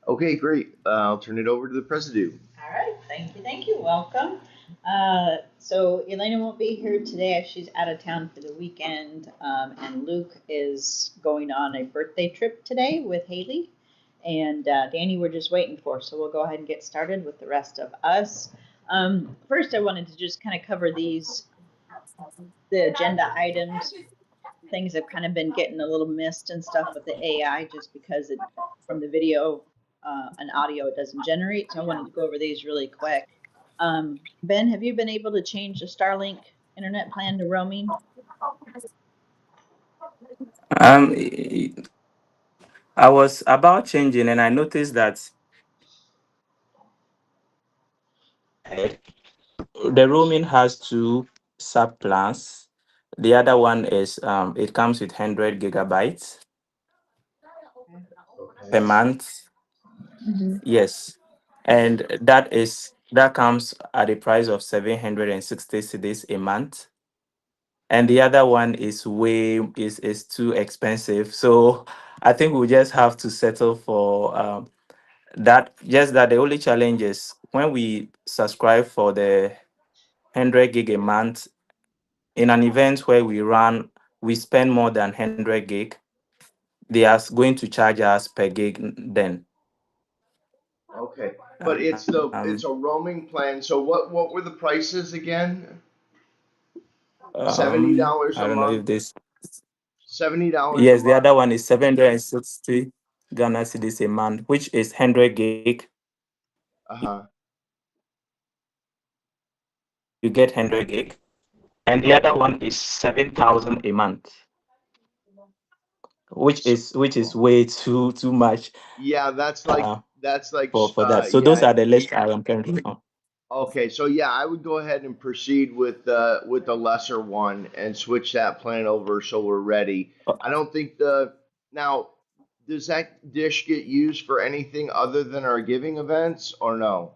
Okay, great. I'll turn it over to the president. All right, thank you, welcome. So Elena won't be here today. She's out of town for the weekend, and Luke is going on a birthday trip today with Haley. And Danny, we're just waiting for, so we'll go ahead and get started with the rest of us. First, I wanted to just kind of cover the agenda items. Things have kind of been getting a little missed and stuff with the AI just because from the video and audio it doesn't generate. So I wanted to go over these really quick. Ben, have you been able to change the Starlink internet plan to roaming? Um, I was about changing, and I noticed that the roaming has two sub plans. The other one is it comes with 100 GB per Okay. month. Mm-hmm. Yes, and that comes at a price of 760 cedis a month. And the other one is too expensive. So I think we just have to settle for that. Just that the only challenge is when we subscribe for the 100 gig a month in an event where we spend more than 100 gig, they are going to charge us per gig then. Okay. But it's a roaming plan. So what were the prices again? Seventy dollars I a don't know month. if this. $70 a Yes, the month. other one is 760 Ghana cedis a month, which is 100 gig. Uh-huh. You get 100 gig, and the other one is 7,000 a month, So, which is way too much yeah, uh, that's like for that. So those yeah. are the list I am currently on. Okay, so yeah, I would go ahead and proceed with the lesser one and switch that plan over so we're ready. Uh, I don't think the now does that dish get used for anything other than our giving events or no?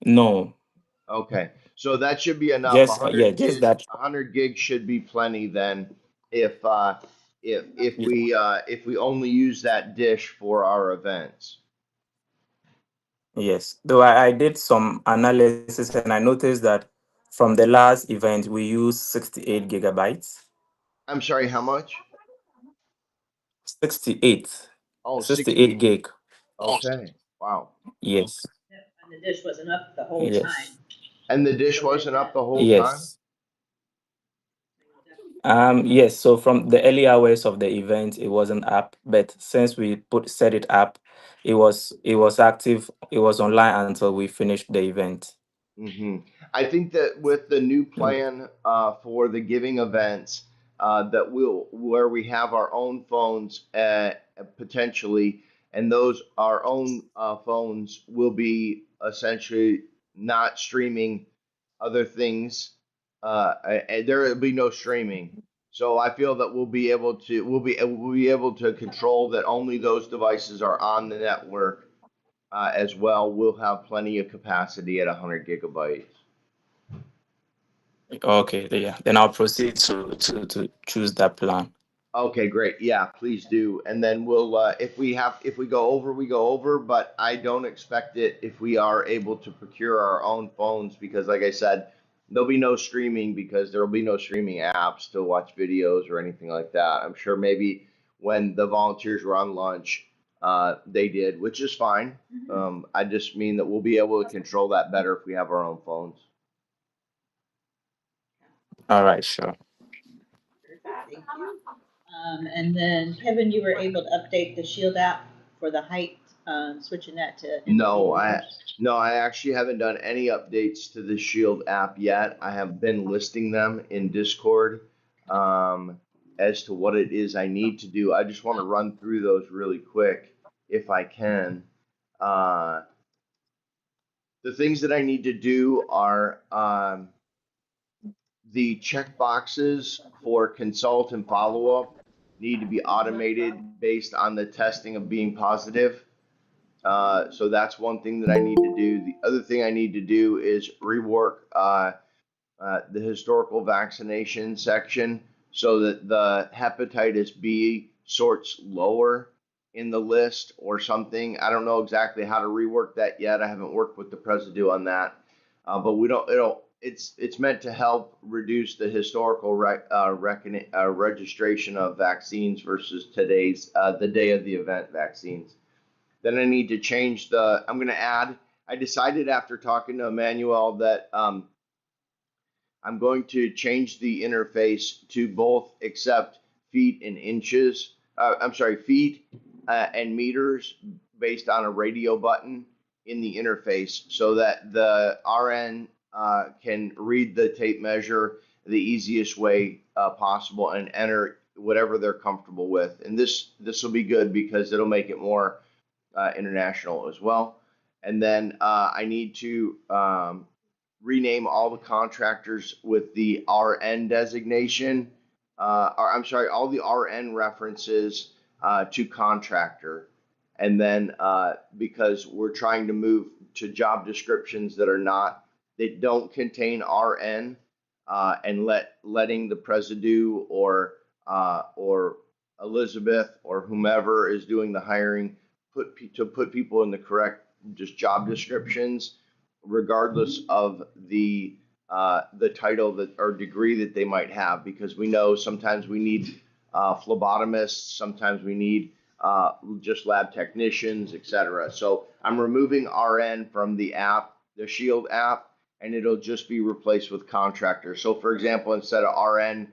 no, Okay, so that should be enough. just just that. 100 gigs should be plenty then if y- if we only use that dish for our events. Yes, though I did some analysis and I noticed that from the last event we used 68 gigabytes. I'm sorry, how much? 68, Oh, 68 60. gig. Okay. Wow. Yes, Yep, and the dish wasn't up the whole yes, time. And the dish So there's wasn't up that. the whole time? yes. Yes, so from the early hours of the event, it wasn't up, but since we set it up, it was active, it was online until we finished the event. hmm I think that with the new Mm. plan for the giving events, that where we have our own phones potentially, and those our own phones will be essentially not streaming other things. There will be no streaming. So I feel that we'll be able to control that only those devices are on the network as well. We'll have plenty of capacity at 100 gigabytes. Okay, yeah. Then I'll proceed to choose that plan. Okay, great. Yeah, please do. And then we'll, if we go over, we go over, but I don't expect it if we are able to procure our own phones because, like I said, there'll be no streaming because there'll be no streaming apps to watch videos or anything like that. I'm sure maybe when the volunteers were on lunch, they did, which is fine. I just mean that we'll be able to control that better if we have our own phones. All right, sure. Perfect, thank you. And then Kevin, you were able to update the Shield app for the height, switching that to empathy No, I doors. no, I actually haven't done any updates to the Shield app yet. I have been listing them in Discord as to what it is I need to do. I just want to run through those really quick if I can. Uh, the things that I need to do are the checkboxes for consult and follow up need to be automated based on the testing of being positive. So that's one thing that I need to do. The other thing I need to do is rework the historical vaccination section so that the hepatitis B sorts lower in the list or something. I don't know exactly how to rework that yet. I haven't worked with the Presidio on that, but we don't. It's meant to help reduce the historical registration of vaccines versus today's the day of the event vaccines. Then I need to change the. I'm going to add. I decided after talking to Emmanuel that I'm going to change the interface to both accept feet and inches. I'm sorry, feet and meters based on a radio button in the interface so that the RN can read the tape measure the easiest way possible and enter whatever they're comfortable with. And this will be good because it'll make it more international as well. And then I need to rename all the contractors with the RN designation, or I'm sorry, all the RN references to contractor. And then because we're trying to move to job descriptions that don't contain RN, and letting the Presidio or Elizabeth or whomever is doing the hiring put people in the correct just job descriptions, regardless of the title that or degree that they might have, because we know sometimes we need phlebotomists, sometimes we need just lab technicians, etc. So I'm removing RN from the app, the Shield app, and it'll just be replaced with contractor. So for example, instead of RN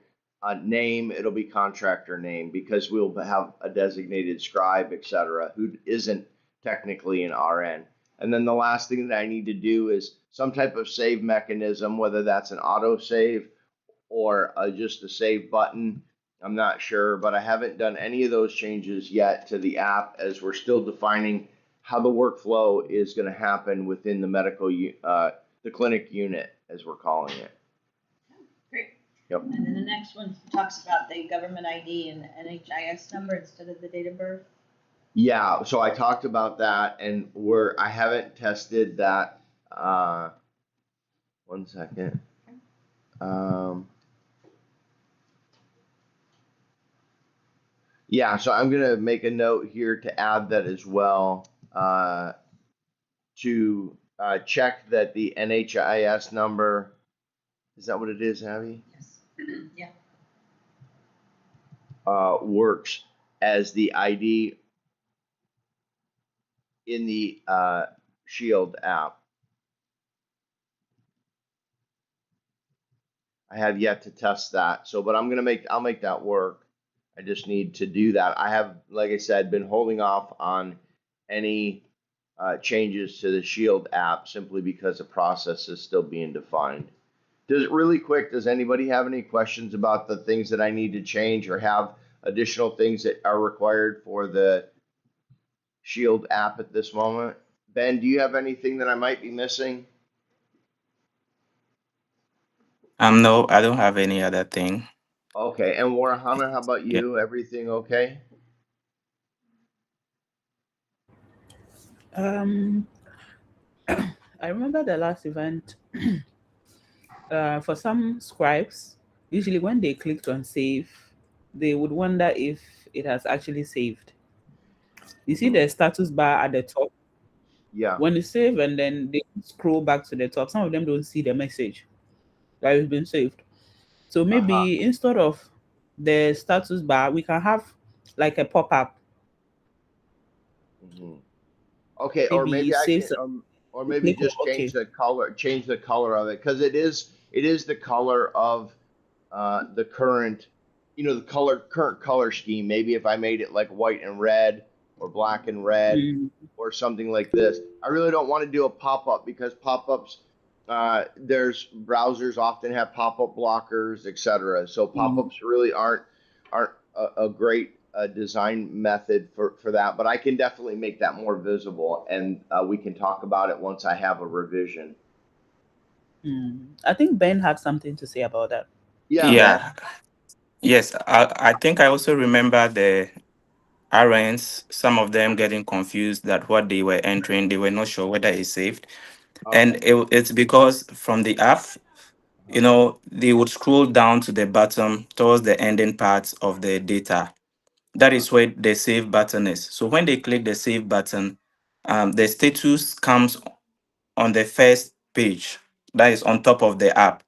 name, it'll be contractor name, because we'll have a designated scribe, etc., who isn't technically an RN. And then the last thing that I need to do is some type of save mechanism, whether that's an auto save or just a save button. I'm not sure, but I haven't done any of those changes yet to the app, as we're still defining how the workflow is going to happen within the the clinic unit, as we're calling it. Great. Yep. And then the next one talks about the government ID and the NHIS number instead of the date of birth. Yeah, so I talked about that, and I haven't tested that. One second. Yeah, so I'm gonna make a note here to add that as well, to check that the NHIS number, is that what it is, Abbie? Yes. Yeah. Works as the ID in the Shield app. I have yet to test that, but I'll make that work. I just need to do that. I have, like I said, been holding off on any changes to the Shield app simply because the process is still being defined. Does anybody have any questions about the things that I need to change, or have additional things that are required for the Shield app at this moment? Ben, do you have anything that I might be missing? No, I don't have any other thing. Okay, and Warihana, how about Yeah. you? Everything okay? Um, I remember the last event. For some scribes, usually when they clicked on save, they would wonder if it has actually saved. You see Mm-hmm. the status bar at the top. Yeah. When you save and then they scroll back to the top, some of them don't see the message that it's been saved. So Uh-huh. maybe instead of the status bar, we can have like a pop up. Mm-hmm. Okay, or Maybe maybe you I save can, some, or you maybe click on just OK. change the color of it, because it is the color of the current, the current color scheme. Maybe if I made it like white and red, or black and red, Mm, or something like this. I really don't want to do a pop-up, because pop-ups, there's browsers often have pop-up blockers, etc. So mm. pop-ups really aren't a great design method for that. But I can definitely make that more visible, and we can talk about it once I have a revision. I think Ben had something to say about that. Yeah, Ben. Yeah. Yes. I think I also remember the RNs, some of them getting confused that what they were entering, they were not sure whether it's saved. And Okay. it's because from the app, Uh-huh. they would scroll down to the bottom towards the ending parts of the data. that is where the save button is. So when they click the save button, the status comes on the first page, that is on top of the app.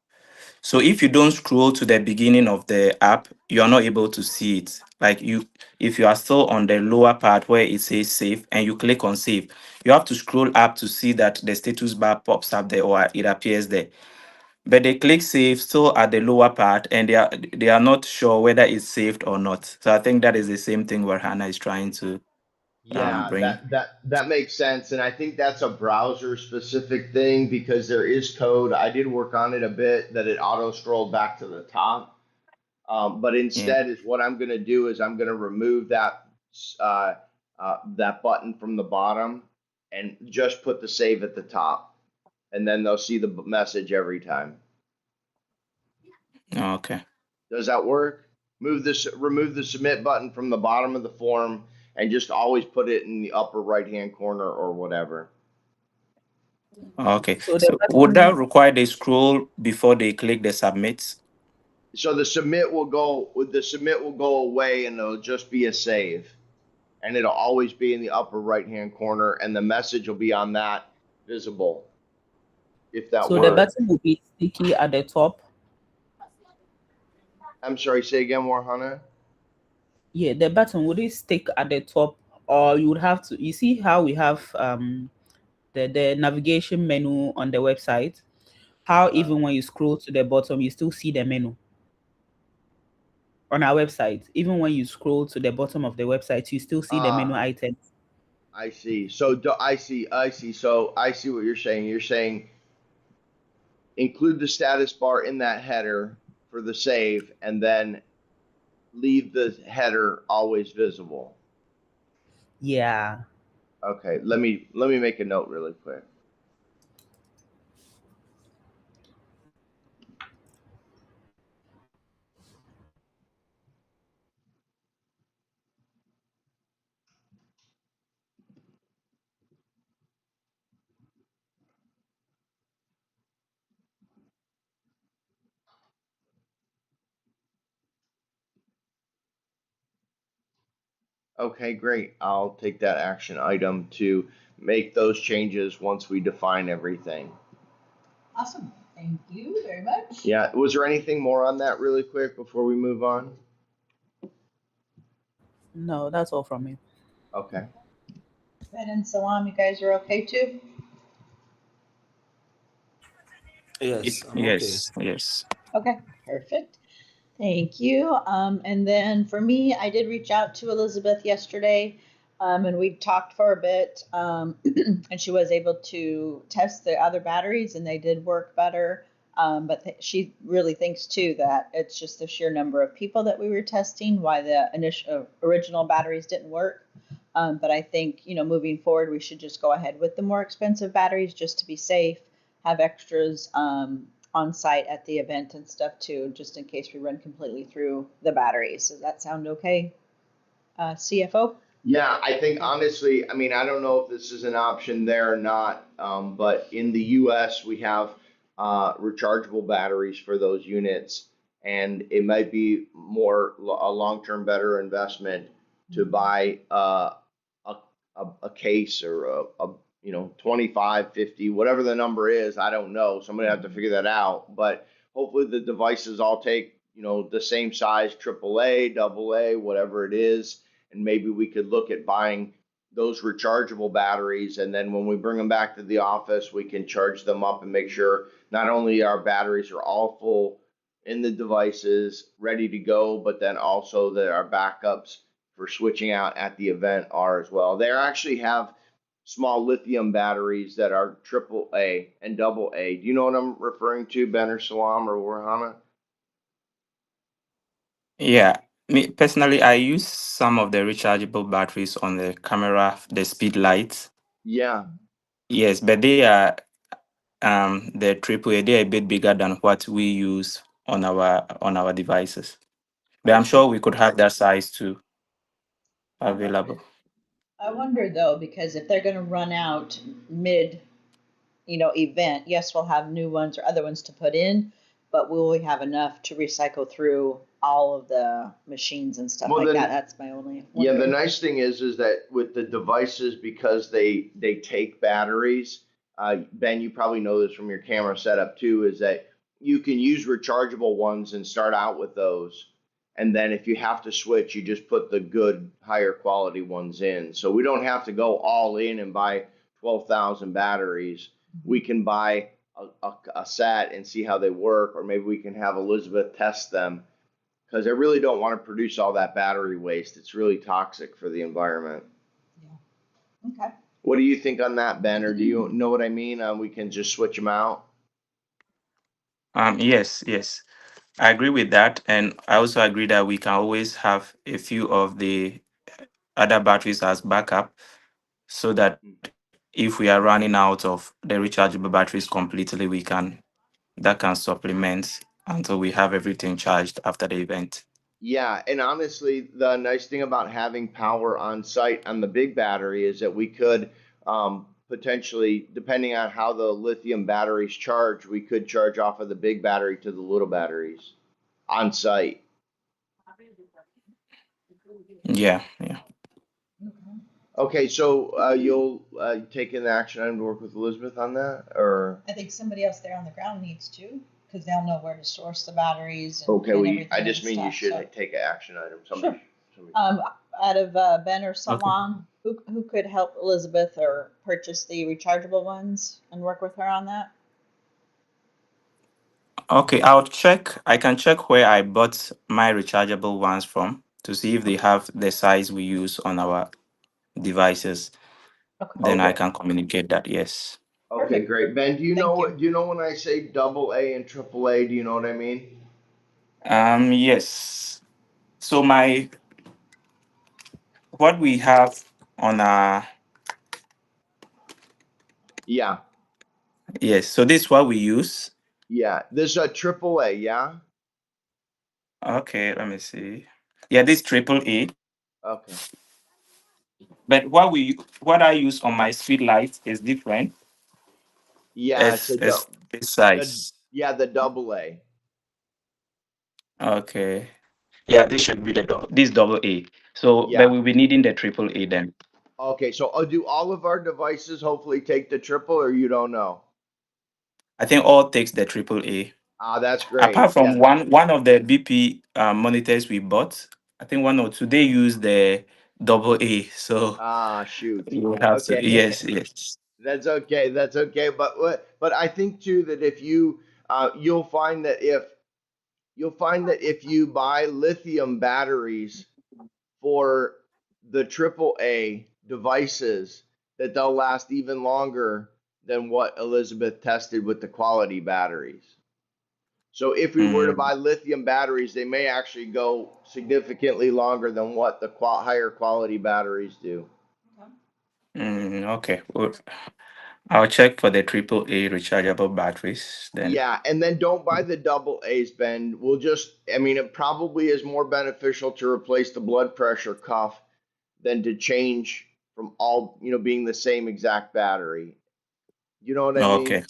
So if you don't scroll to the beginning of the app, you are not able to see it. Like if you are still on the lower part where it says save and you click on save, you have to scroll up to see that the status bar pops up there or it appears there. But they click save still at the lower part and they are not sure whether it's saved or not. So I think that is the same thing where Hannah is trying to Yeah, bring. that makes sense, and I think that's a browser specific thing because there is code. I did work on it a bit that it auto scrolled back to the top, but Yeah. instead is what I'm going to do is I'm going to remove uh, that button from the bottom and just put the save at the top, and then they'll see the message every time. Oh, okay. Does that work? Remove the submit button from the bottom of the form and just always put it in the upper right hand corner or whatever. Okay. So the So would that button, require they scroll before they click the submit? So the submit will go away and it'll just be a save. And it'll always be in the upper right hand corner and the message will be on that visible if that so the works. button will be sticky at the top. I'm sorry, say again, Warhana? Yeah, the button would it stick at the top, or you would have to. You see how we have the navigation menu on the website. How Uh, even when you scroll to the bottom, you still see the menu on our website. Even when you scroll to the bottom of the website, you still see the menu ah, items. I see. I see. So I see what you're saying. You're saying include the status bar in that header for the save and then leave the header always visible. Yeah. Okay, let me make a note really quick. Okay, great. I'll take that action item to make those changes once we define everything. Awesome. Thank you very much. Yeah, was there anything more on that really quick before we move on? No, that's all from me. Okay. Ben and Salam, you guys are okay too? Yes, I'm okay. Yes, yes. Okay, perfect. Thank you. And then for me, I did reach out to Elizabeth yesterday, and we talked for a bit, and she was able to test the other batteries, and they did work better. But she really thinks too that it's just the sheer number of people that we were testing why the initial original batteries didn't work. But I think moving forward, we should just go ahead with the more expensive batteries just to be safe, have extras. On site at the event and stuff too, just in case we run completely through the batteries. Does that sound okay, CFO? Yeah, I think honestly, I mean, I don't know if this is an option there or not, but in the US, we have rechargeable batteries for those units, and it might be a long-term better investment to buy a, a case or a 25, 50, whatever the number is. I don't know. Somebody have to figure that out, but hopefully the devices all take, the same size, AAA, AA, whatever it is, and maybe we could look at buying those rechargeable batteries, and then when we bring them back to the office we can charge them up and make sure not only our batteries are all full in the devices ready to go, but then also that our backups for switching out at the event are as well. They actually have small lithium batteries that are triple A and double A. Do you know what I'm referring to, Ben or Salam or Warhana? Yeah. Me personally, I use some of the rechargeable batteries on the camera, the speed lights. Yeah. Yes, but they are the AAA. They are a bit bigger than what we use on our devices. But I I'm sure see. we could have that size too Okay. available. I wonder though, because if they're going to run out mid, event, yes, we'll have new ones or other ones to put in, but will we have enough to recycle through all of the machines and stuff Well, like then, that. That's my only yeah, the wondering. nice thing is that with the devices, because they take batteries, Ben, you probably know this from your camera setup too, is that you can use rechargeable ones and start out with those. And then if you have to switch, you just put the good, higher quality ones in. So we don't have to go all in and buy 12,000 batteries. We can buy a set and see how they work, or maybe we can have Elizabeth test them because I really don't want to produce all that battery waste. It's really toxic for the environment. Yeah. Okay. What do you think on that, Ben? Or do you know what I mean? We can just switch them out. Yes, yes. I agree with that. And I also agree that we can always have a few of the other batteries as backup so that if we are running out of the rechargeable batteries completely, that can supplement until we have everything charged after the event. Yeah, and honestly, the nice thing about having power on site on the big battery is that we could potentially, depending on how the lithium batteries charge, we could charge off of the big battery to the little batteries on site. Yeah, yeah. Okay, so you'll take an action item to work with Elizabeth on that, or I think somebody else there on the ground needs to, because they'll know where to source the batteries and, okay, and well, everything I and just mean you stuff. should So, take an action item. sure. Somebody. Out of Ben or Okay. Salam, who could help Elizabeth or purchase the rechargeable ones and work with her on that? Okay, I'll check. I can check where I bought my rechargeable ones from to see if they have the size we use on our devices. Okay. Then I Okay. can communicate that. Yes. Okay, Perfect. great. Ben, Thank you. do you know when I say double A and triple A, do you know what I mean? Yes. So my what we have on our Yeah. yes. So this is what we use. Yeah. This is a triple A, yeah? Okay, let me see. Yeah, this triple A. Okay. But what I use on my speed light is different. Yeah, it's As this the size. yeah, the double A. Okay. Yeah, this should be this double A. So, but Yeah. we'll be needing the triple A then. Okay, so do all of our devices hopefully take the triple or you don't know? I think all takes the triple A. Ah, that's great. Apart Yeah. from one of the BP monitors we bought, I think one or two they use the double A. So Ah, shoot. you will have to Okay. yes, yes. That's okay. That's okay. But I think too that if you you'll find that if you buy lithium batteries for the triple A devices, that they'll last even longer than what Elizabeth tested with the quality batteries. So if we were to Mm, buy lithium batteries, they may actually go significantly longer than what the higher quality batteries do. okay. I'll check for the triple A rechargeable batteries then. Yeah, and then don't buy the double A's, Ben. I mean, it probably is more beneficial to replace the blood pressure cuff than to change from being the same exact battery. You know what I mean? Okay.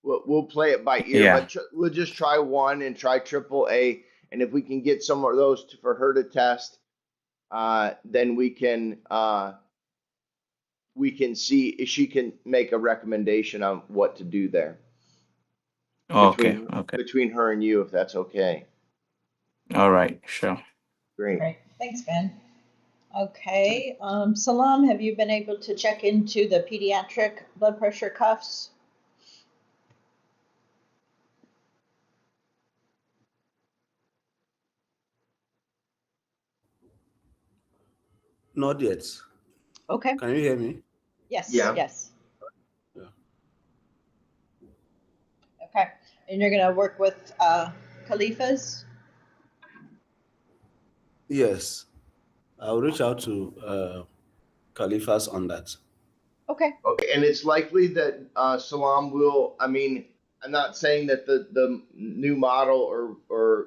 We'll play it by ear, Yeah. but we'll just try one and try triple A. And if we can get some of those for her to test, then we can see if she can make a recommendation on what to do there Okay. Okay. between her and you, if that's okay. All right. Sure. Great. Great. Thanks, Ben. Okay. Salam, have you been able to check into the pediatric blood pressure cuffs? Not yet. Okay. Can you hear me? Yes. Yeah. Yes. Yeah. Okay. And you're gonna work with Khalifas? Yes. I'll reach out to Califas on that. Okay. Okay, and it's likely that Salam will. I mean, I'm not saying that the new model or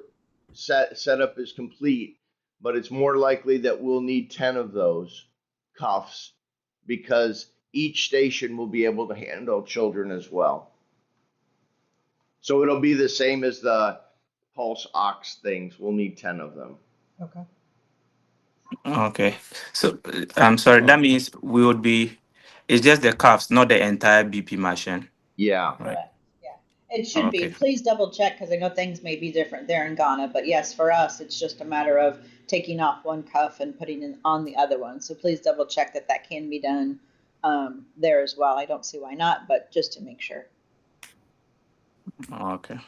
setup is complete, but it's more likely that we'll need 10 of those cuffs because each station will be able to handle children as well. So it'll be the same as pulse ox things. We'll need 10 of them. Okay. Okay. So I'm sorry. That means we would be. It's just the cuffs, not the entire BP machine, Yeah. right? Correct. Yeah. It should be. Okay. Please double check because I know things may be different there in Ghana. But yes, for us, it's just a matter of taking off one cuff and putting it on the other one. So please double check that that can be done there as well. I don't see why not, but just to make sure. Okay.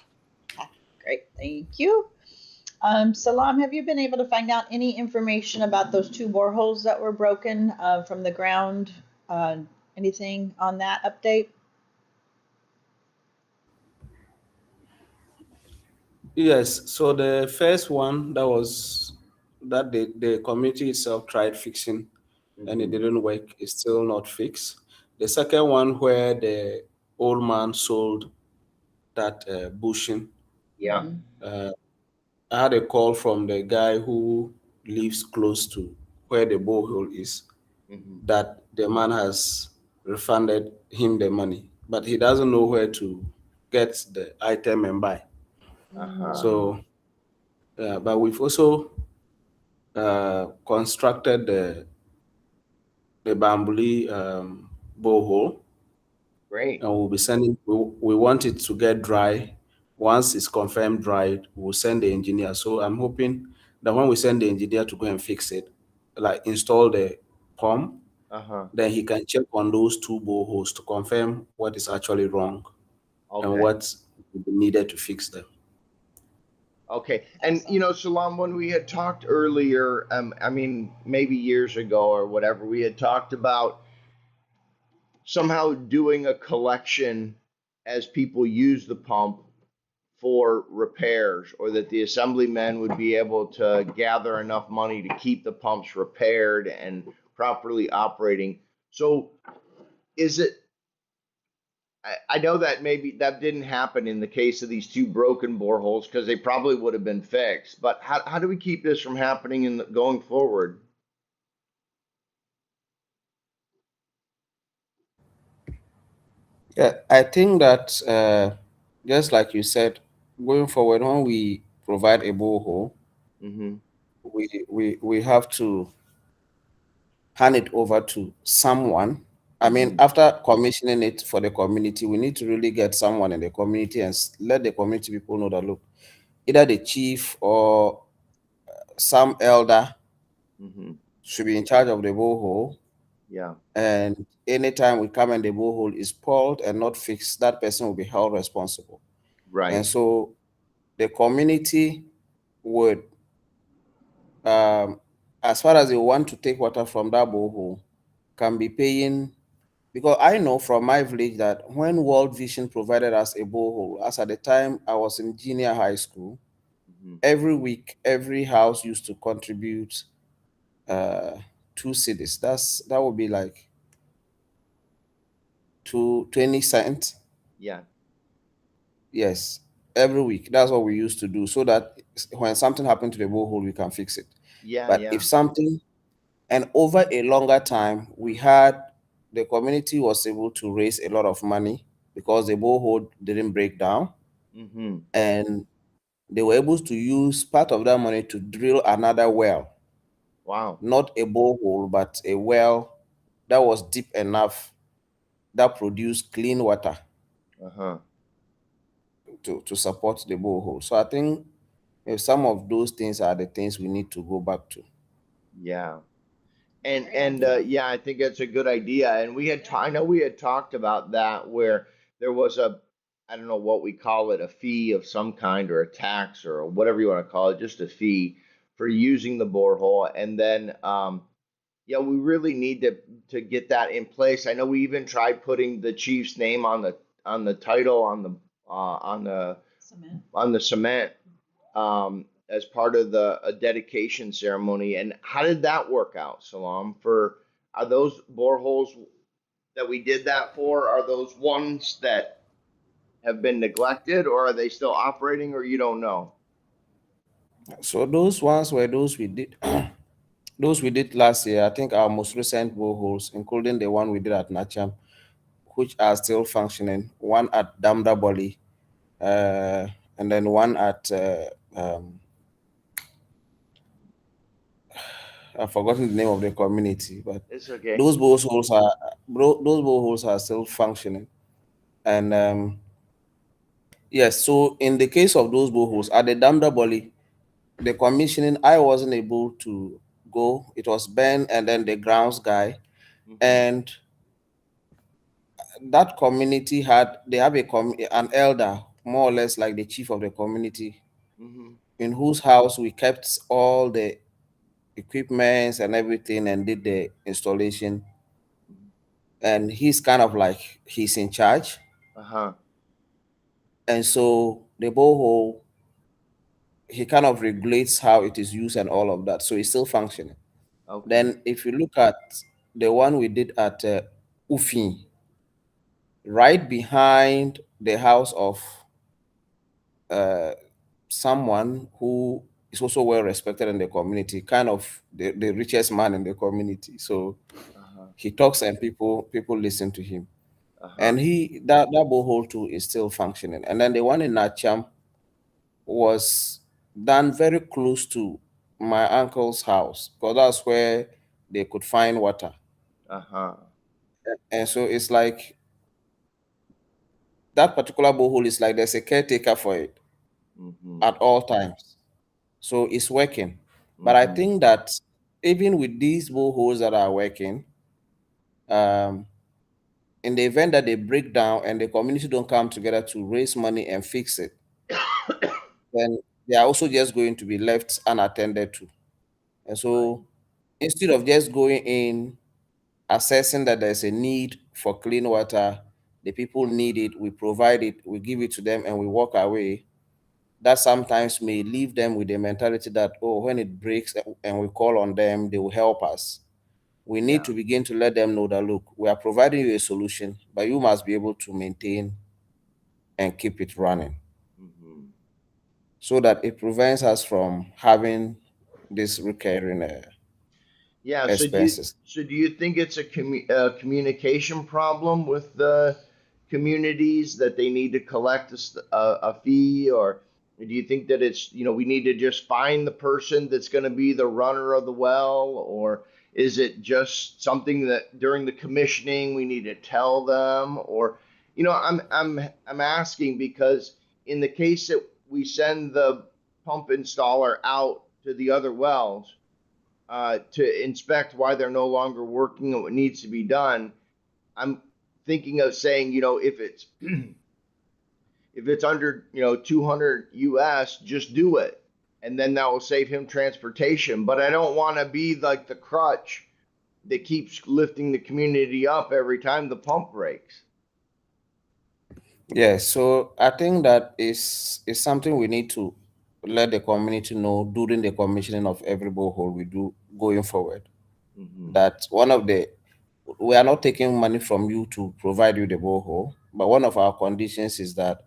Ah, great. Thank you. Salam, have you been able to find out any information about those two boreholes that were broken from the ground? Anything on that update? Yes. So the first one that was that the community itself tried fixing and it Hmm. didn't work is still not fixed. The second one where the old man sold that bushing, Yeah. Mm-hmm. uh, I had a call from the guy who lives close to where the borehole is Hmm. that the man has refunded him the money, but he doesn't know where to get the item and buy. Uh-huh. So, but we've also constructed the Bambuli borehole, Great. and we'll be sending. We want it to get dry. Once it's confirmed dried, we'll send the engineer. So I'm hoping that when we send the engineer to go and fix it, like install the pump, Uh-huh. then he can check on those two boreholes to confirm what is actually wrong and Okay. what will be needed to fix them. Okay. And Excellent. Salam, when we had talked earlier, I mean, maybe years ago or whatever, we had talked about somehow doing a collection as people use the pump for repairs, or that the assemblymen would be able to gather enough money to keep the pumps repaired and properly operating. So is it, I know that maybe that didn't happen in the case of these two broken boreholes because they probably would have been fixed. But how do we keep this from happening going forward? Yeah, I think that just like you said, going forward, when we provide a borehole, Mm-hmm. we have to hand it over to someone. I mean, Mm-hmm. after commissioning it for the community, we need to really get someone in the community and let the community people know that look, either the chief or some elder Mm-hmm. should be in charge of the borehole. Yeah. And anytime we come and the borehole is pulled and not fixed, that person will be held responsible. And Right. so the community would, as far as they want to take water from that borehole, can be paying. Because I know from my village that when World Vision provided us a borehole, as at the time I was in junior high school, Mm-hmm. every week, every house used to contribute uh, 2 cedis. That would be like 20 cents. Yeah. Yes, every week. That's what we used to do so that when something happened to the borehole, we can fix it. Yeah. But if Yeah. something, and over a longer time, we had the community was able to raise a lot of money because the borehole didn't break down, Mm-hmm. and they were able to use part of that money to drill another well, Wow. not a borehole, but a well that was deep enough that produced clean water Uh-huh. to support the borehole. So I think if some of those things are the things we need to go back to. Yeah. And Great and idea. yeah, I think that's a good idea. And I know we had talked about that where there was a, I don't know what we call it, a fee of some kind or a tax or whatever you want to call it, just a fee for using the borehole. And then yeah, we really need to get that in place. I know we even tried putting the chief's name on the title Cement. on the cement as part of the a dedication ceremony. And how did that work out, Salam? For are those boreholes that we did that for? Are those ones that have been neglected, or are they still operating, or you don't know? So those ones were those we did. Those we did last year. I think our most recent boreholes, including the one we did at Nacham, which are still functioning. One at Damdaboli, and then one at I've forgotten the name of the community, but It's okay. those boreholes are those boreholes are still functioning. And yes, so in the case of those boreholes at the Damdaboli, the commissioning, I wasn't able to go. It was Ben and then the grounds guy, Mm-hmm. and that community had they have an elder, more or less like the chief of the community, Mm-hmm. in whose house we kept all the equipments and everything and did the installation. And he's kind of like he's in charge. Uh-huh. And so the borehole, he kind of regulates how it is used and all of that. So it's still functioning. Okay. Then if you look at the one we did at Ufin, right behind the house of uh, someone who is also well respected in the community, kind of the richest man in the community. So Uh-huh. he talks and people listen to him. Uh-huh. And that borehole too is still functioning. And then the one in Nacham was done very close to my uncle's house because that's where they could find water. Uh-huh. And so it's like that particular borehole is like there's a caretaker for it Mm-hmm. at all times. So it's working. But I Mm-hmm. think that even with these boreholes that are working, um, in the event that they break down and the community don't come together to raise money and fix it, then they are also just going to be left unattended to. And Right. so instead of just going in, assessing that there's a need for clean water, the people need it, we provide it, we give it to them, and we walk away, that sometimes may leave them with the mentality that, oh, when it breaks and we call on them, they will help us. We need Yeah. to begin to let them know that, look, we are providing you a solution, but you must be able to maintain and keep it running Mm-hmm. so that it prevents us from having this recurring Yeah, expenses. so do you think it's a communication problem with the communities that they need to collect a fee, or do you think that it's, we need to just find the person that's going to be the runner of the well, or is it just something that during the commissioning we need to tell them, or I'm asking because in the case that we send the pump installer out to the other wells to inspect why they're no longer working and what needs to be done. I'm thinking of saying, if it's if it's under 200 US, just do it, and then that will save him transportation. But I don't want to be like the crutch that keeps lifting the community up every time the pump breaks. Yeah, so I think that is something we need to let the community know during the commissioning of every borehole we do going forward. Mm-hmm. That one of the we are not taking money from you to provide you the borehole, but one of our conditions is that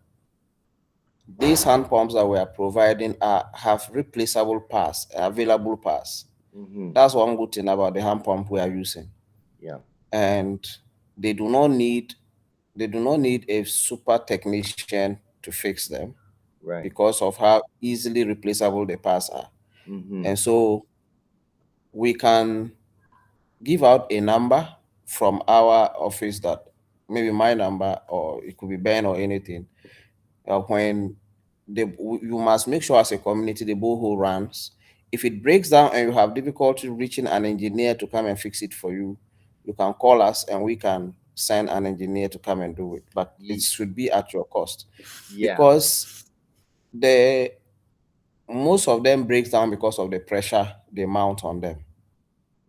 these hand pumps that we are providing have replaceable parts, available parts. Mm-hmm. That's one good thing about the hand pump we are using. Yeah. And they do not need they do not need a super technician to fix them Right. because of how easily replaceable the parts are. Mm-hmm. And so we can give out a number from our office, that maybe my number or it could be Ben or anything. When you must make sure as a community the borehole runs. If it breaks down and you have difficulty reaching an engineer to come and fix it for you, you can call us and we can send an engineer to come and do it. But it should be at your cost Yeah. because the most of them breaks down because of the pressure they mount on them,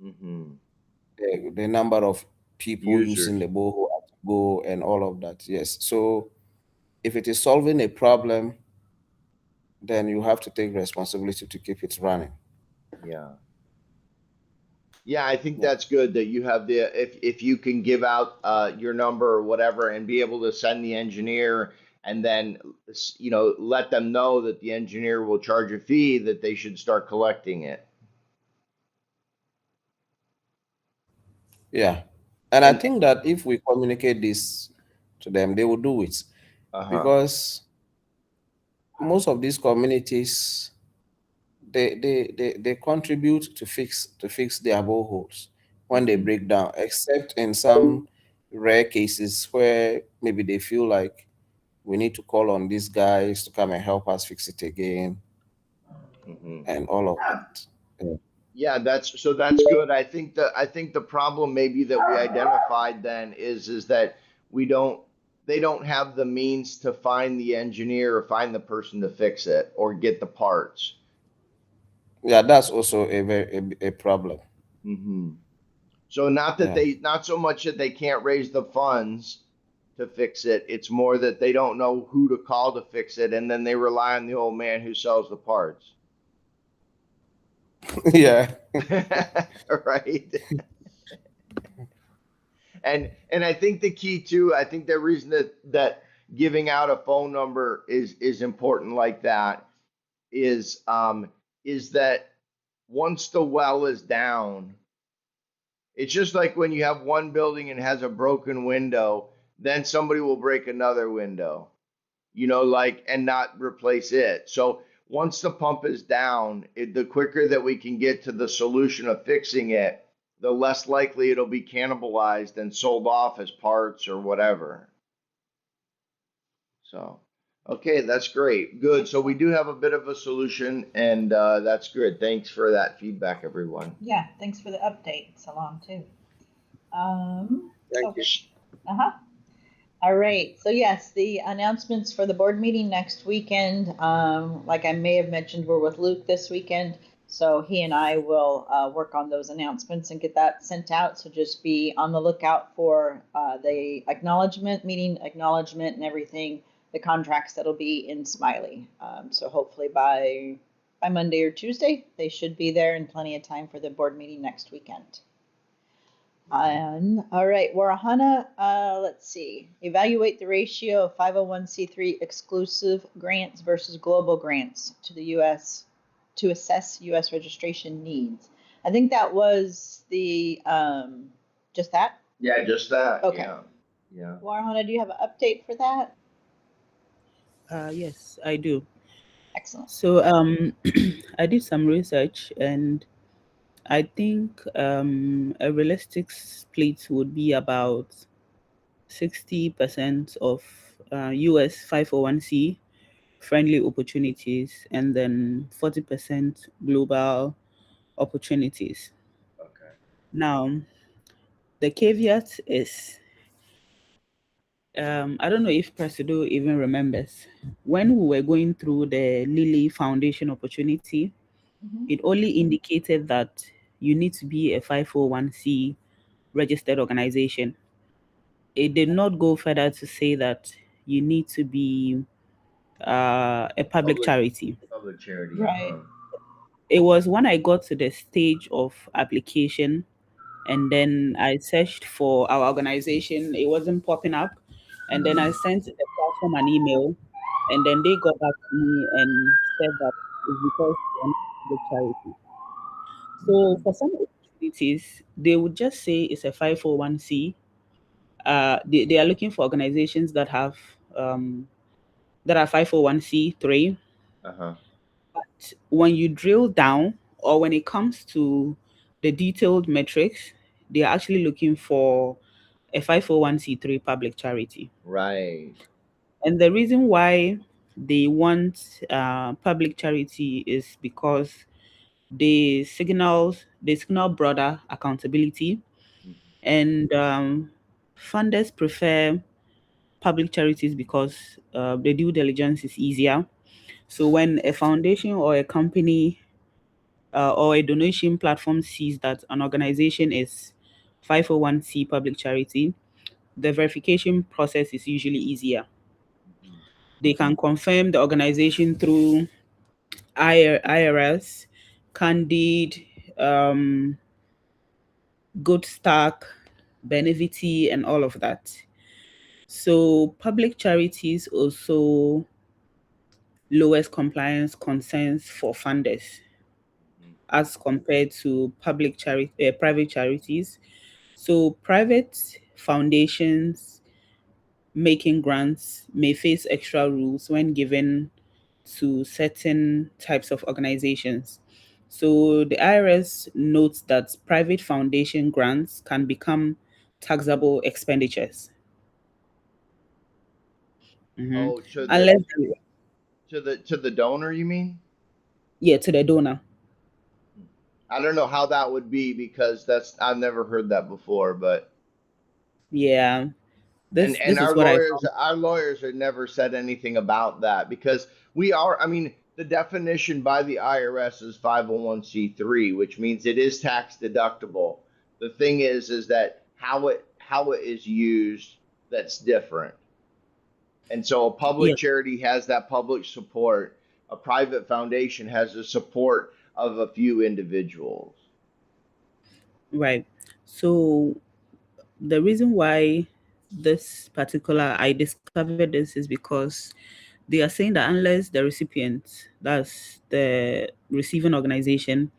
Mm-hmm. the number of people using Users. the borehole to go and all of that. Yes. So if it is solving a problem, then you have to take responsibility to keep it running. Yeah. Yeah, I think Yeah. that's good that you have if you can give out your number or whatever and be able to send the engineer and then let them know that the engineer will charge a fee that they should start collecting it. Yeah. And I And think that if we communicate this to them, they will do it uh-huh. because most of these communities, they contribute to fix their boreholes when they Hmm. break down, except in some rare cases where maybe they feel like we need to call on these guys to come and help us fix it again Hmm. and all of Yeah. that. Yeah. Yeah, that's good. I think the problem maybe that we identified then is that we don't they don't have the means to find the engineer or find the person to fix it or get the parts. Yeah, that's also a problem. Hmm. So Yeah. not so much that they can't raise the funds to fix it. It's more that they don't know who to call to fix it, and then they rely on the old man who sells the parts. Yeah. Right? And I think the key too, I think the reason that giving out a phone number is important like that is that once the well is down, it's just like when you have one building and has a broken window, then somebody will break another window, like, and not replace it. So once the pump is down, the quicker that we can get to the solution of fixing it, the less likely it'll be cannibalized and sold off as parts or whatever. So, okay, that's great. Good. So we do have a bit of a solution, and that's good. Thanks for that feedback, everyone. Yeah, thanks for the update, Salam, too. Um, Thank oh, you. uh-huh. All right. So yes, the announcements for the board meeting next weekend. Like I may have mentioned, we're with Luke this weekend, so he and I will work on those announcements and get that sent out. So just be on the lookout for the meeting acknowledgement, and everything. The contracts that'll be in Smiley. So hopefully by Monday or Tuesday, they should be there in plenty of time for the board meeting next weekend. And all right, Warihana, let's see. Evaluate the ratio of 501c3 exclusive grants versus global grants to the U.S. to assess U.S. registration needs. I think that was the just that. Yeah, just that. Okay. Yeah. Yeah. Warihana, do you have an update for that? Yes, I do. Excellent. So I did some research, and I think a realistic split would be about 60% of US 501c friendly opportunities, and then 40% global opportunities. Okay. Now, the caveat is I don't know if Presido even remembers when we were going through the Lilly Foundation opportunity, Mm-hmm. it only indicated that you need to be a 501c registered organization. It did not go further to say that you need to be a public Public charity. public charity. Right. It was when I got to the stage of application, and then I searched for our organization. It wasn't popping up. And then I sent the platform an email, and then they got back to me and said that it's because they are not a public charity. So Mhm. for some opportunities, they would just say it's a 501c. They are looking for organizations that are 501c3. Uh-huh. But when you drill down, or when it comes to the detailed metrics, they are actually looking for a 501c3 public charity. Right. And the reason why they want public charity is because they signal broader accountability, Mhm. and funders prefer public charities because the due diligence is easier. So when a foundation or a company or a donation platform sees that an organization is 501c public charity, the verification process is usually easier. Mhm. They can confirm the organization through IRS, Candid, um, Good Stack, Benevity, and all of that. So public charities also lowers compliance concerns for funders Mhm. as compared to private charities. So private foundations making grants may face extra rules when given to certain types of organizations. So the IRS notes that private foundation grants can become taxable expenditures. Mhm. Oh, to the Unless, to the donor, you mean? yeah, to the donor. I don't know how that would be because that's I've never heard that before, but Yeah, and this is our what I lawyers found. our lawyers have never said anything about that because we are I mean the definition by the IRS is 501c3, which means it is tax deductible. The thing is that how it is used that's different. And so a public Yes, charity has that public support. A private foundation has the support of a few individuals. right. So the reason why this particular I discovered this is because they are saying that unless the recipient, that's the receiving organization,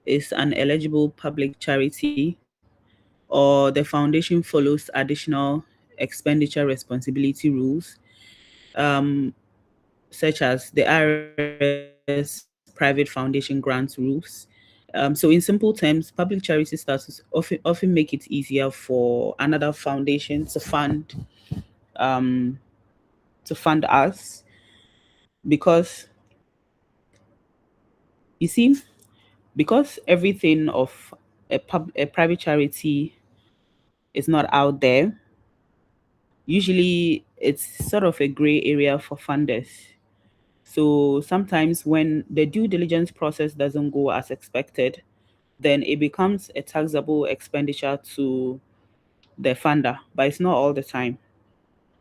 is an eligible public charity or the foundation follows additional expenditure responsibility rules, um, such as the IRS private foundation grants rules. So, in simple terms, public charity status often make it easier for another foundation um, to fund us because you see, because everything of a private charity is not out there. Usually, it's sort of a gray area for funders. So sometimes when the due diligence process doesn't go as expected, then it becomes a taxable expenditure to the funder, but it's not all the time.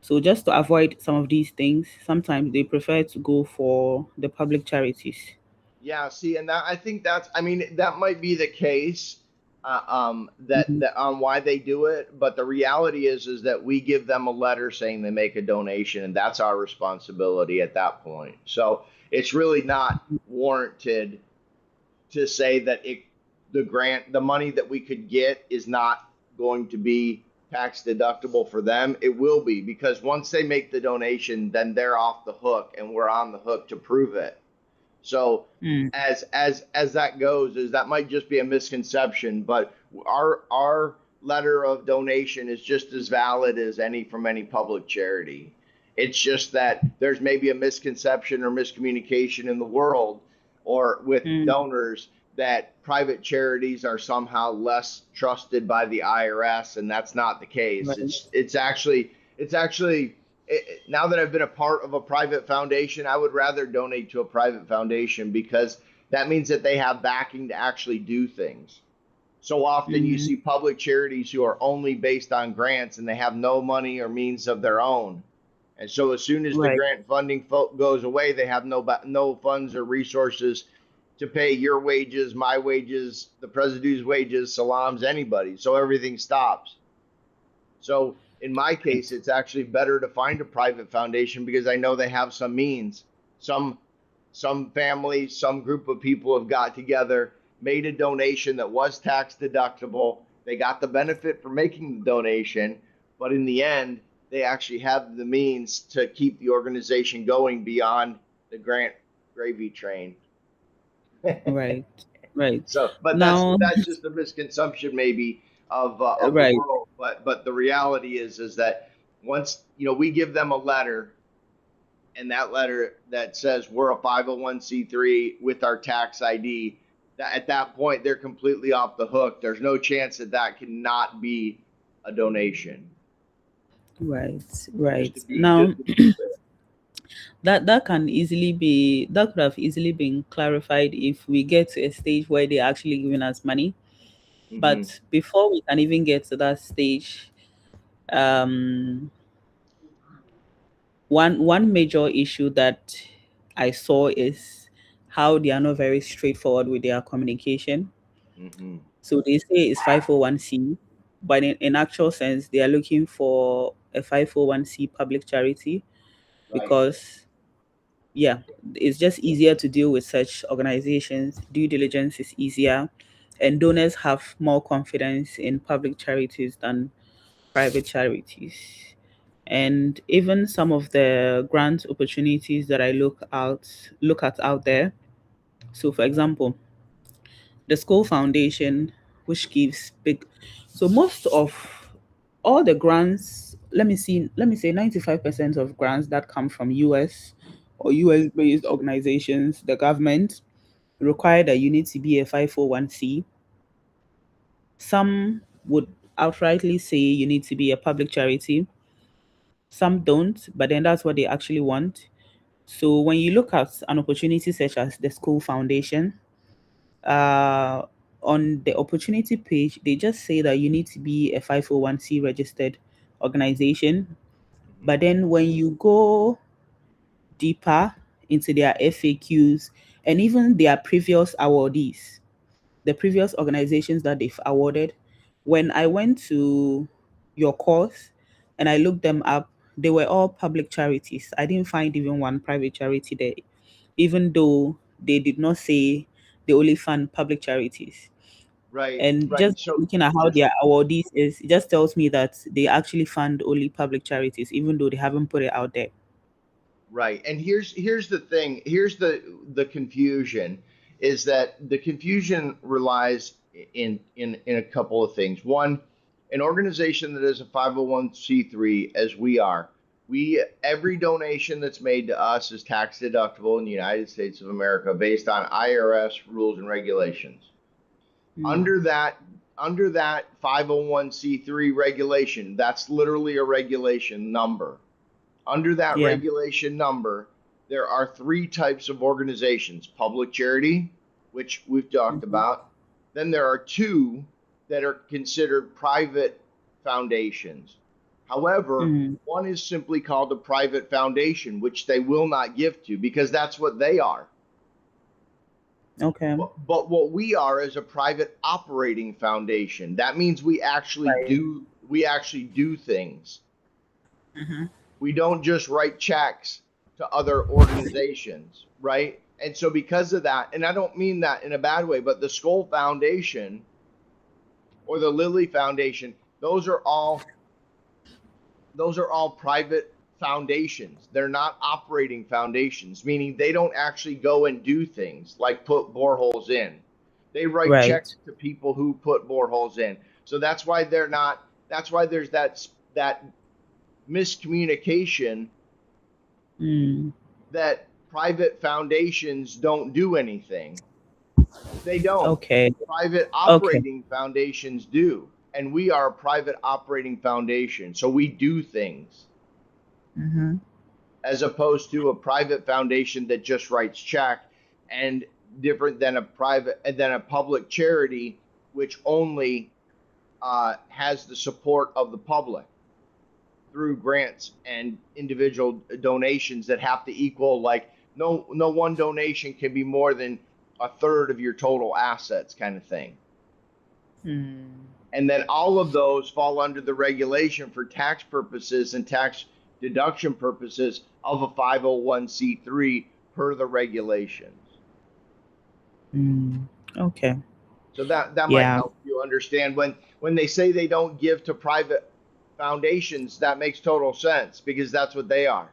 So just to avoid some of these things, sometimes they prefer to go for the public charities. Yeah, see, and that I think that's I mean that might be the case that Mhm. that on why they do it, but the reality is that we give them a letter saying they make a donation, and that's our responsibility at that point. So it's really not warranted to say that the money that we could get is not going to be tax deductible for them. It will be because once they make the donation, then they're off the hook, and we're on the hook to prove it. So Mm, as that goes, is that might just be a misconception, but our letter of donation is just as valid as any from any public charity. It's just that there's maybe a misconception or miscommunication in the world or with mm, donors that private charities are somehow less trusted by the IRS, and that's not the case. right. It's actually now that I've been a part of a private foundation, I would rather donate to a private foundation because that means that they have backing to actually do things. So often you Hmm. see public charities who are only based on grants and they have no money or means of their own. And so as soon as the Right. grant funding goes away, they have no funds or resources to pay your wages, my wages, the presidente's wages, Salam's, anybody. So everything stops. So in my case, Right. it's actually better to find a private foundation because I know they have some means. Some some family, some group of people have got together, made a donation that was tax deductible. They got the benefit for making the donation, but in the end, they actually have the means to keep the organization going beyond the grant gravy train. Right. Right. So, but that's Now, that's just a misconception maybe of the right. world. But the reality is that once we give them a letter, and that letter that says we're a 501c3 with our tax ID, that at that point they're completely off the hook. There's no chance that that cannot be a donation. Right. Just Right. to be Now, just to be clear. that could have easily been clarified if we get to a stage where they're actually giving us money. Hmm. But before we can even get to that stage, um, one major issue that I saw is how they are not very straightforward with their communication. Hmm. So they say it's 501c, but in actual sense, they are looking for a 501c public charity Right. because, yeah, it's just easier to deal with such organizations. Due diligence is easier, and donors have more confidence in public charities than private charities. And even some of the grant opportunities that I look at out there. So for example, the school foundation, which gives big, so most of all the grants, let me say 95% of grants that come from US or US based organizations, the government require that you need to be a 501c. Some would outrightly say you need to be a public charity. Some don't, but then that's what they actually want. So when you look at an opportunity such as the school foundation, uh, on the opportunity page, they just say that you need to be a 501c registered organization. But then when you go deeper into their FAQs and even their previous awardees, the previous organizations that they've awarded, when I went to your course and I looked them up, they were all public charities. I didn't find even one private charity there, even though they did not say they only fund public charities. Right, And right. just So looking at how their awardees is, it just tells me that they actually fund only public charities, even though they haven't put it out there. right. And here's the thing. Here's the confusion is that the confusion relies in a couple of things. One, an organization that is a 501c3 as we are, we every donation that's made to us is tax deductible in the United States of America based on IRS rules and regulations. Mm. Under that under that 501c3 regulation, that's literally a regulation number. Under that Yeah. regulation number, there are three types of organizations: public charity, which we've talked Mhm. about. Then there are two that are considered private foundations. However, Mm. one is simply called a private foundation, which they will not give to because that's what they are. Okay. But what we are is a private operating foundation. That means Right. we actually do things. Mm-hmm. We don't just write checks to other organizations, right? And so because of that, and I don't mean that in a bad way, but the Skull Foundation or the Lilly Foundation, those are all private foundations. They're not operating foundations, meaning they don't actually go and do things like put boreholes in. They write Right. checks to people who put boreholes in. So that's why they're not. That's why there's that miscommunication Mm. that private foundations don't do anything. They don't. Okay. Private Okay. operating foundations do. And we are a private operating foundation. So we do things Mm-hmm. as opposed to a private foundation that just writes check, and different than a public charity which only has the support of the public through grants and individual donations that have to equal, like, no one donation can be more than a third of your total assets, kind of thing. Mm. And then all of those fall under the regulation for tax purposes and tax deduction purposes of a 501c3 per the regulations. Mm. Okay. So that might Yeah. help you understand when they say they don't give to private foundations. That makes total sense because that's what they are.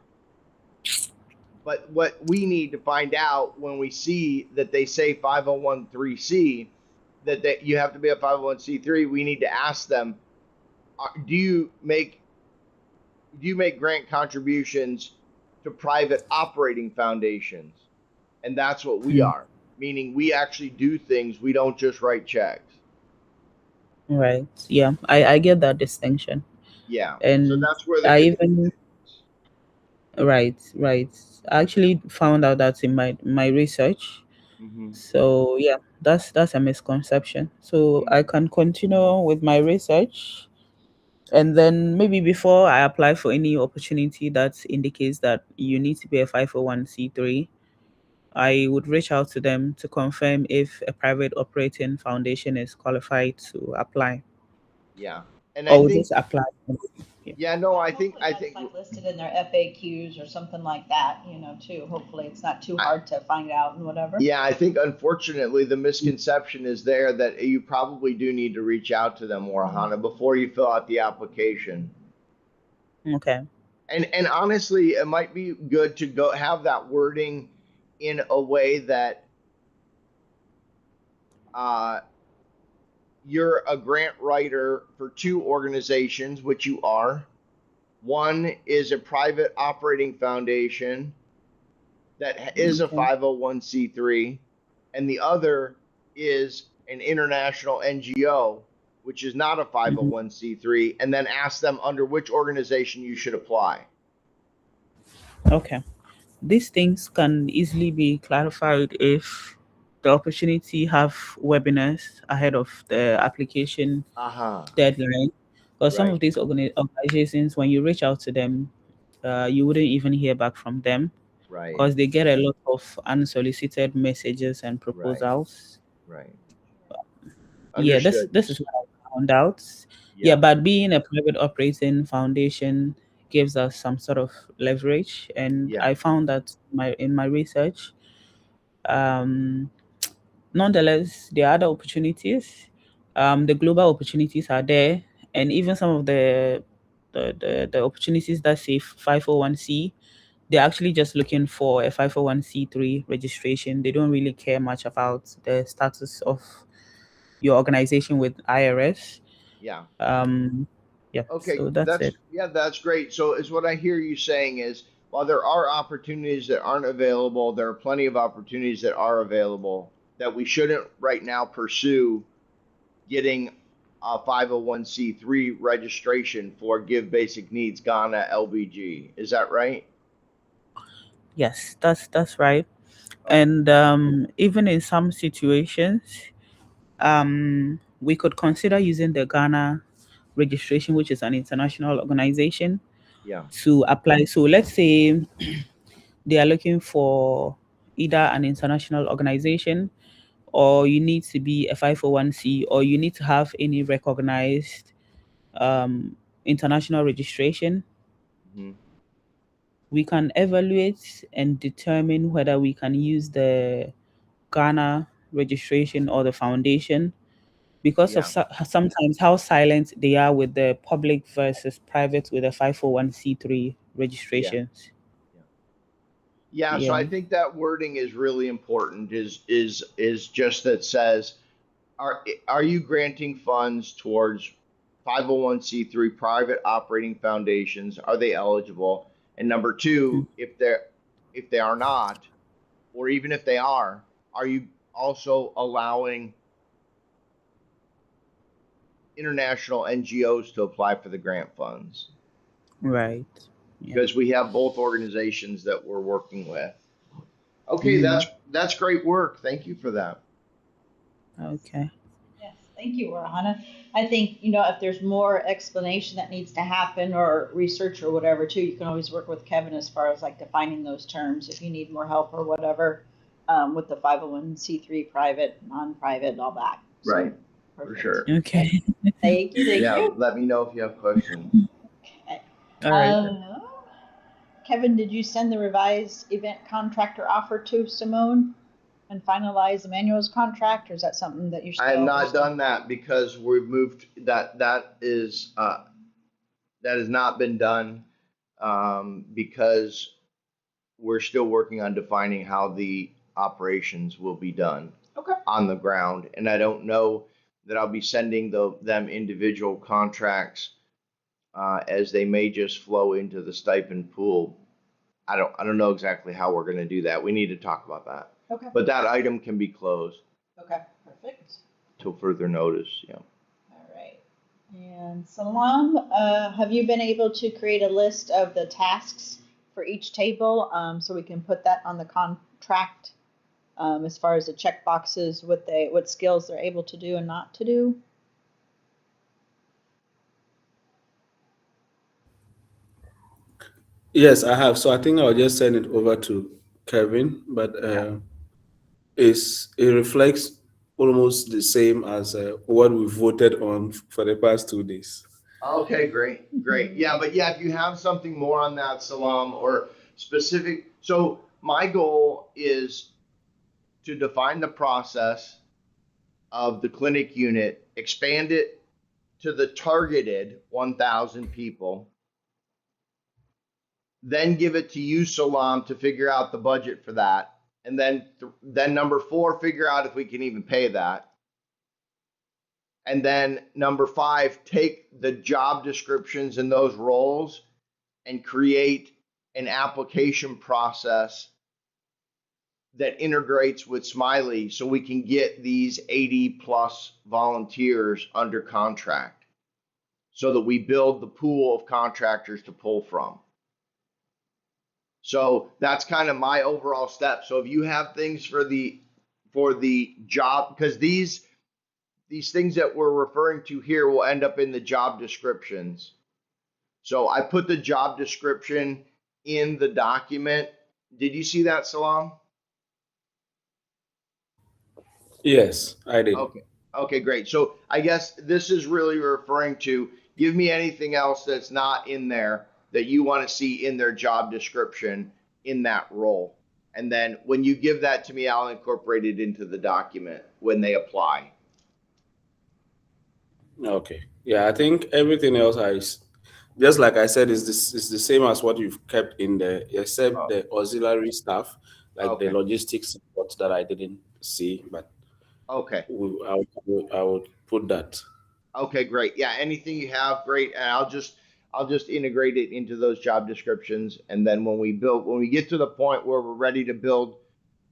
But what we need to find out when we see that they say 501c, that you have to be a 501c3, we need to ask them, do you make grant contributions to private operating foundations? And that's what we Mm. are, meaning we actually do things. We don't just write checks. Right. Yeah. I get that distinction. Yeah. So And that's where the I confusion even is. right, right. I actually found out that in my research. Mm-hmm. So yeah, that's a misconception. So I Mm-hmm. can continue with my research, and then maybe before I apply for any opportunity that indicates that you need to be a 501c3, I would reach out to them to confirm if a private operating foundation is qualified to apply, Yeah. And I or think, just apply. Yeah. yeah, no, Yeah, I think, hopefully that's like listed in their FAQs or something like that, too. Hopefully it's not too I, hard to find out and whatever. yeah, I think unfortunately the misconception is there that you probably do need to reach out to them, Warihana, before you fill out the application. Okay. And honestly, it might be good to go have that wording in a way that uh, you're a grant writer for two organizations, which you are. One is a private operating foundation that is a Okay. 501c3, and the other is an international NGO, which is not a Mhm. 501c3, and then ask them under which organization you should apply. Okay. These things can easily be clarified if the opportunity have webinars ahead of the application Uh-huh. deadline. Because some of Right, these organizations, when you reach out to them, you wouldn't even hear back from them right, because they get a lot of unsolicited messages and right, proposals. right. Yeah, this Understood. this is what I found out. Yeah, Yeah, but being a private operating foundation gives us some sort of leverage, and yeah, I found that in my research. Um, Nonetheless, there are other opportunities. The global opportunities are there, and even some of the opportunities that say 501c, they're actually just looking for a 501c3 registration. They don't really care much about the status of your organization with IRS. yeah. Um, yeah, Okay, so that's it. that's great. So is what I hear you saying is while there are opportunities that aren't available, there are plenty of opportunities that are available that we shouldn't right now pursue getting a 501c3 registration for Give Basic Needs Ghana LBG. Is that right? Yes, that's right. Okay. And even in some situations, we could consider using the Ghana registration, which is an international organization, Yeah. to apply. So let's say they are looking for either an international organization, or you need to be a 501c, or you need to have any recognized international registration. Hmm. We can evaluate and determine whether we can use the Ghana registration or the foundation because of Yeah. sometimes how silent they are with the public versus private with the 501c3 Yeah. registrations. Yeah. Yeah, so I Yeah. think that wording is really important is just that says are you granting funds towards 501c3 private operating foundations? Are they eligible? And number Mm. two, if they are not, or even if they are you also allowing international NGOs to apply for the grant funds? Right. Yeah. Because we have both organizations that we're working with. Okay, Hmm. that's great work. Thank you for that. Okay. Yes, thank you, Warihana. I think, if there's more explanation that needs to happen or research or whatever too, you can always work with Kevin as far as like defining those terms if you need more help or whatever, with the 501c3 private, non-private, all that. So, Right, for perfect. sure. Okay. Thank you, thank Yeah, you. let me know if you have questions. Okay. All right. Um, Kevin, did you send the revised event contractor offer to Simone and finalize the manuals contract, or is that something that you're I have still? not done that because we've moved that has not been done because we're still working on defining how the operations will be done Okay. on the ground, and I don't know that I'll be sending them individual contracts as they may just flow into the stipend pool. I don't know exactly how we're going to do that. We need to talk about that. Okay. But that item can be closed Okay. Perfect. till further notice. Yeah. All right. And Salam, have you been able to create a list of the tasks for each table, so we can put that on the contract, as far as the check boxes, what skills they're able to do and not to do? Yes, I have. So I think I'll just send it over to Kevin, but Yeah. it reflects almost the same as what we voted on for the past 2 days. Okay, great, great. Yeah, but yeah, if you have something more on that, Salam, or specific. So my goal is to define the process of the clinic unit, expand it to the targeted 1,000 people, then give it to you, Salam, to figure out the budget for that. And then number 4, figure out if we can even pay that. And then number 5, take the job descriptions in those roles and create an application process that integrates with Smiley so we can get these 80 plus volunteers under contract so that we build the pool of contractors to pull from. So that's kind of my overall step. So if you have things for the job, because these things that we're referring to here will end up in the job descriptions. So I put the job description in the document. Did you see that, Salam? Yes, I did. Okay. Okay, great. So I guess this is really referring to give me anything else that's not in there that you want to see in their job description in that role. And then when you give that to me, I'll incorporate it into the document when they apply. Okay. Yeah, I think everything else just like I said, is the same as what you've kept in there, except Oh, the auxiliary stuff, like the okay. logistics support that I didn't see, but Okay. I would put that. Okay, great. Yeah, anything you have, great. And I'll just integrate it into those job descriptions. And then when we get to the point where we're ready to build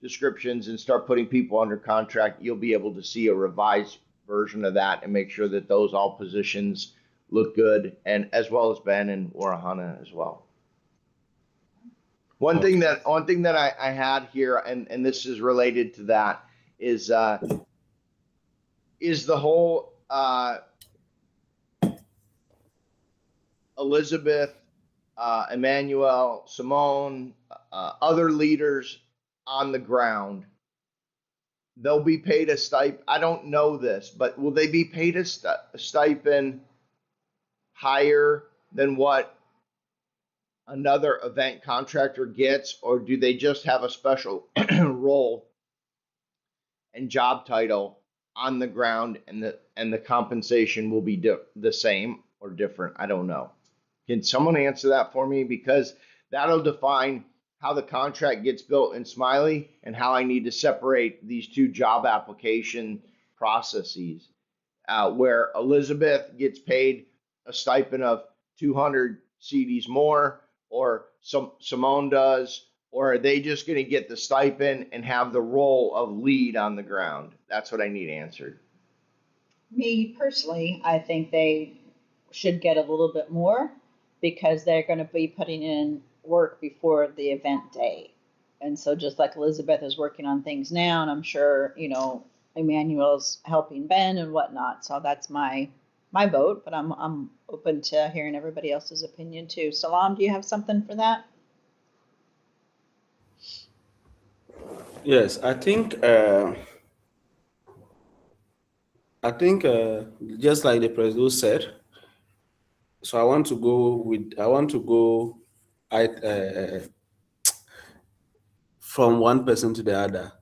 descriptions and start putting people under contract, you'll be able to see a revised version of that and make sure that those all positions look good, and as well as Ben and Warihana as well. Okay. One thing that I had here, and this is related to that, is the whole Elizabeth, Emmanuel, Simone, other leaders on the ground. They'll be paid a stipend. I don't know this, but will they be paid a stipend higher than what another event contractor gets, or do they just have a special role and job title on the ground, and the compensation will be the same or different? I don't know. Can someone answer that for me? Because that'll define how the contract gets built in Smiley and how I need to separate these two job application processes. Where Elizabeth gets paid a stipend of 200 CDs more, or Simone does, or are they just going to get the stipend and have the role of lead on the ground? That's what I need answered. Me personally, I think they should get a little bit more because they're going to be putting in work before the event day. And so just like Elizabeth is working on things now, and I'm sure, Emmanuel's helping Ben and whatnot. So that's my vote, but I'm open to hearing everybody else's opinion too. Salam, do you have something for that? Yes, I think just like the president said. So I want to go I from one person to the other.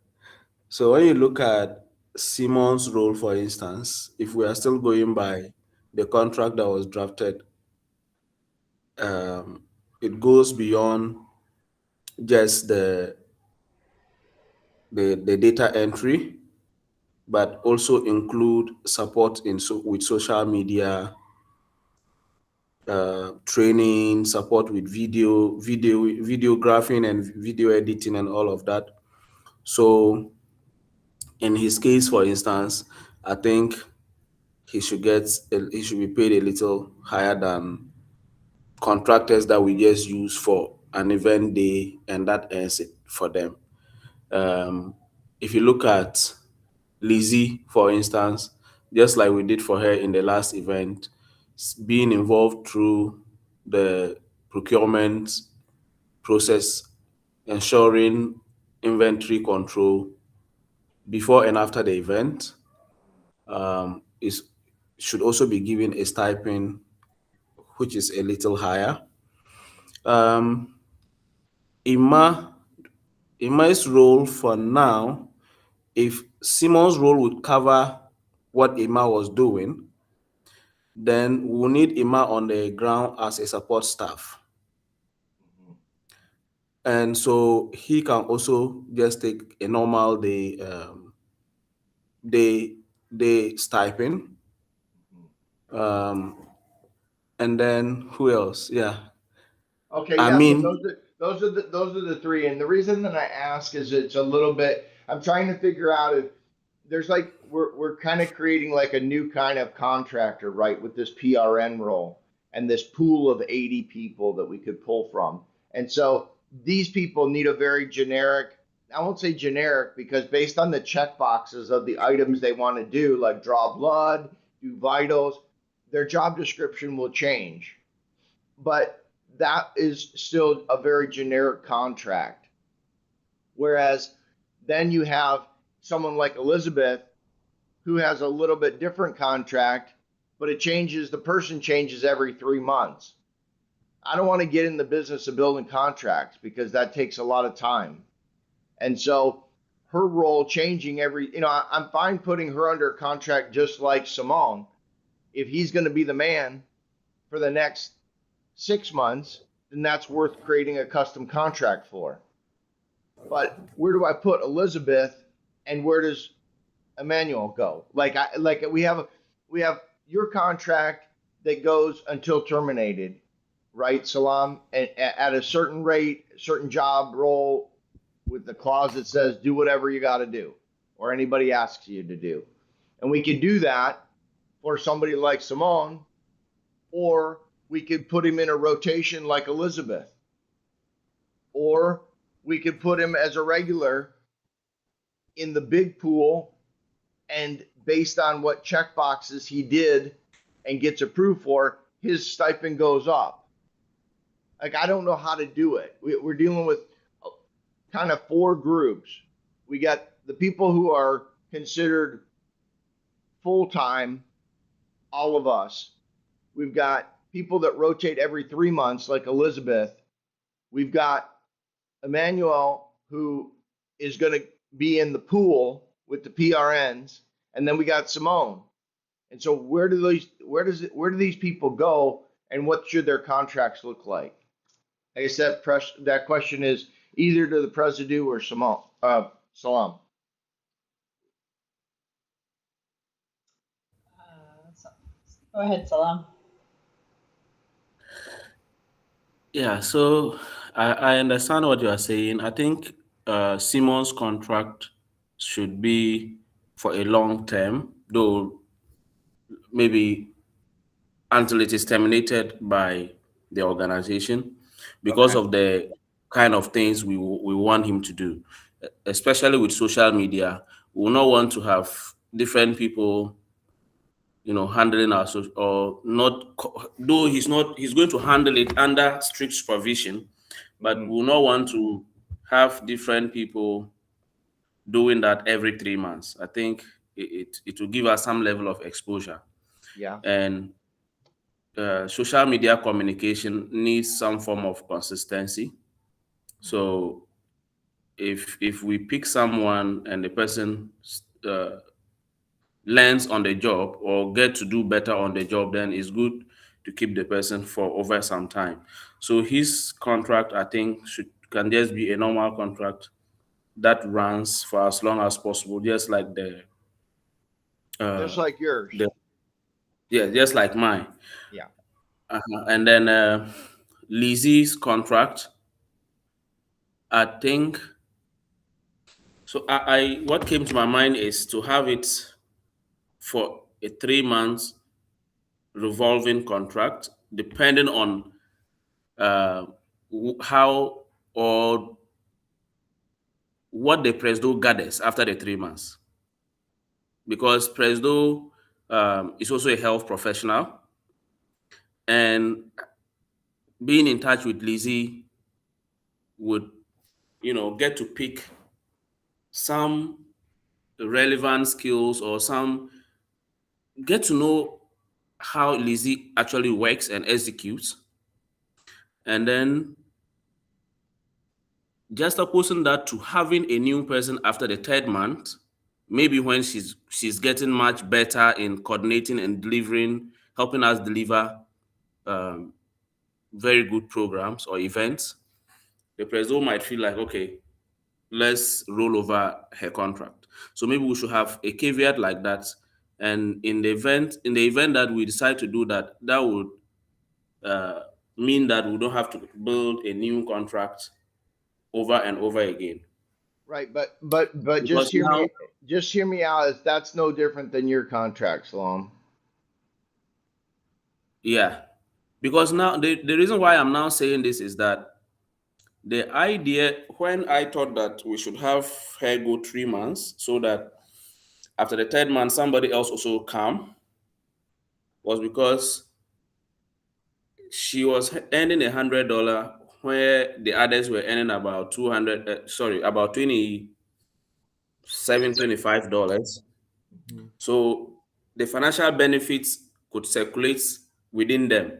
So when you look at Simon's role, for instance, if we are still going by the contract that was drafted, um, it goes beyond just the data entry, but also include support with social media, training, support with videographing and video editing and all of that. So in his case, for instance, I think he should be paid a little higher than contractors that we just use for an event day, and that earns it for them. Um, if you look at Lizzie, for instance, just like we did for her in the last event, being involved through the procurement process, ensuring inventory control before and after the event, is should also be given a stipend which is a little higher. Um, Ima, Ima's role for now, if Simon's role would cover what Ima was doing, then we'll need Ima on the ground as a support staff. and so he can also just take a normal day day stipend. Mhm. um and then who else? Yeah, Okay, I yeah, but mean, those are the three. And the reason that I ask is it's a little bit. I'm trying to figure out if there's like we're kind of creating like a new kind of contractor, right, with this PRN role and this pool of 80 people that we could pull from. And so these people need a very generic. I won't say generic because based on the check boxes of the items they want to do, like draw blood, do vitals, their job description will change, but that is still a very generic contract. Whereas then you have someone like Elizabeth who has a little bit different contract, but it changes, the person changes every 3 months. I don't want to get in the business of building contracts because that takes a lot of time. And so her role changing every, I'm fine putting her under contract just like Simone. If he's going to be the man for the next 6 months, then that's worth creating a custom contract for. But where do I put Elizabeth and where does Emmanuel go? Like we have your contract that goes until terminated, right, Salam? And at a certain rate, certain job role with the clause that says do whatever you got to do or anybody asks you to do. And we could do that for somebody like Simone, or we could put him in a rotation like Elizabeth, or we could put him as a regular in the big pool, and based on what check boxes he did and gets approved for, his stipend goes up. Like, I don't know how to do it. We're dealing with kind of four groups. We got the people who are considered full time, all of us. We've got people that rotate every 3 months, like Elizabeth. We've got Emmanuel, who is going to be in the pool with the PRNs, and then we got Simone. And so where do these people go, and what should their contracts look like? I guess that question is either to the President or Simone, Salam. So, go ahead, Salam. yeah. So I understand what you are saying. I think Simon's contract should be for a long term, though maybe until it is terminated by the organization, because Okay. of the kind of things we want him to do, especially with social media. We will not want to have different people, handling our social, or not, though he's going to handle it under strict supervision, but Hmm. we will not want to have different people doing that every 3 months. I think it will give us some level of exposure. Yeah. And social media communication needs some form of consistency. So if we pick someone and the person uh, learns on the job or get to do better on the job, then it's good to keep the person for over some time. So his contract, I think, should can just be a normal contract that runs for as long as possible, just like uh, Just like yours. the yeah, just like mine. Yeah. And then Lizzie's contract, I think. So I what came to my mind is to have it for a 3 months revolving contract, depending on uh, how or what the Presdo gathers after the 3 months. Because Presdo is also a health professional, and being in touch with Lizzie would, get to pick some relevant skills or some get to know how Lizzie actually works and executes, and then just opposing that to having a new person after the third month, maybe when she's getting much better in coordinating and delivering, helping us deliver um, very good programs or events, the president might feel like, okay, let's roll over her contract. So maybe we should have a caveat like that. And in the event that we decide to do that, that would uh, mean that we don't have to build a new contract over and over again. Right, but Because now, just hear me out. Is that's no different than your contract, Salam. yeah, because now the reason why I'm now saying this is that the idea, when I thought that we should have her go 3 months so that after the third month somebody else also come, was because she was earning $100 where the others were earning about 200, about 27, $25. Mhm. So the financial benefits could circulate within them.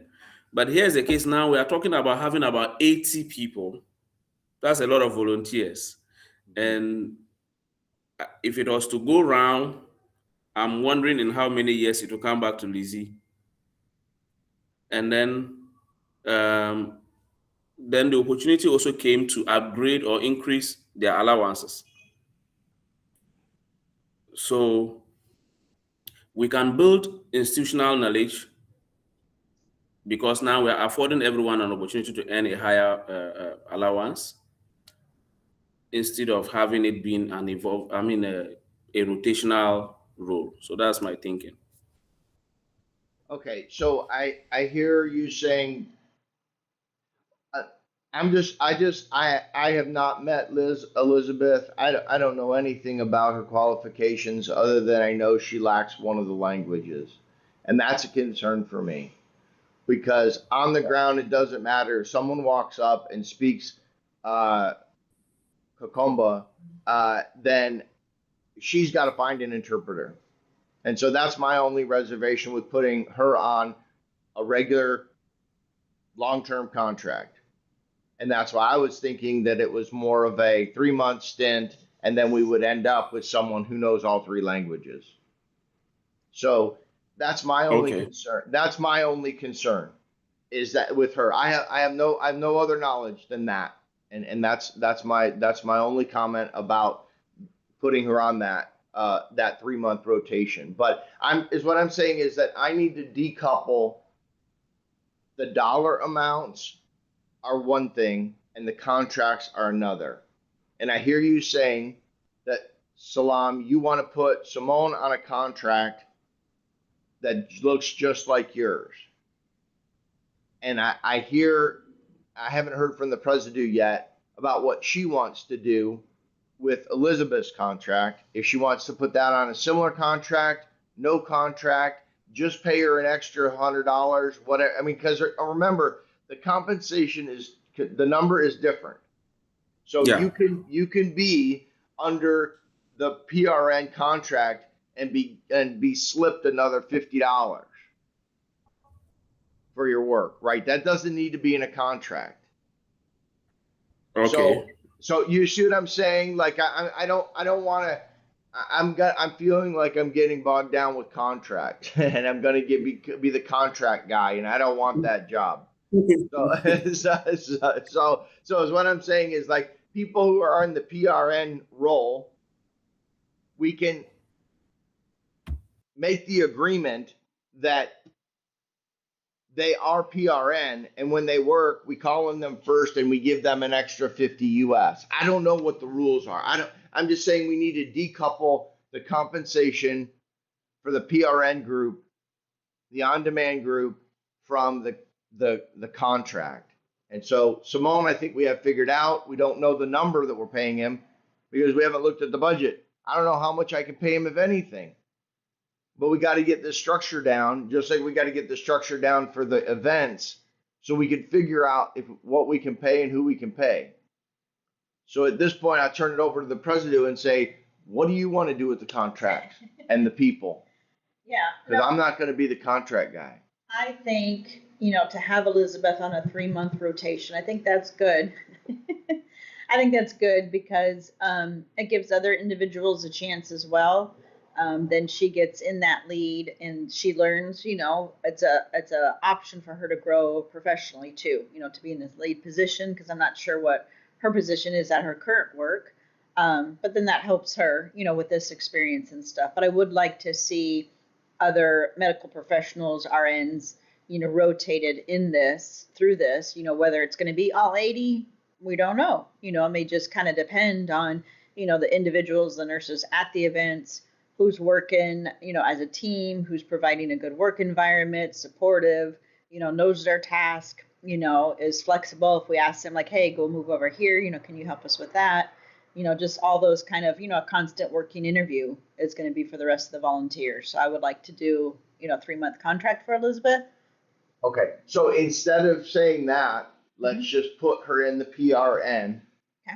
But here's the case now, we are talking about having about 80 people. That's a lot of volunteers. Mhm. And if it was to go round, I'm wondering in how many years it will come back to Lizzie. And then the opportunity also came to upgrade or increase their allowances. So we can build institutional knowledge because now we're affording everyone an opportunity to earn a higher allowance instead of having it being a rotational role. So that's my thinking. Okay, so I hear you saying uh, I have not met Liz Elizabeth. I don't know anything about her qualifications other than I know she lacks one of the languages, and that's a concern for me because on the ground it doesn't matter. If someone walks up and speaks uh, Kakomba, then she's got to find an interpreter. And so that's my only reservation with putting her on a regular long term contract. And that's why I was thinking that it was more of a 3 month stint, and then we would end up with someone who knows all three languages. So that's my only Okay. concern. That's my only concern is that with her, I have no other knowledge than that, and that's my only comment about putting her on that 3 month rotation. But what I'm saying is that I need to decouple the dollar amounts are one thing and the contracts are another. And I hear you saying that Salam, you want to put Simone on a contract that looks just like yours. And I haven't heard from the president yet about what she wants to do with Elizabeth's contract. If she wants to put that on a similar contract, no contract, just pay her an extra $100, whatever. I mean, because remember, the compensation the number is different. So Yeah. you can be under the PRN contract and be slipped another $50 for your work, right? That doesn't need to be in a contract. Okay. So you see what I'm saying? Like I don't want to. I'm feeling like I'm getting bogged down with contract, and I'm gonna be the contract guy, and I don't want that job. So so is what I'm saying is like people who are in the PRN role, we can make the agreement that they are PRN, and when they work, we call on them first, and we give them an extra 50 US. I don't know what the rules are. I don't. I'm just saying we need to decouple the compensation for the PRN group, the on-demand group, from the contract. And so Simone, I think we have figured out. We don't know the number that we're paying him because we haven't looked at the budget. I don't know how much I can pay him, if anything. But we got to get this structure down, just like we got to get the structure down for the events, so we can figure out what we can pay and who we can pay. So at this point, I turn it over to the president and say, "What do you want to do with the contract and the people?" Yeah, Because no, I'm not going to be the contract guy. I think, to have Elizabeth on a 3 month rotation, I think that's good. I think that's good because it gives other individuals a chance as well. Then she gets in that lead and she learns, it's a option for her to grow professionally too, to be in this lead position because I'm not sure what her position is at her current work. But then that helps her, with this experience and stuff. But I would like to see other medical professionals, RNs, rotated through this, whether it's going to be all 80, we don't know. It may just kind of depend on, the individuals, the nurses at the events, who's working, as a team, who's providing a good work environment, supportive, knows their task, is flexible. If we ask them like, hey, go move over here, can you help us with that? Just all those kind of, a constant working interview is going to be for the rest of the volunteers. So I would like to do, a 3-month contract for Elizabeth. Okay, so instead of saying that, let's just put her in the PRN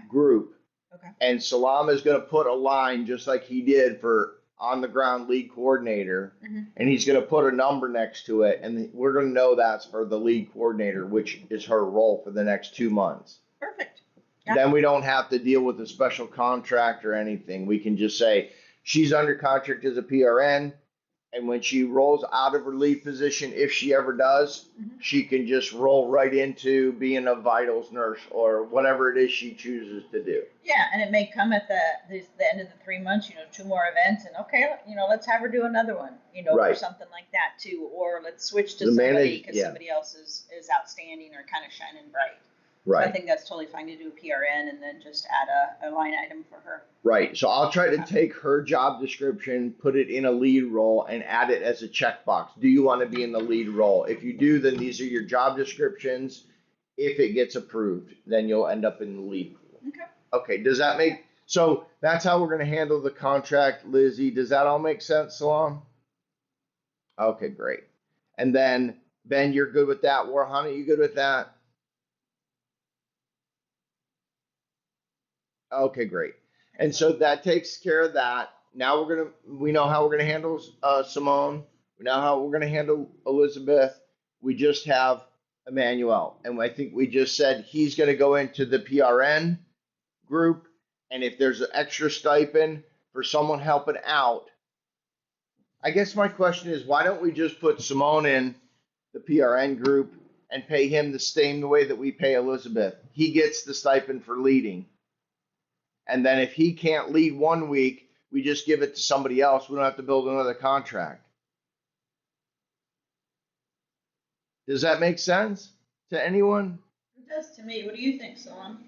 group. Okay. And Salam is going to put a line just like he did for on the ground lead coordinator, and he's going to put a number next to it, and we're going to know that's for the lead coordinator, which is her role for the next 2 months. Perfect. Yeah. Then we don't have to deal with a special contract or anything. We can just say she's under contract as a PRN, and when she rolls out of her lead position, if she ever does, she can just roll right into being a vitals nurse or whatever it is she chooses to do. Yeah, and it may come at the end of the 3 months, 2 more events, and okay, let's have her do another one, or something like that too, or let's switch to somebody because somebody else is outstanding or kind of shining bright. Right. So I think that's totally fine to do a PRN and then just add a line item for her. Right. So I'll try to take her job description, put it in a lead role, and add it as a checkbox. Do you want to be in the lead role? If you do, then these are your job descriptions. If it gets approved, then you'll end up in the lead pool. Okay. Okay. Does that make so? That's how we're going to handle the contract, Lizzie. Does that all make sense, Salam? Okay, great. And then Ben, you're good with that. Warihana, you good with that? Okay, great. And so that takes care of that. Now we know how we're gonna handle Simone. We know how we're gonna handle Elizabeth. We just have Emmanuel, and I think we just said he's gonna go into the PRN group. And if there's an extra stipend for someone helping out, I guess my question is, why don't we just put Simone in the PRN group and pay him the same way that we pay Elizabeth? He gets the stipend for leading. And then if he can't lead 1 week, we just give it to somebody else. We don't have to build another contract. Does that make sense to anyone? It does to me. What do you think, Salam?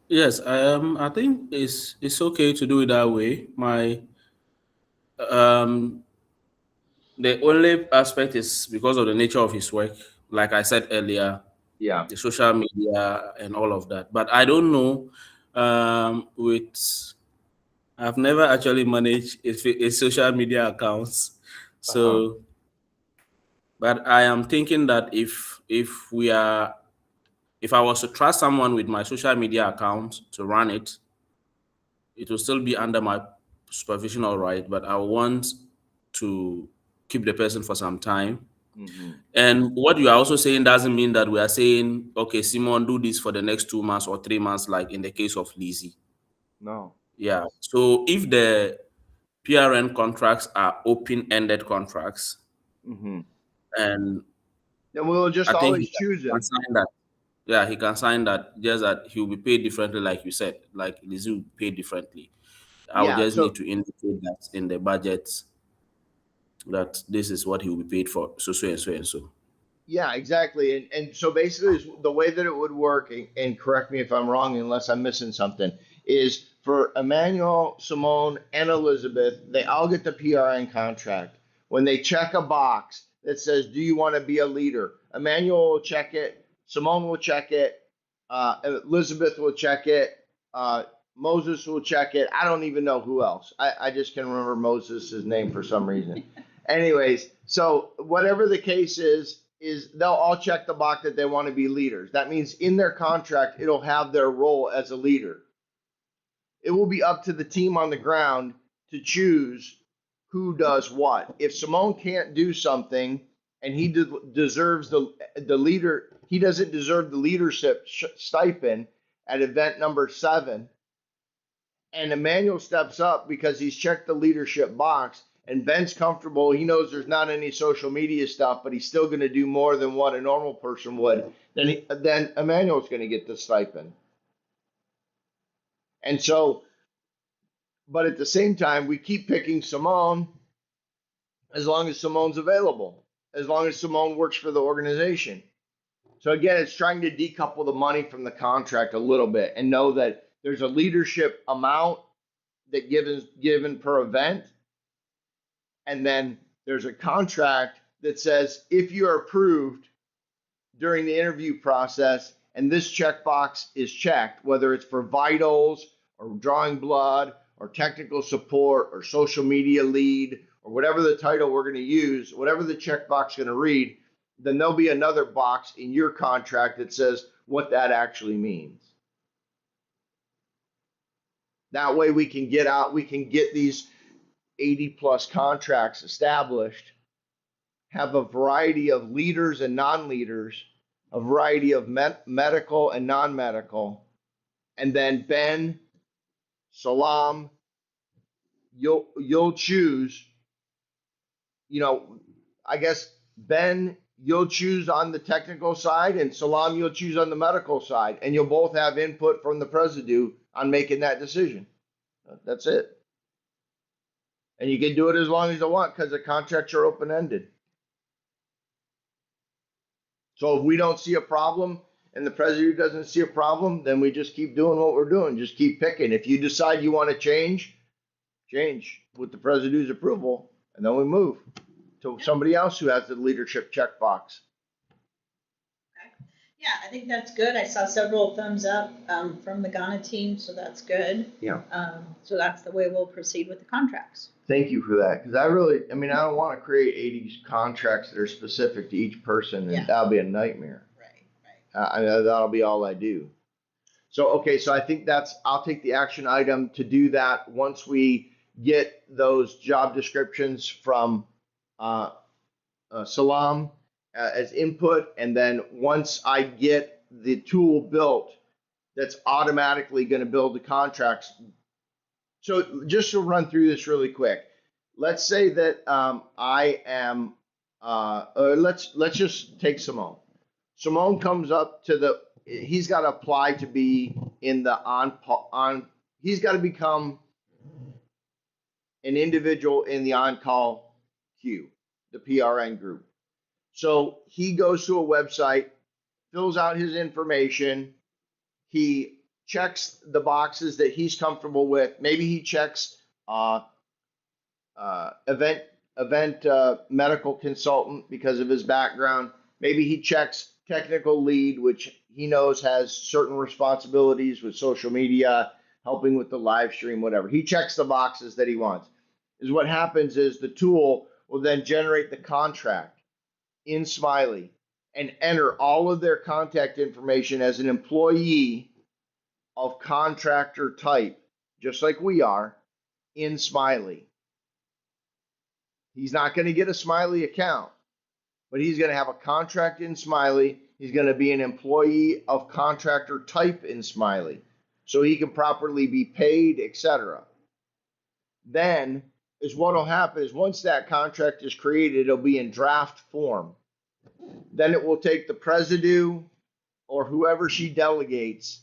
Yes, I think it's okay to do it that way. The only aspect is because of the nature of his work, like I said earlier, the social media and all of that. But I don't know. I've never actually managed a social media accounts, so. But I am thinking that if I was to trust someone with my social media account to run it, it will still be under my supervision, all right. But I want to keep the person for some time. And what you are also saying doesn't mean that we are saying, okay, Simon, do this for the next 2 months or 3 months, like in the case of Lizzie. No. Yeah. So if the PRN contracts are open-ended contracts, and then we'll just always choose him. Yeah, he can sign that, just that he will be paid differently, like you said, like Lizzie will be paid differently. I will just need to indicate that in the budget that this is what he will be paid for, so and so and so. Yeah, exactly. And so basically the way that it would work, and correct me if I'm wrong unless I'm missing something, is for Emmanuel, Simone, and Elizabeth, they all get the PRN contract. When they check a box that says, do you want to be a leader? Emmanuel will check it. Simone will check it. Elizabeth will check it. Moses will check it. I don't even know who else. I just can remember Moses' name for some reason. Anyways, so whatever the case is they'll all check the box that they want to be leaders. That means in their contract, it'll have their role as a leader. It will be up to the team on the ground to choose who does what. If Simone can't do something and he deserves the leader, he doesn't deserve the leadership stipend at event number 7, and Emmanuel steps up because he's checked the leadership box and Ben's comfortable. He knows there's not any social media stuff, but he's still going to do more than what a normal person would. Then Emmanuel's going to get the stipend. And so, but at the same time, we keep picking Simone as long as Simone's available, as long as Simone works for the organization. So again, it's trying to decouple the money from the contract a little bit and know that there's a leadership amount that given per event, and then there's a contract that says if you are approved during the interview process and this checkbox is checked, whether it's for vitals or drawing blood or technical support or social media lead or whatever the title we're going to use, whatever the checkbox is going to read, then there'll be another box in your contract that says what that actually means. That way we can get these 80 plus contracts established, have a variety of leaders and non-leaders, a variety of medical and non-medical, and then Ben, Salam, you'll choose, I guess Ben, you'll choose on the technical side, and Salam, you'll choose on the medical side, and you'll both have input from the president on making that decision. That's it. And you can do it as long as you want because the contracts are open-ended. So if we don't see a problem and the president doesn't see a problem, then we just keep doing what we're doing. Just keep picking. If you decide you want to change with the president's approval, and then we move to somebody else who has the leadership checkbox. Yeah, I think that's good. I saw several thumbs up from the Ghana team, so that's good. Yeah. So that's the way we'll proceed with the contracts. Thank you for that, because I don't want to create 80 contracts that are specific to each person, and that'll be a nightmare. Right. That'll be all I do. So, okay, so I think I'll take the action item to do that once we get those job descriptions from Salam as input, and then once I get the tool built that's automatically going to build the contracts. So just to run through this really quick, let's say that I am, let's just take Simone. Simone comes up to he's got to apply to be in the he's got to become an individual in the on-call queue, the PRN group. So he goes to a website, fills out his information, he checks the boxes that he's comfortable with. Maybe he checks event medical consultant because of his background. Maybe he checks technical lead, which he knows has certain responsibilities with social media, helping with the live stream, whatever. He checks the boxes that he wants. What happens is the tool will then generate the contract in Smiley and enter all of their contact information as an employee of contractor type, just like we are, in Smiley. He's not going to get a Smiley account, but he's going to have a contract in Smiley. He's going to be an employee of contractor type in Smiley, so he can properly be paid, etc. Then what will happen is once that contract is created, it'll be in draft form. Then it will take the president or whoever she delegates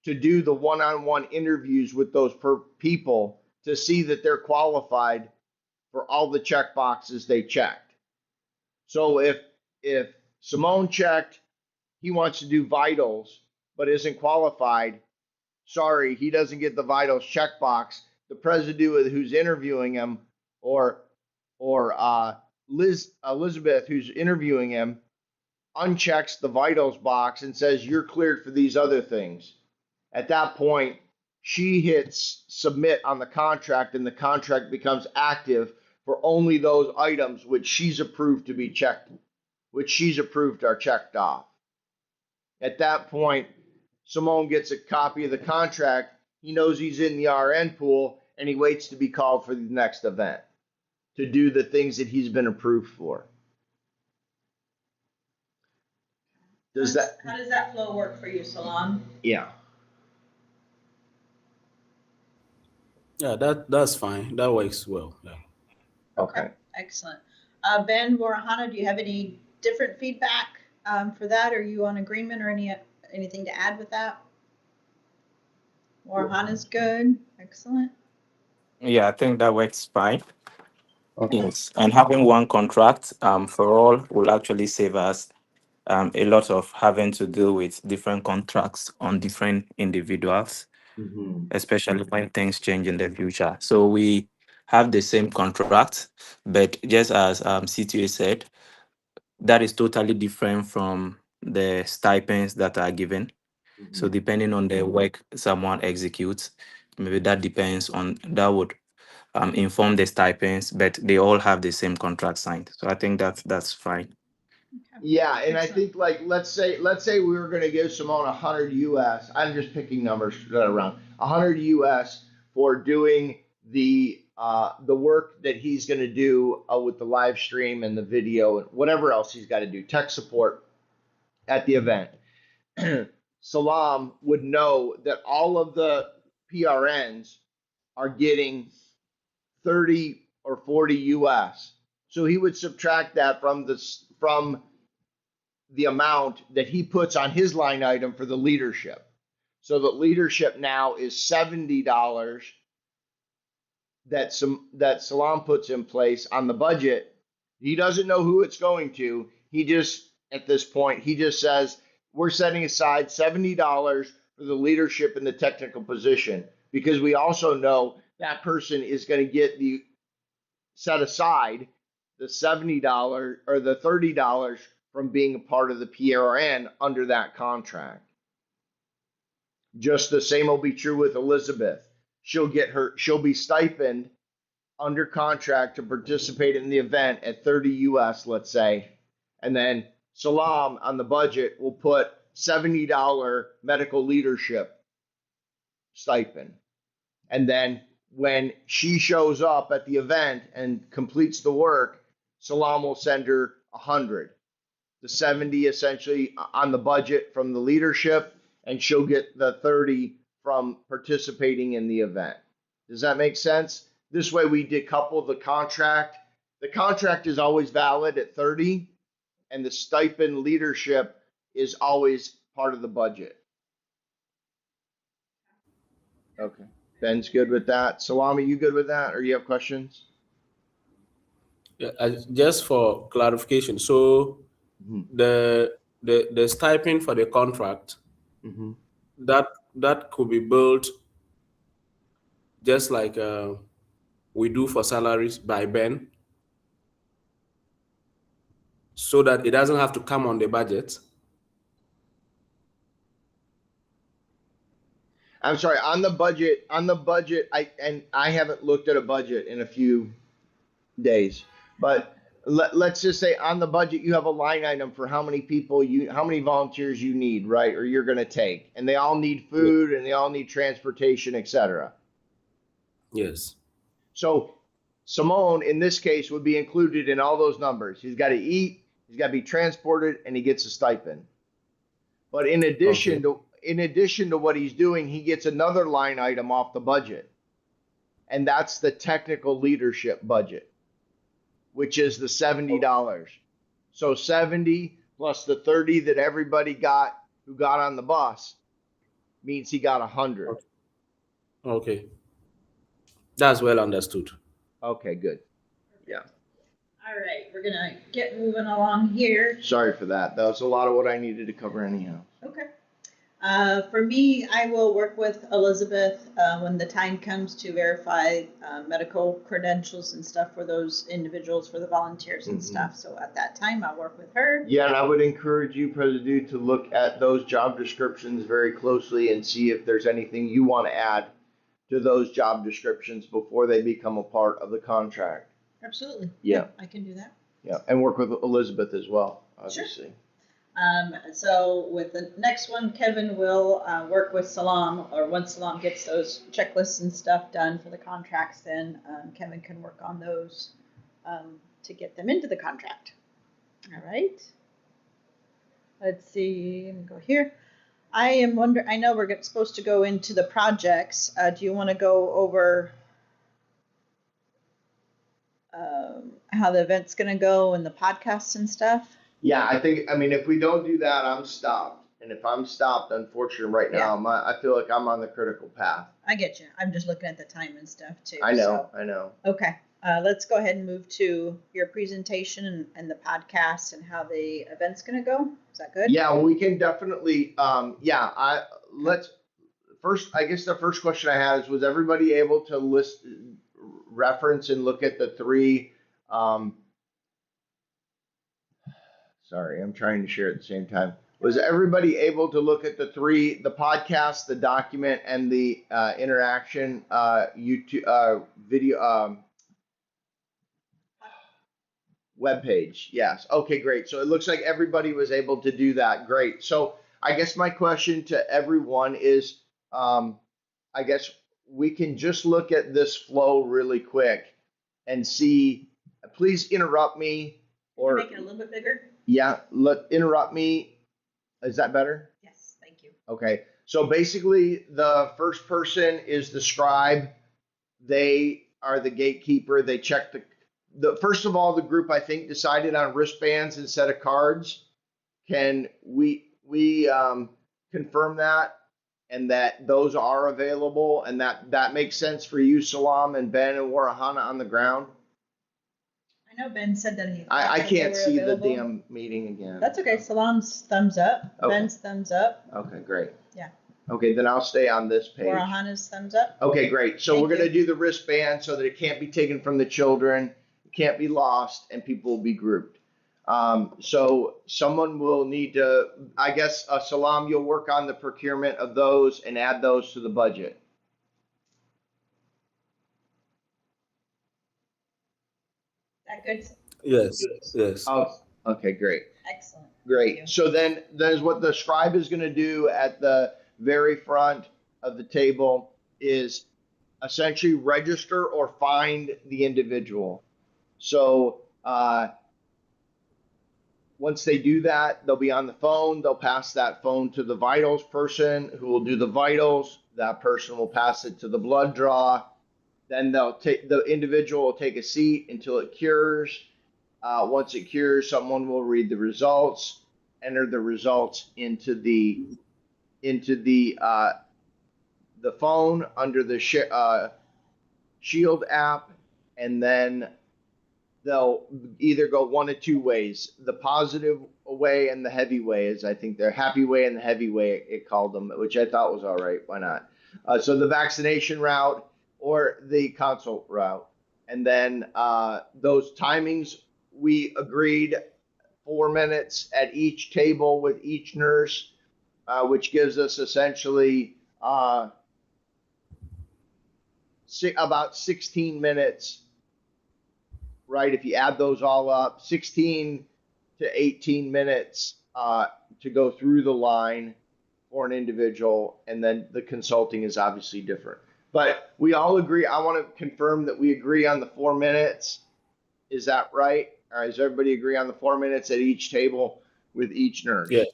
to do the one-on-one interviews with those people to see that they're qualified for all the check boxes they checked. So if Simone checked, he wants to do vitals, but isn't qualified, sorry, he doesn't get the vitals checkbox. The president who's interviewing him or Elizabeth who's interviewing him unchecks the vitals box and says you're cleared for these other things. At that point, she hits submit on the contract, and the contract becomes active for only those items which she's approved to be checked, which she's approved are checked off. At that point, Simone gets a copy of the contract. He knows he's in the RN pool, and he waits to be called for the next event to do the things that he's been approved for. How does that flow work for you, Salam? Yeah. Yeah, that's fine. That works well. Yeah. Okay. Excellent. Ben, Warihana, do you have any different feedback for that? Are you on agreement or anything to add with that? Warihana's good. Excellent. Yeah, I think that works fine. Okay. Yes, and having one contract for all will actually save us a lot of having to deal with different contracts on different individuals, Mm-hmm. especially when things change in the future. So we have the same contract, but just as CTA said, that is totally different from the stipends that are given. So Mm-hmm. depending on the work someone executes, maybe that depends on that would inform the stipends, but they all have the same contract signed. So I think that's fine. Okay. Yeah, and I Excellent. think like let's say we were going to give Simone 100 US. I'm just picking numbers around 100 US for doing the work that he's going to do with the live stream and the video and whatever else he's got to do, tech support at the event. Salam would know that all of the PRNs are getting 30 or 40 US. So he would subtract that from the amount that he puts on his line item for the leadership. So that leadership now is $70 that Salam puts in place on the budget. He doesn't know who it's going to. He just at this point he just says we're setting aside $70 for the leadership in the technical position because we also know that person is going to get the set aside the $70 or the $30 from being a part of the PRN under that contract. Just the same will be true with Elizabeth. She'll be stipend under contract to participate in the event at 30 US, let's say. And then Salam on the budget will put $70 medical leadership stipend. And then when she shows up at the event and completes the work, Salam will send her 100. The 70 essentially on the budget from the leadership, and she'll get the 30 from participating in the event. Does that make sense? This way we decouple the contract. The contract is always valid at 30, and the stipend leadership is always part of the budget. Okay. Ben's good with that. Salami, you good with that, or you have questions? Yeah, just for clarification, so Mm-hmm. the stipend for the contract Mm-hmm. that that could be built just like we do for salaries by Ben, so that it doesn't have to come on the budget. I'm sorry, on the budget, I haven't looked at a budget in a few days, but let's just say on the budget you have a line item for how many volunteers you need, right? Or you're going to take, and they all need Yeah. food and they all need transportation, etc. Yes. So Simone in this case would be included in all those numbers. He's got to eat, he's got to be transported, and he gets a stipend. But Okay. in addition to what he's doing, he gets another line item off the budget, and that's the technical leadership budget, which is the $70. So 70 plus the 30 that everybody got who got on the bus means he got 100. Okay. That's well understood. Okay, good. Yeah. All right, we're gonna get moving along here. Sorry for that. That was a lot of what I needed to cover anyhow. Okay. For me, I will work with Elizabeth when the time comes to verify medical credentials and stuff for those individuals, for the volunteers and stuff. So at that time, I'll work with her. Yeah, and I would encourage you, President, to look at those job descriptions very closely and see if there's anything you want to add to those job descriptions before they become a part of the contract. Absolutely. Yeah. I can do that. Yeah, and work with Elizabeth as well, obviously. So with the next one, Kevin will work with Salam, or once Salam gets those checklists and stuff done for the contracts, then Kevin can work on those to get them into the contract. All right. Let's see. Let me go here. I know we're supposed to go into the projects. Do you want to go over how the event's gonna go and the podcasts and stuff? Yeah, I mean, if we don't do that, I'm stopped. And if I'm stopped, unfortunately, right now, I feel like I'm on the critical path. I get you. I'm just looking at the time and stuff too. I know, I know. Okay, let's go ahead and move to your presentation and the podcast and how the event's gonna go. Is that good? Yeah, well, we can definitely, let's, first, I guess the first question I had is, was everybody able to reference and look at the three, sorry, I'm trying to share at the same time. Was everybody able to look at the podcast, the document, and the interaction YouTube video web page? Yes. Okay, great. So it looks like everybody was able to do that. Great. So I guess my question to everyone is, I guess we can just look at this flow really quick and see. Please interrupt me or make it a little bit bigger. Yeah, interrupt me. Is that better? Yes, thank you. Okay. So basically, the first person is the scribe. They are the gatekeeper. They check the first of all, the group I think decided on wristbands instead of cards. Can we confirm that and that those are available and that makes sense for you, Salam and Ben and Warihana on the ground? I know Ben said that I can't see available. the damn meeting again. That's okay. Salam's thumbs up. Okay. Ben's thumbs up. Okay, great. Yeah. Okay, then I'll stay on this page. Warihana's thumbs up. Okay, great. So we're going to do the wristband so that it can't be taken from the children, it can't be lost, and people will be grouped. So someone will need to, I guess, Salam, you'll work on the procurement of those and add those to the budget. That good? Yes, yes. Oh, okay, great. Excellent. Great. So then there's what the scribe is going to do at the very front of the table is essentially register or find the individual. So once they do that, they'll be on the phone. They'll pass that phone to the vitals person who will do the vitals. That person will pass it to the blood draw. Then the individual will take a seat until it cures. Once it cures, someone will read the results, enter the results into the phone under the Shield app, and then they'll either go one of two ways: the positive way and the heavy way. Is I think they're happy way and the heavy way it called them, which I thought was all right. Why not? So the vaccination route or the consult route, and then those timings we agreed 4 minutes at each table with each nurse, which gives us essentially about 16 minutes, right? If you add those all up, 16 to 18 minutes to go through the line for an individual, and then the consulting is obviously different. But we all agree. I want to confirm that we agree on the 4 minutes. Is that right? All right, does everybody agree on the 4 minutes at each table with each nurse? Yes.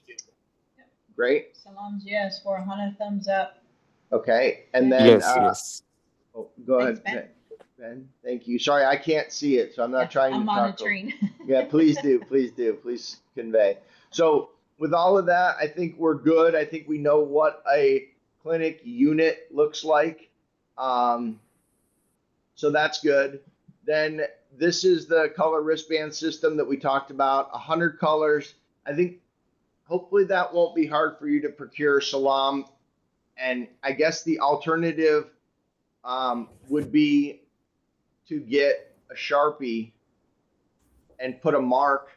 Great. Salam's yes. Warihana thumbs up. Okay, and then Yes. Oh, go Thanks, ahead, Ben. Thank you. Sorry, I can't see it, so I'm not trying to I'm talk. monitoring. Yeah, please do. Please convey. So with all of that, I think we're good. I think we know what a clinic unit looks like. So that's good. Then this is the color wristband system that we talked about, 100 colors. I think hopefully that won't be hard for you to procure, Salam. And I guess the alternative would be to get a Sharpie and put a mark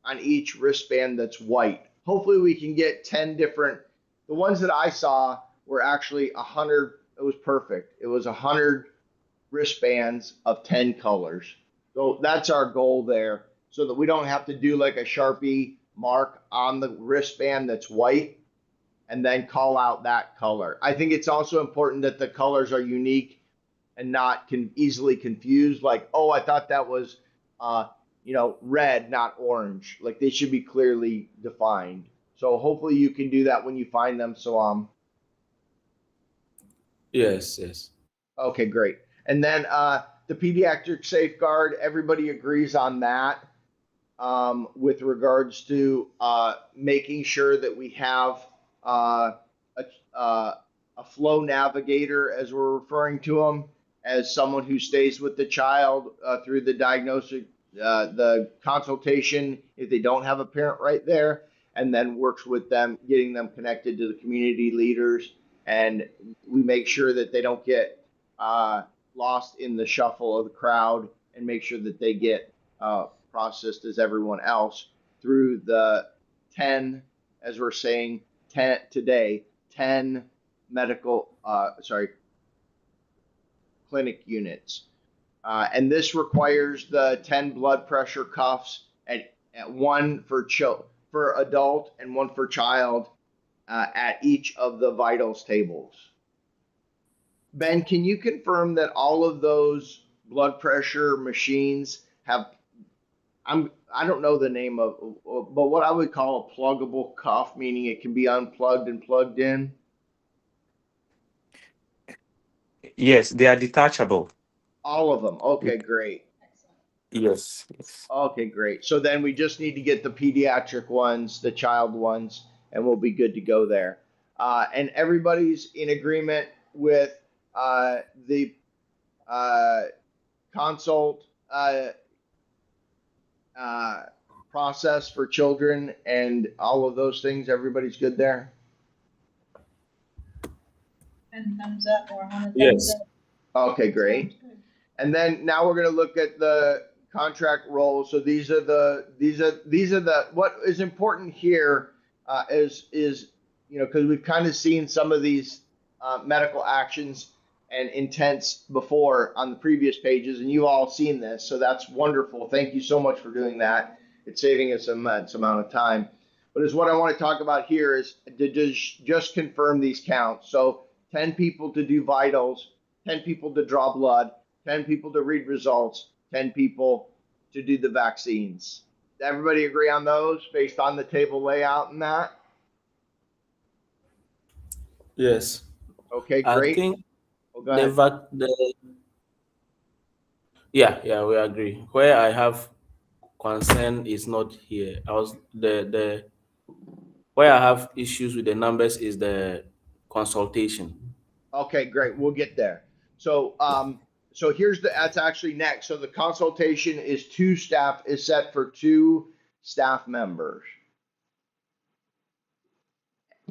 on each wristband that's white. Hopefully we can get 10 different, the ones that I saw were actually 100, it was perfect. It was 100 wristbands of 10 colors. So that's our goal there, so that we don't have to do like a Sharpie mark on the wristband that's white and then call out that color. I think it's also important that the colors are unique and not easily confused. Like, oh, I thought that was, red, not orange. Like they should be clearly defined. So hopefully you can do that when you find them, Salam. Yes. Okay, great. And then The pediatric safeguard, everybody agrees on that. With regards to making sure that we have a, a flow navigator, as we're referring to them, as someone who stays with the child through the diagnosis, the consultation, if they don't have a parent right there, and then works with them, getting them connected to the community leaders. And we make sure that they don't get lost in the shuffle of the crowd, and make sure that they get processed as everyone else through the 10, as we're saying, 10 today, 10 medical, clinic units. And this requires the 10 blood pressure cuffs at one for adult and one for child at each of the vitals tables. Ben, can you confirm that all of those blood pressure machines have, I don't know the name of, but what I would call a pluggable cuff, meaning it can be unplugged and plugged in? Yes, they are detachable. All of them. Okay, great. Excellent. Yes, yes. Okay, great. So then we just need to get the pediatric ones, the child ones, and we'll be good to go there. And everybody's in agreement with the consult process for children and all of those things. Everybody's good there? And thumbs up, or thumbs Yes. up. Okay, great. Sounds good. And then now we're going to look at the contract roles. So these are the what is important here is because we've kind of seen some of these medical actions and intents before on the previous pages, and you've all seen this, so that's wonderful. Thank you so much for doing that. It's saving us some amount of time. But is what I want to talk about here is to just confirm these counts. So 10 people to do vitals, 10 people to draw blood, 10 people to read results, 10 people to do the vaccines. Everybody agree on those based on the table layout and that? Yes. Okay, I great. think Oh, go ahead. yeah, we agree. Where I have concern is not here. I was the where I have issues with the numbers is the consultation. Okay, great. We'll get there. So, so that's actually next. So the consultation is set for 2 staff members.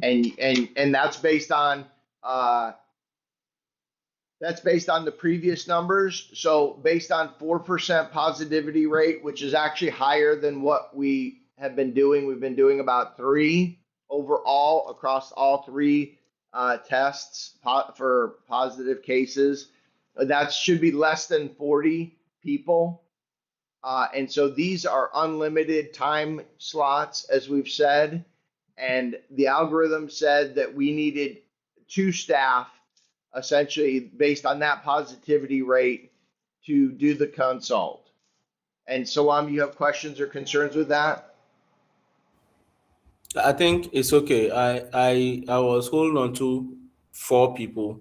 And that's based on the previous numbers. So based on 4% positivity rate, which is actually higher than what we have been doing. We've been doing about 3 overall across all 3 tests for positive cases. That should be less than 40 people. And so these are unlimited time slots, as we've said. And the algorithm said that we needed 2 staff, essentially based on that positivity rate, to do the consult. And Salam, you have questions or concerns with that? I think it's okay. I was holding on to 4 people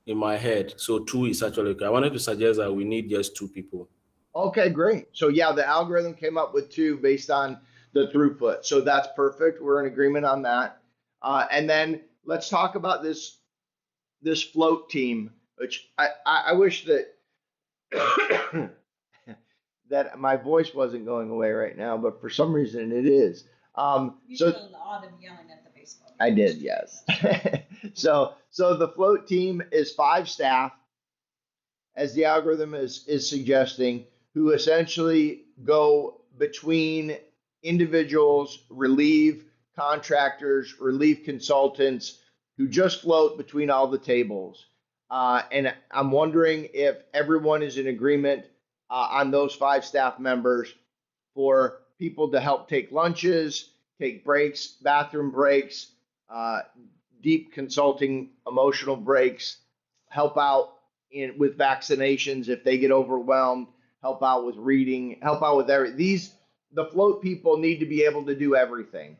in my head, so 2 is actually okay. I wanted to suggest that we need just 2 people. Okay, great. So yeah, the algorithm came up with 2 based on the throughput. So that's perfect. We're in agreement on that. And then let's talk about this float team, which I wish that that my voice wasn't going away right now, but for some reason it is. You So did an autumn yelling at the baseball. I did, yes. So the float team is 5 staff, as the algorithm is suggesting, who essentially go between individuals, relieve contractors, relieve consultants, who just float between all the tables. And I'm wondering if everyone is in agreement on those 5 staff members for people to help take lunches, take breaks, bathroom breaks, uh, deep consulting, emotional breaks, help out with vaccinations if they get overwhelmed, help out with reading, help out with the float people need to be able to do everything.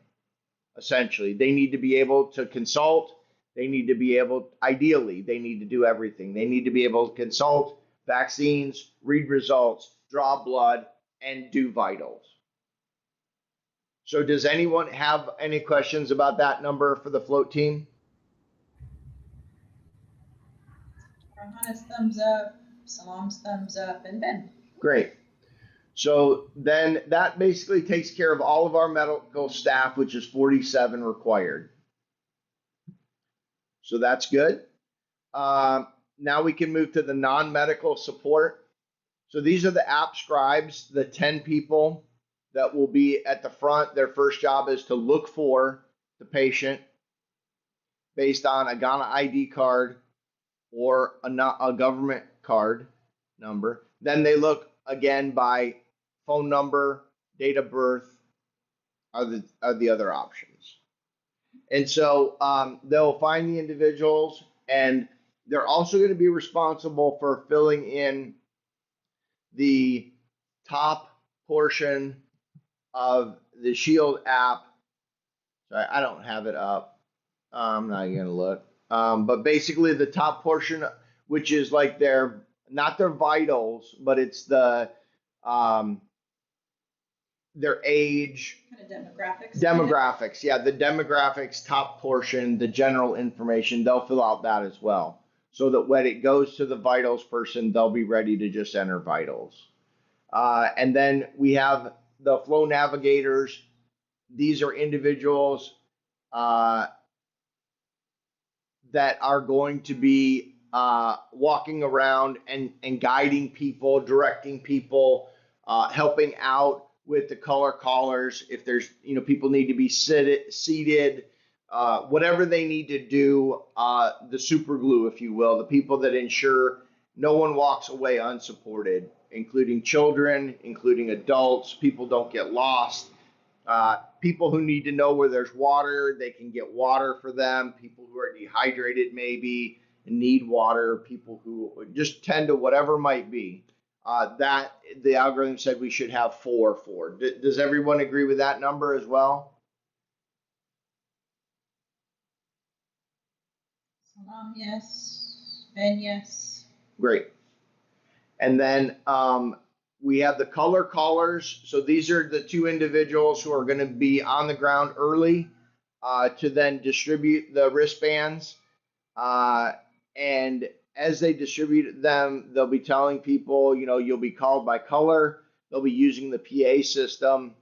Essentially, they need to be able to consult. They need to be able, ideally, they need to do everything. They need to be able to consult, vaccines, read results, draw blood, and do vitals. So does anyone have any questions about that number for the float team? Warihana's thumbs up, Salam's thumbs up, and Ben. Great. So then that basically takes care of all of our medical staff, which is 47 required. So that's good. Now we can move to the non-medical support. So these are the app scribes, the 10 people that will be at the front. Their first job is to look for the patient based on a Ghana ID card or a government card number. Then they look again by phone number, date of birth are the other options. And so they'll find the individuals, and they're also going to be responsible for filling in the top portion of the Shield app. Sorry, I don't have it up. I'm not going to look. But basically, the top portion, which is like not their vitals, but it's their age. Kind of demographics. Demographics, yeah, the demographics top portion, the general information, they'll fill out that as well. So that when it goes to the vitals person, they'll be ready to just enter vitals. And then we have the flow navigators. These are individuals that are going to be walking around and guiding people, directing people, helping out with the color callers. If there's, people need to be seated, whatever they need to do, the super glue, if you will, the people that ensure no one walks away unsupported, including children, including adults, people don't get lost. People who need to know where there's water, they can get water for them. People who are dehydrated maybe and need water. People who just tend to whatever might be. That the algorithm said we should have four for. Does everyone agree with that number as well? Salam, yes. Ben, yes. Great. And then we have the color callers. So these are the two individuals who are going to be on the ground early to then distribute the wristbands. And as they distribute them, they'll be telling people, you'll be called by color. They'll be using the PA system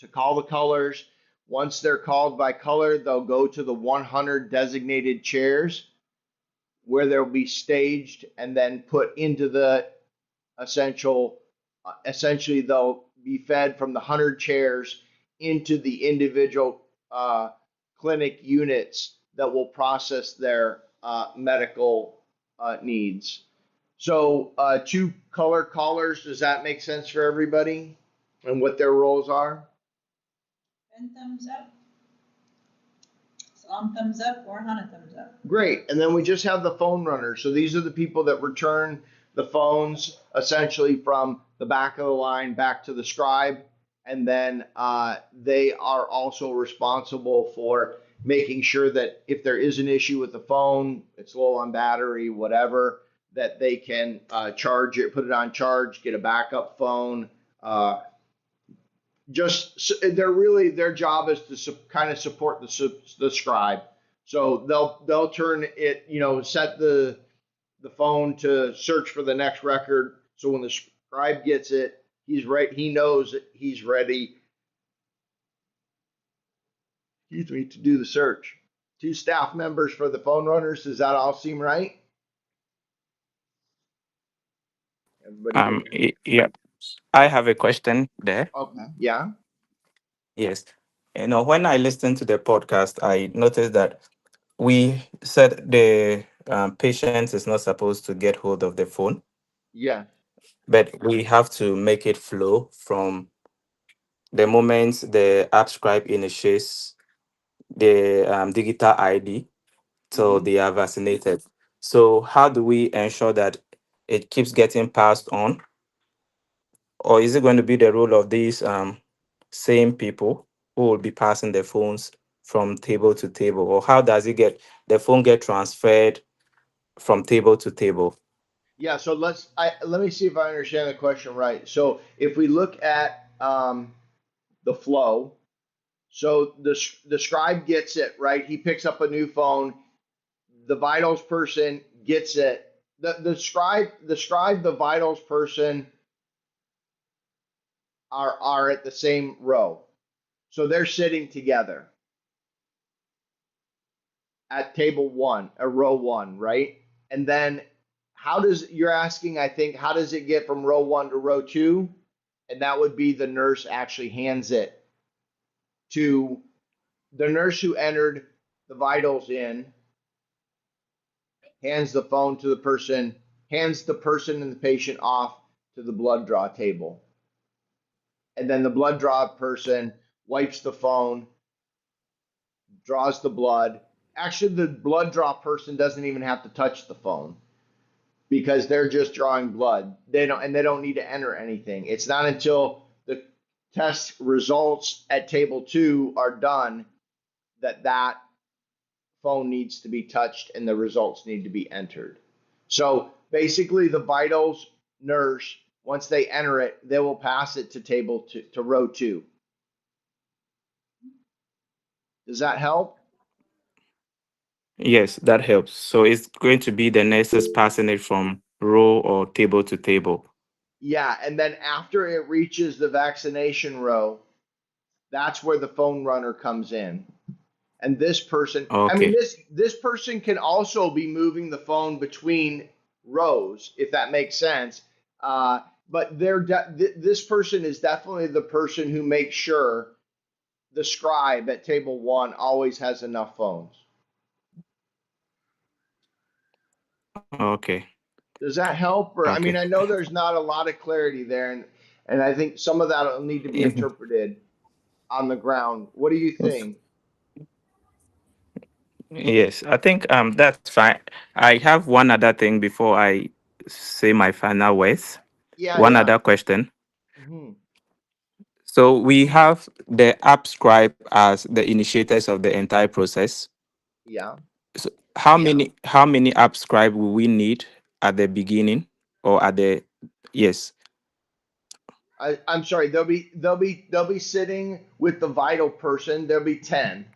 to call the colors. Once they're called by color, they'll go to the 100 designated chairs where they'll be staged and then put into the essentially they'll be fed from the 100 chairs into the individual clinic units that will process their medical needs. So two color callers, does that make sense for everybody and what their roles are? Ben, thumbs up. Salam, thumbs up. Warihana, thumbs up. Great. And then we just have the phone runners. So these are the people that return the phones essentially from the back of the line back to the scribe. And then they are also responsible for making sure that if there is an issue with the phone, it's low on battery, whatever, that they can charge it, put it on charge, get a backup phone. Their job is to kind of support the scribe. So they'll turn it, set the phone to search for the next record. So when the scribe gets it, he's right. He knows that he's ready. Excuse me, to do the search. Two staff members for the phone runners. Does that all seem right? Everybody? Yeah, I have a question there. Okay. Yeah. Yes. When I listened to the podcast, I noticed that we said the patient is not supposed to get hold of the phone, Yeah. but we have to make it flow from the moment the app scribe initiates the digital ID till Mm-hmm. they are vaccinated. So how do we ensure that it keeps getting passed on? Or is it going to be the role of these same people who will be passing the phones from table to table? Or how does the phone get transferred from table to table? Yeah, so let me see if I understand the question right. So if we look at the flow, so the scribe gets it, right? He picks up a new phone. The vitals person gets it. The scribe, the vitals person are at the same row. So they're sitting together at table one, row one, right? And then you're asking, I think, how does it get from row one to row two? And that would be the nurse actually hands it to the nurse who entered the vitals in, hands the phone to the person, hands the person and the patient off to the blood draw table. And then the blood draw person wipes the phone, draws the blood. Actually, the blood draw person doesn't even have to touch the phone because they're just drawing blood. They don't need to enter anything. It's not until the test results at table two are done that phone needs to be touched and the results need to be entered. So basically, the vitals nurse, once they enter it, they will pass it to to row two. Does that help? Yes, that helps. So it's going to be the nurses passing it from row or table to table. Yeah, and then after it reaches the vaccination row, that's where the phone runner comes in. And this person, I mean, Okay. this person can also be moving the phone between rows, if that makes sense. Uh, but this person is definitely the person who makes sure the scribe at table one always has enough phones. Okay. Does that help? Or I Okay. mean, I know there's not a lot of clarity there, and I think some of that will need to be Mhm. interpreted on the ground. What do you think? Yes, I think that's fine. I have one other thing before I say my final words. Yeah, One yeah. other question. Hmm. So we have the app scribe as the initiators of the entire process. Yeah. So how many app scribe will we need at the beginning or at the yes. I'm sorry. They'll be sitting with the vital person. There'll be 10.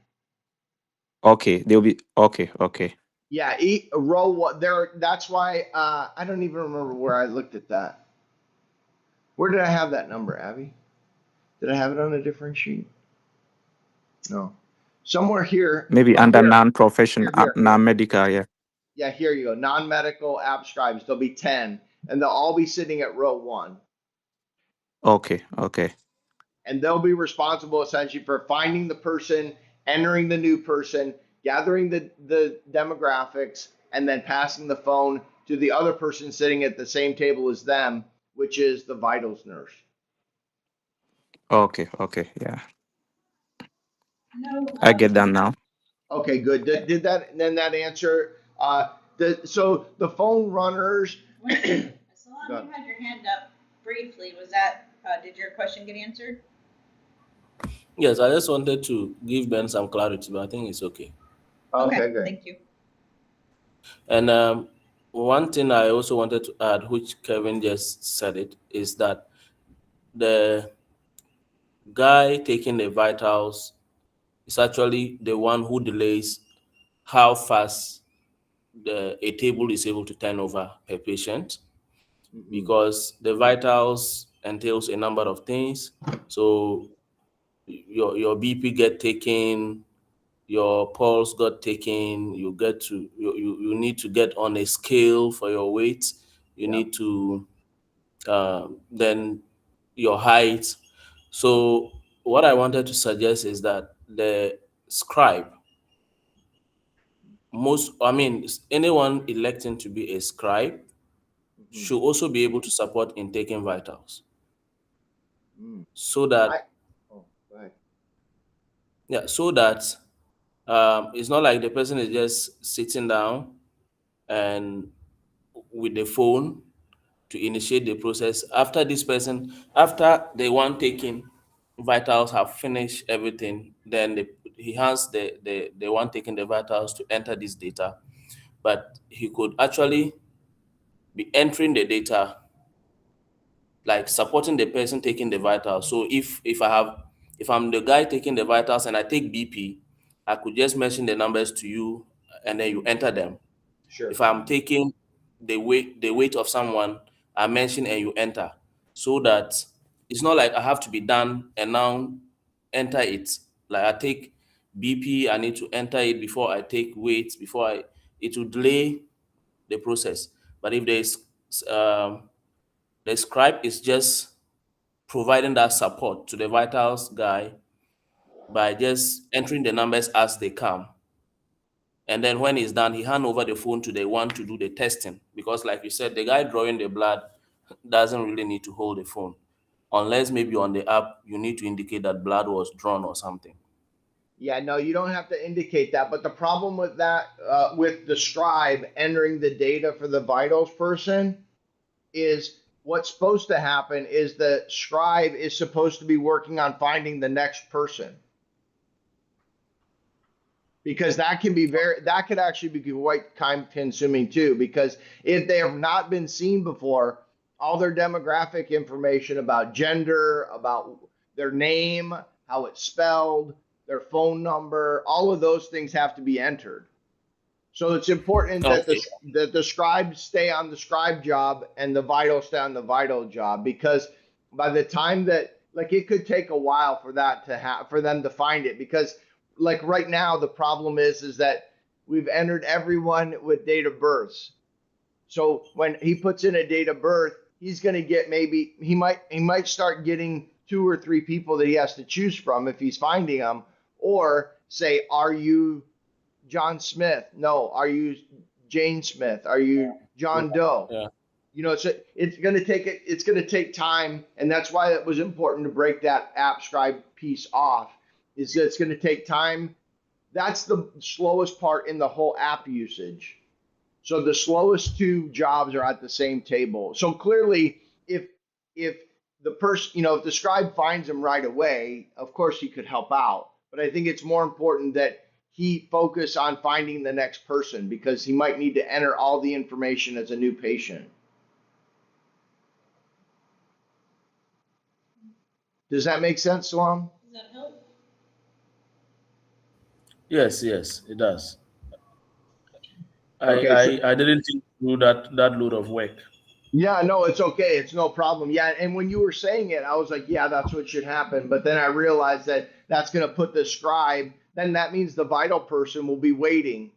Okay, they'll be okay, okay. Yeah, row one. There. That's why. I don't even remember where I looked at that. Where did I have that number, Abby? Did I have it on a different sheet? No. Somewhere here. Maybe Oh, under here. non-professional, Here. Here. non-medical, yeah. Yeah. Here you go. Non-medical app scribes. There'll be 10, and they'll all be sitting at row one. Okay, okay. And they'll be responsible essentially for finding the person, entering the new person, gathering the demographics, and then passing the phone to the other person sitting at the same table as them, which is the vitals nurse. Okay, okay, yeah. No, I get that now. Okay, good. Did that then that answer? So the phone runners. Salam, you had your hand up briefly. Was that, did your question get answered? Yes, I just wanted to give Ben some clarity, but I think it's okay. Okay, Okay, good. thank you. And one thing I also wanted to add, which Kevin just said it, is that the guy taking the vitals is actually the one who delays how fast a table is able to turn over per patient, Hmm. because the vitals entails a number of things. So your BP get taken, your pulse got taken, you need to get on a scale for your weight, you Yeah. need to then your height. So what I wanted to suggest is that the scribe, anyone electing to be a scribe Hmm. should also be able to support in taking vitals, Mm. so that I. Oh, go ahead. yeah, so that it's not like the person is just sitting down and with the phone to initiate the process. After the one taking vitals have finished everything, then he has the one taking the vitals to enter this data. But he could actually be entering the data, like supporting the person taking the vitals. So if I'm the guy taking the vitals and I take BP, I could just mention the numbers to you and then you enter them. Sure. If I'm taking the weight of someone, I mention and you enter. So that it's not like I have to be done and now enter it. Like I take BP, I need to enter it before I take weight, it will delay the process. But if there's the scribe is just providing that support to the vitals guy by just entering the numbers as they come. And then when he's done, he hand over the phone to the one to do the testing. Because like you said, the guy drawing the blood doesn't really need to hold the phone. Unless maybe on the app, you need to indicate that blood was drawn or something. Yeah, no, you don't have to indicate that. But the problem with that, with the scribe entering the data for the vitals person, is what's supposed to happen is the scribe is supposed to be working on finding the next person, because that could actually be quite time consuming too, because if they have not been seen before, all their demographic information about gender, about their name, how it's spelled, their phone number, all of those things have to be entered. So it's important that Okay. the scribes stay on the scribe job and the vitals stay on the vital job, because by the time that, like, it could take a while for that to for them to find it, because like right now the problem is that we've entered everyone with date of births. So when he puts in a date of birth, he's going to get, maybe he might start getting 2 or 3 people that he has to choose from if he's finding them, or say, are you John Smith? No. Are you Jane Smith? Are you John Doe? Yeah. You know, it's going to take it's going to take time, and that's why it was important to break that app scribe piece off. Is that it's going to take time. That's the slowest part in the whole app usage. So the slowest 2 jobs are at the same table. So clearly, if the person, if the scribe finds him right away, of course he could help out. But I think it's more important that he focus on finding the next person, because he might need to enter all the information as a new patient. Does that make sense, Salam? Does that help? Yes, it does. Okay, so I didn't think through that load of work. yeah, no, it's okay. It's no problem. Yeah, and when you were saying it, I was like, yeah, that's what should happen. But then I realized that that's going to put the scribe, then that means the vital person will be waiting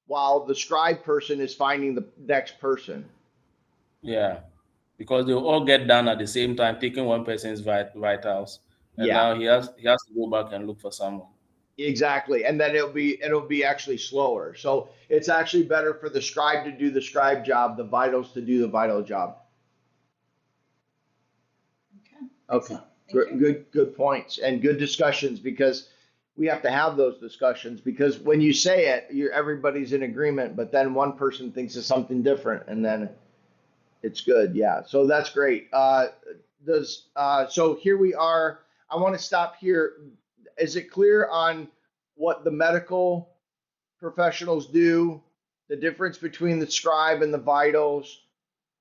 while the scribe person is finding the next person. Yeah. Because they'll all get done at the same time, taking one person's vitals. And Yeah, now he has to go back and look for someone. exactly. And then it'll be actually slower. So it's actually better for the scribe to do the scribe job, the vitals to do the vital job. Okay. Okay. Excellent. Thank you. Good points and good discussions, because we have to have those discussions, because when you say it, everybody's in agreement, but then one person thinks of something different, and then it's good. Yeah. So that's great. So here we are. I want to stop here. Is it clear on what the medical professionals do, the difference between the scribe and the vitals,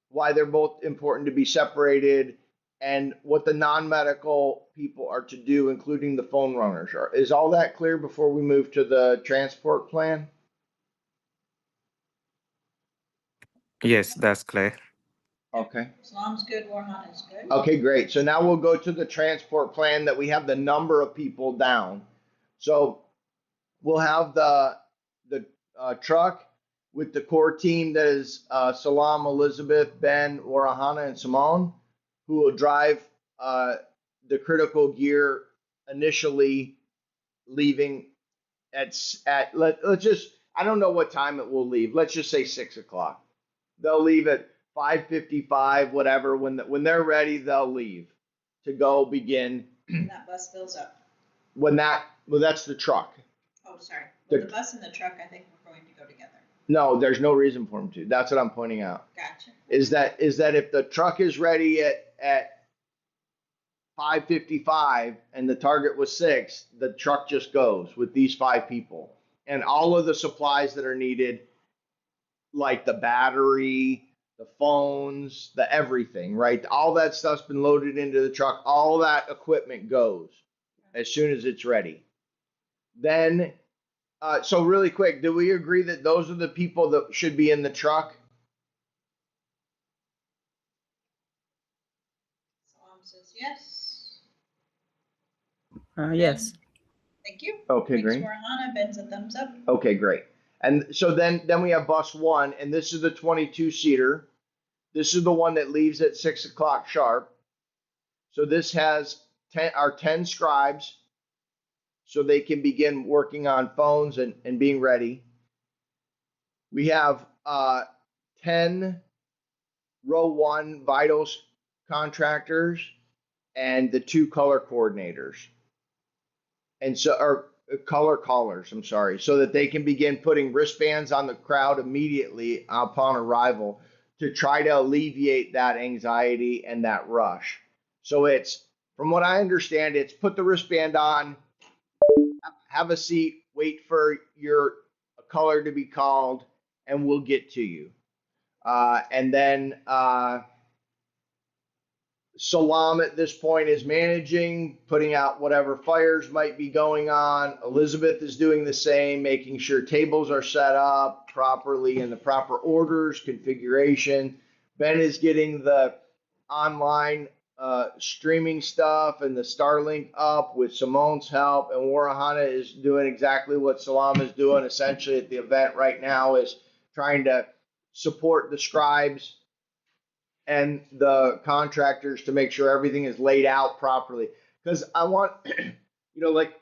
why they're both important to be separated, and what the non-medical people are to do, including the phone runners? Is all that clear before we move to the transport plan? Yes, that's clear. Okay. Salam's good, Warihana's good. Okay, great. So now we'll go to the transport plan that we have the number of people down. So we'll have the truck with the core team that is Salam, Elizabeth, Ben, Warihana, and Simone, who will drive the critical gear initially, leaving let's just, I don't know what time it will leave. Let's just say 6 o'clock. They'll leave at 5:55, whatever. When they're ready, they'll leave to go begin. When that bus fills up. Well, that's the truck. Oh, sorry. Well, The- the bus and the truck, I think we're going to go together. No, there's no reason for them to. That's what I'm pointing out. Gotcha. Is that if the truck is ready at 5:55 and the target was 6, the truck just goes with these 5 people and all of the supplies that are needed like the battery, the phones, the everything, right? All that stuff's been loaded into the truck. All that equipment goes as soon as it's ready. Then, so really quick, do we agree that those are the people that should be in the truck? Salam says yes. Yes. Thank you. Okay, Thanks, great. Warihana. Ben's a thumbs up. Okay, great. And so then we have bus one, and this is the 22-seater. This is the one that leaves at 6 o'clock sharp. So this has our 10 scribes, so they can begin working on phones and being ready. We have 10 row one vitals contractors and the 2 color coordinators. And so, or color callers, I'm sorry, so that they can begin putting wristbands on the crowd immediately upon arrival to try to alleviate that anxiety and that rush. So it's, from what I understand, it's put the wristband on, have a seat, wait for your color to be called, and we'll get to you. And then Salam at this point is managing, putting out whatever fires might be going on. Elizabeth is doing the same, making sure tables are set up properly in the proper orders, configuration. Ben is getting the online streaming stuff and the Starlink up with Simone's help, and Warihana is doing exactly what Salam is doing essentially at the event right now, is trying to support the scribes and the contractors to make sure everything is laid out properly. Because I want, like,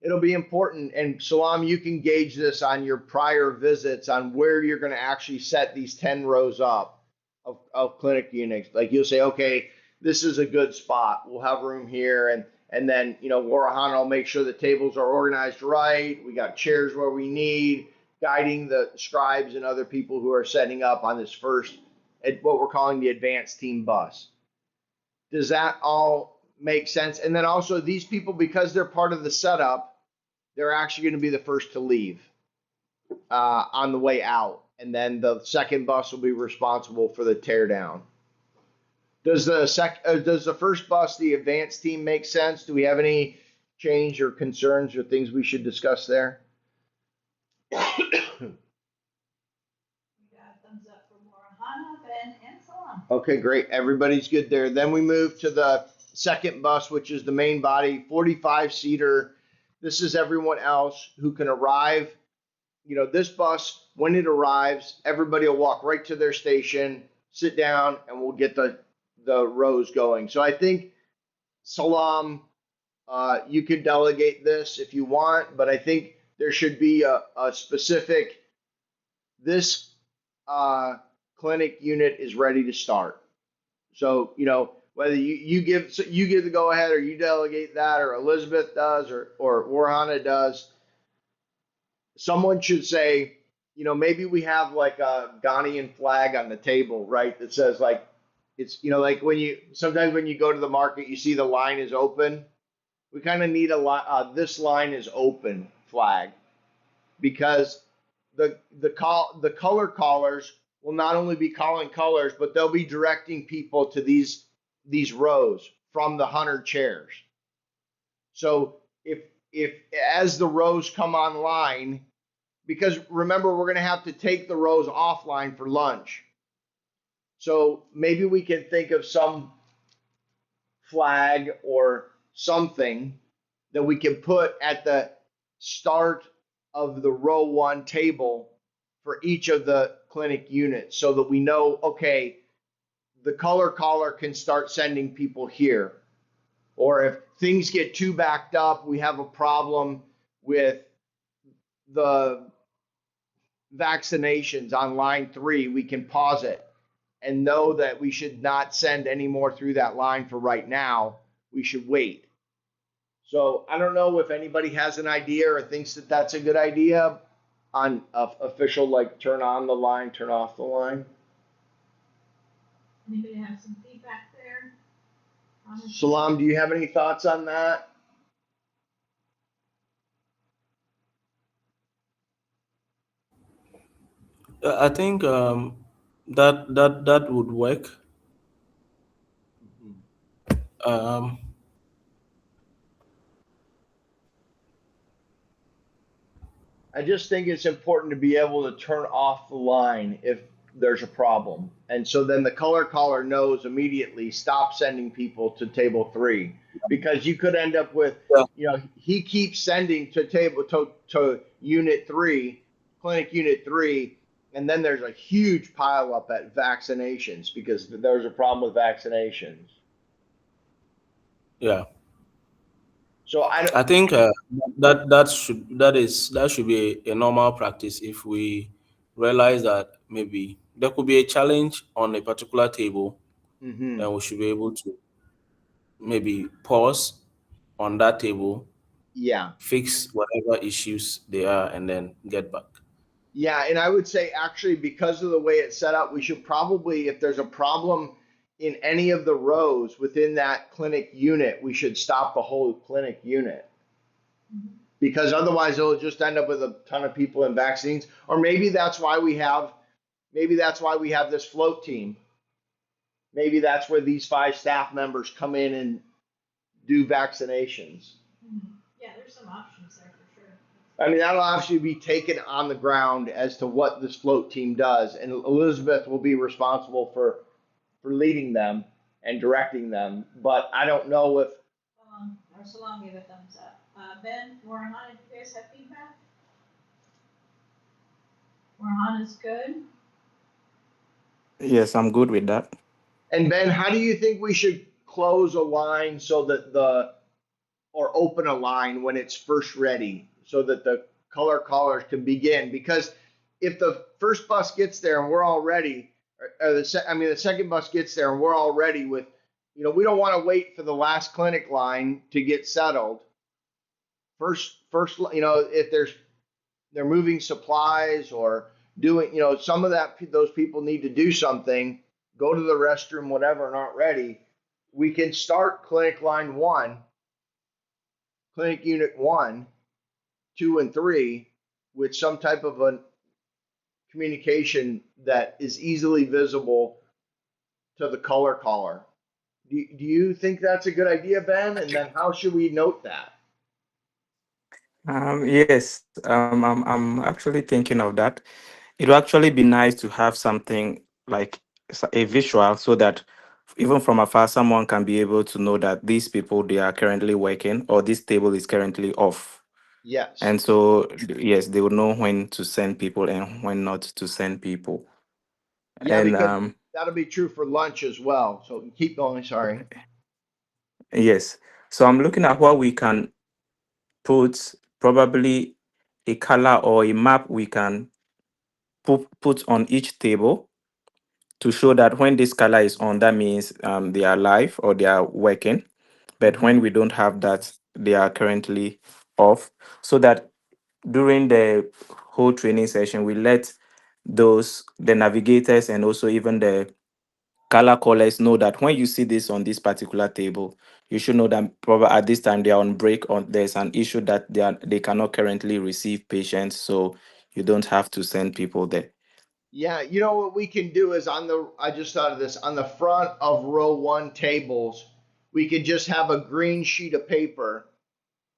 it'll be important. And Salam, you can gauge this on your prior visits on where you're going to actually set these 10 rows up of clinic units. Like, you'll say, okay, this is a good spot. We'll have room here. And then, Warahana will make sure the tables are organized right. We got chairs where we need, guiding the scribes and other people who are setting up on this first, at what we're calling the advanced team bus. Does that all make sense? And then also, these people, because they're part of the setup, they're actually going to be the first to leave on the way out. And then the second bus will be responsible for the teardown. Does the first bus, the advanced team, make sense? Do we have any change or concerns or things we should discuss there? Thumbs up for Warihana, Ben, and Salam. Okay, great. Everybody's good there. Then we move to the second bus, which is the main body, 45-seater. This is everyone else who can arrive. This bus, when it arrives, everybody will walk right to their station, sit down, and we'll get the rows going. So I think, Salam, you can delegate this if you want, but I think there should be a specific, this clinic unit is ready to start. So, whether you give the go ahead, or you delegate that, or Elizabeth does, or Warhana does, someone should say, maybe we have like a Ghanaian flag on the table, right? That says, like, it's, like sometimes when you go to the market, you see the line is open. We kind of need this line is open flag, because the color callers will not only be calling colors, but they'll be directing people to these rows from the 100 chairs. So if as the rows come online, because remember, we're going to have to take the rows offline for lunch. So maybe we can think of some flag or something that we can put at the start of the row one table for each of the clinic units, so that we know, okay, the color caller can start sending people here. Or if things get too backed up, we have a problem with the vaccinations on line 3, we can pause it and know that we should not send any more through that line for right now. We should wait. So I don't know if anybody has an idea or thinks that that's a good idea on official, like, turn on the line, turn off the line. Anybody have some feedback there? Salam, do you have any thoughts on that? I think that would work. Mhm. Um, I just think it's important to be able to turn off the line if there's a problem. And so then the color caller knows immediately, stop sending people to table three, because you could end up with, yeah, he keeps sending to unit three, clinic unit three, and then there's a huge pile up at vaccinations because there's a problem with vaccinations. yeah. So I don't, I think that should be a normal practice. If we realize that maybe there could be a challenge on a particular table, mhm. then we should be able to maybe pause on that table, Yeah. fix whatever issues they are, and then get back. Yeah, and I would say actually because of the way it's set up, we should probably, if there's a problem in any of the rows within that clinic unit, we should stop the whole clinic unit. Because otherwise it'll just end up with a ton of people in vaccines. Or maybe that's why we have this float team. Maybe that's where these 5 staff members come in and do vaccinations. Yeah, there's some options there for sure. I mean, that'll actually be taken on the ground as to what this float team does, and Elizabeth will be responsible for leading them and directing them. But I don't know if Salam gave a thumbs up. Ben, Warihana, do you guys have feedback? Warihana's good. Yes, I'm good with that. and Ben, how do you think we should close a line so that or open a line when it's first ready so that the color callers can begin? Because if the first bus gets there and we're all ready, or the second bus gets there and we're all ready with, we don't want to wait for the last clinic line to get settled. First, if they're moving supplies or doing, some of those people need to do something, go to the restroom, whatever, and aren't ready. We can start clinic line one, clinic unit one, two, and three with some type of a communication that is easily visible to the color caller. Do you think that's a good idea, Ben? And then how should we note that? Yes, I'm actually thinking of that. It will actually be nice to have something like a visual so that even from afar, someone can be able to know that these people they are currently working or this table is currently off. Yes. And so, yes, they will know when to send people and when not to send people. Yeah, And because that'll be true for lunch as well. So keep going. Sorry. yes, so I'm looking at what we can put, probably a color or a map we can put on each table to show that when this color is on, that means they are live or they are working. But Hmm. when we don't have that, they are currently off. So that during the whole training session, we let the navigators and also even the color callers know that when you see this on this particular table, you should know that probably at this time they are on break or there's an issue that they cannot currently receive patients, so you don't have to send people there. Yeah, what we can do is I just thought of this, on the front of row one tables, we could just have a green sheet of paper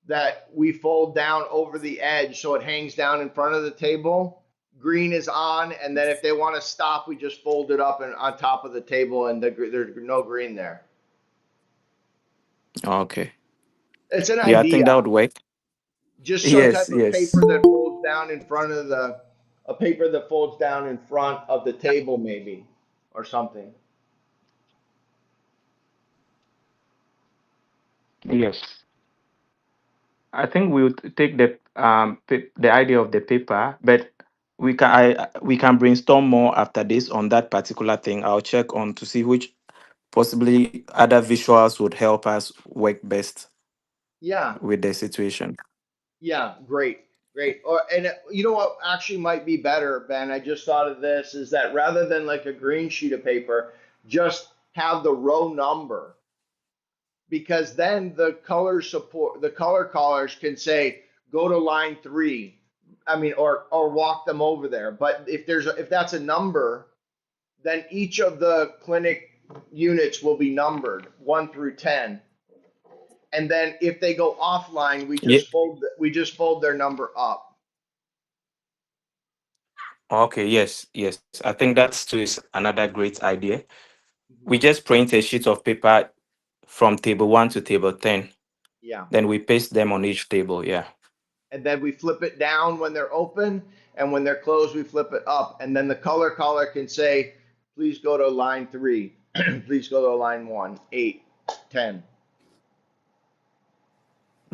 that we fold down over the edge so it hangs down in front of the table. Green is on, and then if they want to stop, we just fold it up and on top of the table, and there's no green there. Okay. It's an Yeah, I think that idea. would work. Just some Yes, type of yes. paper that folds down in front of a paper that folds down in front of the table, maybe, or something. Yes. I think we would take the idea of the paper, but we can brainstorm more after this on that particular thing. I'll check on to see which possibly other visuals would help us work best Yeah, with the situation. yeah, great, great. And you know what actually might be better, Ben? I just thought of this, is that rather than like a green sheet of paper, just have the row number, because then the color callers can say, go to line three, I mean, or walk them over there. But if that's a number, then each of the clinic units will be numbered 1 through 10. And then if they go offline, we Yeah. just fold their number up. Okay. Yes. Yes. I think that too is another great idea. We just print a sheet of paper from table 1 to table 10. Yeah. Then we paste them on each table. Yeah. And then we flip it down when they're open, and when they're closed, we flip it up. And then the color caller can say, please go to line 3, please go to line 1, 8, 10.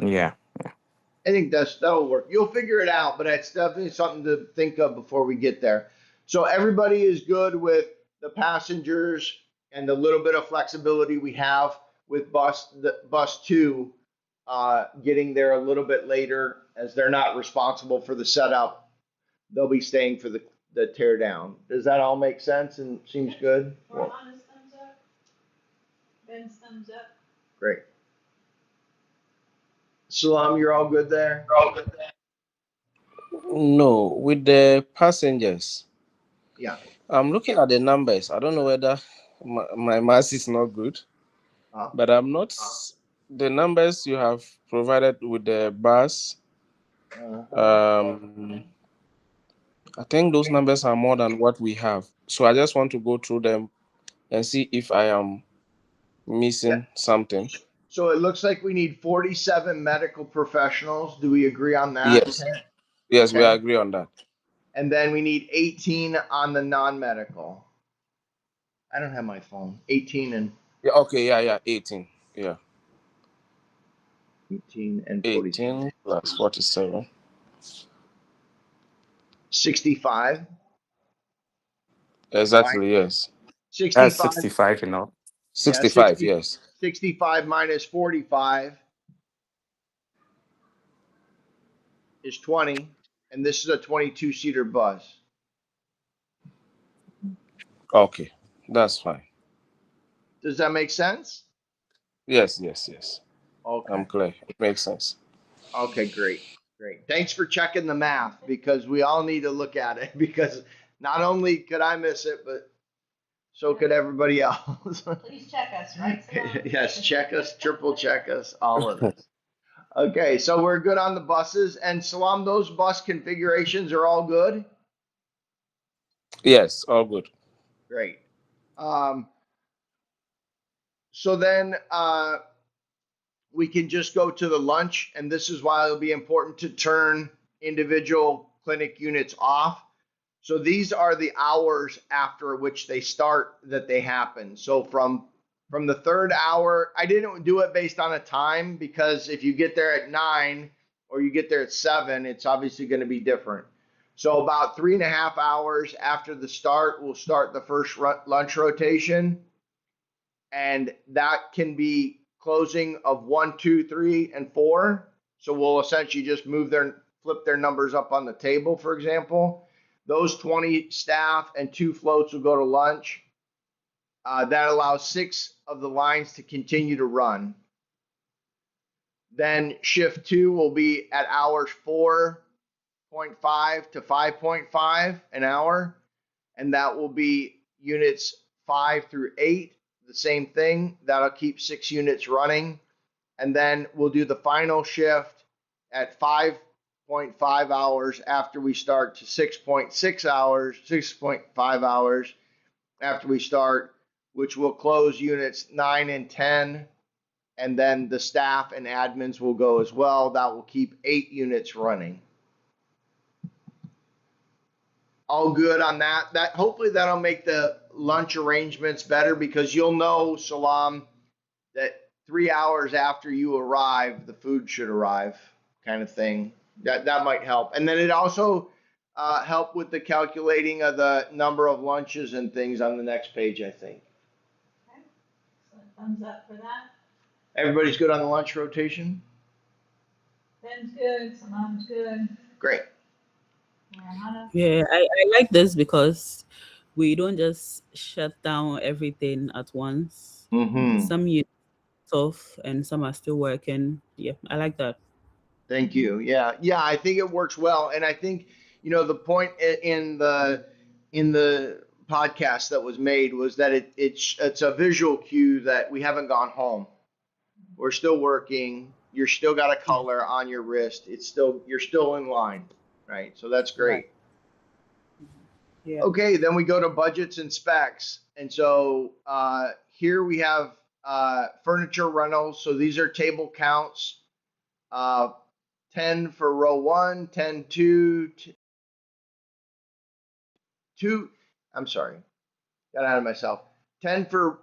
Yeah. I think that'll work. You'll figure it out, but it's definitely something to think of before we get there. So everybody is good with the passengers and the little bit of flexibility we have with bus 2 getting there a little bit later, as they're not responsible for the setup. They'll be staying for the tear down. Does that all make sense and seems good? Warihana's thumbs up. Ben's thumbs up. Great. Salam, you're all good there? No, with the passengers, Yeah. I'm looking at the numbers. I don't know whether my math is not good, Uh, but I'm not. The numbers you have provided with the bus, I think those numbers are more than what we have. So I just want to go through them and see if I am missing something. So it looks like we need 47 medical professionals. Do we agree on that? Yes. Yes, we Okay. agree on that. And then we need 18 on the non-medical. I don't have my phone. 18 and Yeah, okay, yeah, 18. Yeah. 18 and 47. 18 plus 47. 65. Exactly, yes. That's 65. 65, you know. Yeah, 65, yes. 65 minus 45 is 20. And this is a 22-seater bus. Okay, that's fine. Does that make sense? Yes. Okay. I'm clear. It makes sense. Okay, great. Thanks for checking the math, because we all need to look at it, because not only could I miss it, but so could everybody else. Please check us, right? Salam? Yes, check us, triple check us, all of us. Okay, so we're good on the buses. And Salam, those bus configurations are all good? Yes, all good. Great. So then we can just go to the lunch, and this is why it'll be important to turn individual clinic units off. So these are the hours after which they start that they happen. So from the third hour, I didn't do it based on a time, because if you get there at 9 or you get there at 7, it's obviously going to be different. So about 3.5 hours after the start, we'll start the first lunch rotation. And that can be closing of 1, 2, 3, and 4. So we'll essentially just flip their numbers up on the table, for example. Those 20 staff and 2 floats will go to lunch. That allows 6 of the lines to continue to run. Then shift 2 will be at hours 4.5 to 5.5 an hour, and that will be units 5 through 8. The same thing. That'll keep 6 units running. And then we'll do the final shift at 5.5 hours after we start to 6.5 hours after we start, which will close units 9 and 10. And then the staff and admins will go as well. That will keep 8 units running. All good on that. Hopefully that'll make the lunch arrangements better, because you'll know, Salam, that 3 hours after you arrive, the food should arrive, kind of thing. That might help. And then it also help with the calculating of the number of lunches and things on the next page, I think. Okay. So thumbs up for that. Everybody's good on the lunch rotation? Ben's good. Salam's good. Great. Warihana. Yeah, I like this because we don't just shut down everything at once. Mm-hmm. Some units off and some are still working. Yeah, I like that. Thank you. Yeah, yeah, I think it works well, and I think the point in the podcast that was made was that it's a visual cue that we haven't gone home. We're still working. You're still got a color on your wrist. You're still in line, right? So that's Right. great. Yeah. Okay, then we go to budgets and specs, and so here we have furniture rentals. So these are table counts. Uh, 10 for row one, 10, 2, 2, I'm sorry, got ahead of myself. 10 for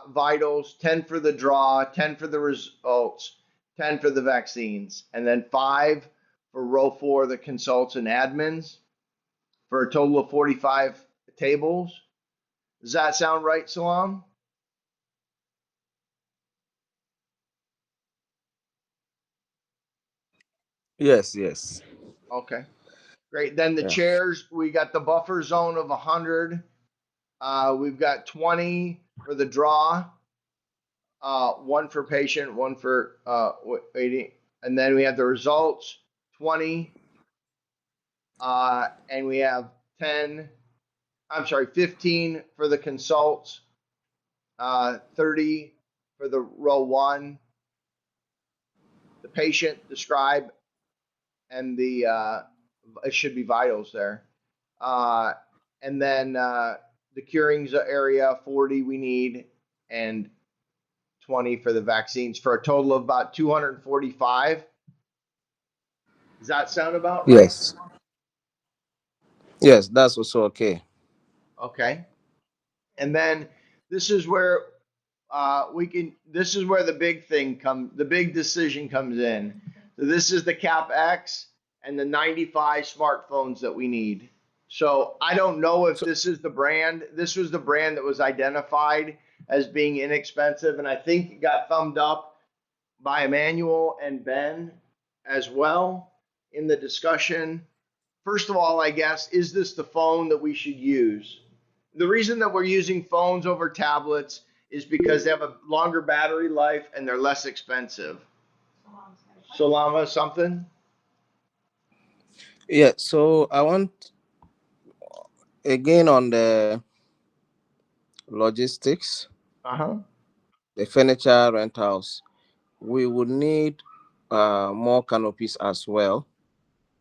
vitals, 10 for the draw, 10 for the results, 10 for the vaccines, and then 5 for row four, the consults and admins, for a total of 45 tables. Does that sound right, Salam? Yes, yes. Okay, great. Then the Yeah. chairs, we got the buffer zone of 100. We've got 20 for the draw, one for patient, one for waiting, and then we have the results 20, and we have 10. I'm sorry, 15 for the consults, 30 for the row one, the patient, the scribe, and the it should be vitals there, uh, and then the curings area 40 we need, and 20 for the vaccines for a total of about 245. Does that sound about right? Yes. Yes, that's also okay. Okay. And then this is where this is where the big decision comes in. So this is the Cap X and the 95 smartphones that we need. So I don't know if So this is the brand. This was the brand that was identified as being inexpensive, and I think it got thumbed up by Emmanuel and Ben as well in the discussion. First of all, I guess, is this the phone that we should use? The reason that we're using phones over tablets is because they have a longer battery life and they're less expensive. Solama, something? yeah, so I want again on the logistics, Uh huh. the furniture rentals. We would need more canopies as well.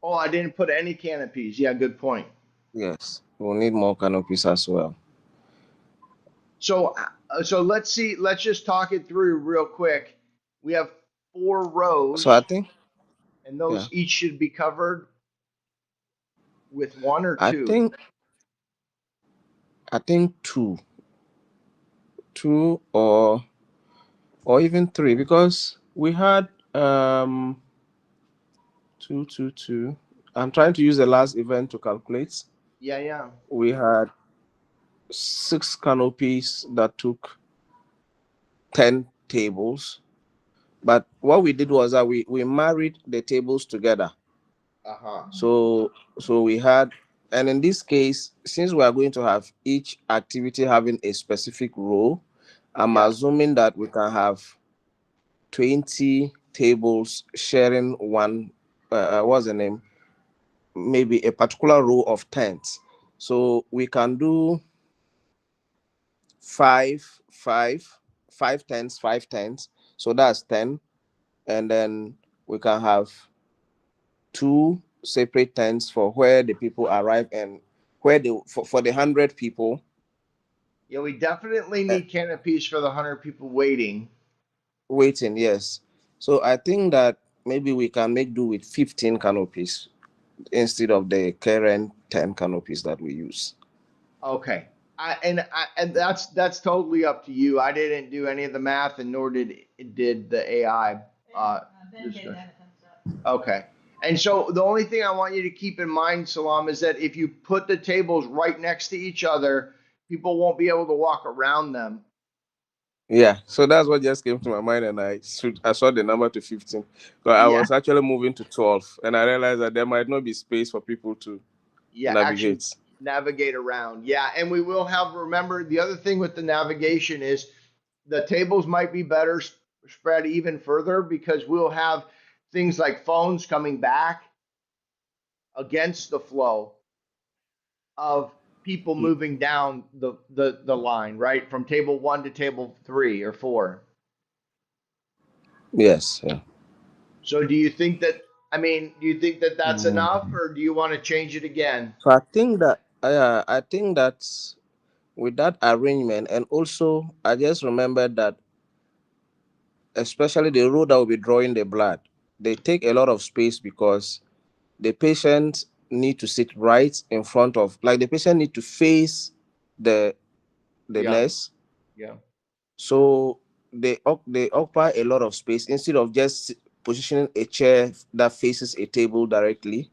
Oh, I didn't put any canopies. Yeah, good point. Yes, we'll need more canopies as well. So let's see. Let's just talk it through real quick. We have four So I rows, think, and yeah, those each should be covered with one or I two. think I think two or even three because we had two. I'm trying to use the last event to calculate. Yeah, yeah, We had 6 canopies that took 10 tables. But what we did was that we married the tables together. uh huh. So we had, and in this case, since we are going to have each activity having a specific role, I'm Yeah, assuming that we can have 20 tables sharing one, what's the name? Maybe a particular row of tents. So we can do five, five, five tents. So that's 10. And then we can have two separate tents for where the people arrive and where they for the 100 people. yeah. We definitely uh, need canopies for the 100 people waiting. Waiting, yes. So I think that maybe we can make do with 15 canopies instead of the current 10 canopies that we use. Okay. And that's totally up to you. I didn't do any of the math, and nor did the AI. Discussion. Okay. And so the only thing I want you to keep in mind, Salam, is that if you put the tables right next to each other, people won't be able to walk around them. Yeah, so that's what just came to my mind, and I saw the number to 15. So I Yeah. was actually moving to 12, and I realized that there might not be space for people to Yeah. Actually, navigate. navigate around. Yeah. And we will have. Remember, the other thing with the navigation is the tables might be better spread even further because we'll have things like phones coming back against the flow of people Y- moving down the line, right? From table 1 to table 3 or 4. Yes. Yeah. So do you think that, I mean, do you think that that's Mm. enough, or do you want to change it again? So I think that's with that arrangement, and also I just remembered that especially the row that will be drawing the blood, they take a lot of space because the patient need to sit right in front of, like the patient need to face the Yeah, nurse. yeah. So they occupy a lot of space instead of just positioning a chair that faces a table directly,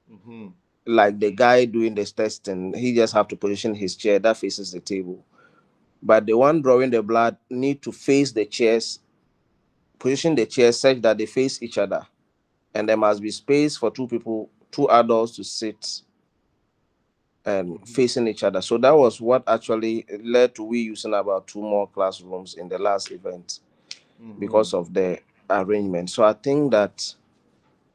Hmm. like the guy doing this testing, he just have to position his chair that faces the table. But the one drawing the blood need to face the chairs, position the chairs such that they face each other, and there must be space for two people, two adults to sit and Hmm. facing each other. So that was what actually led to we using about two more classrooms in the last event Hmm. because of the arrangement. So I think that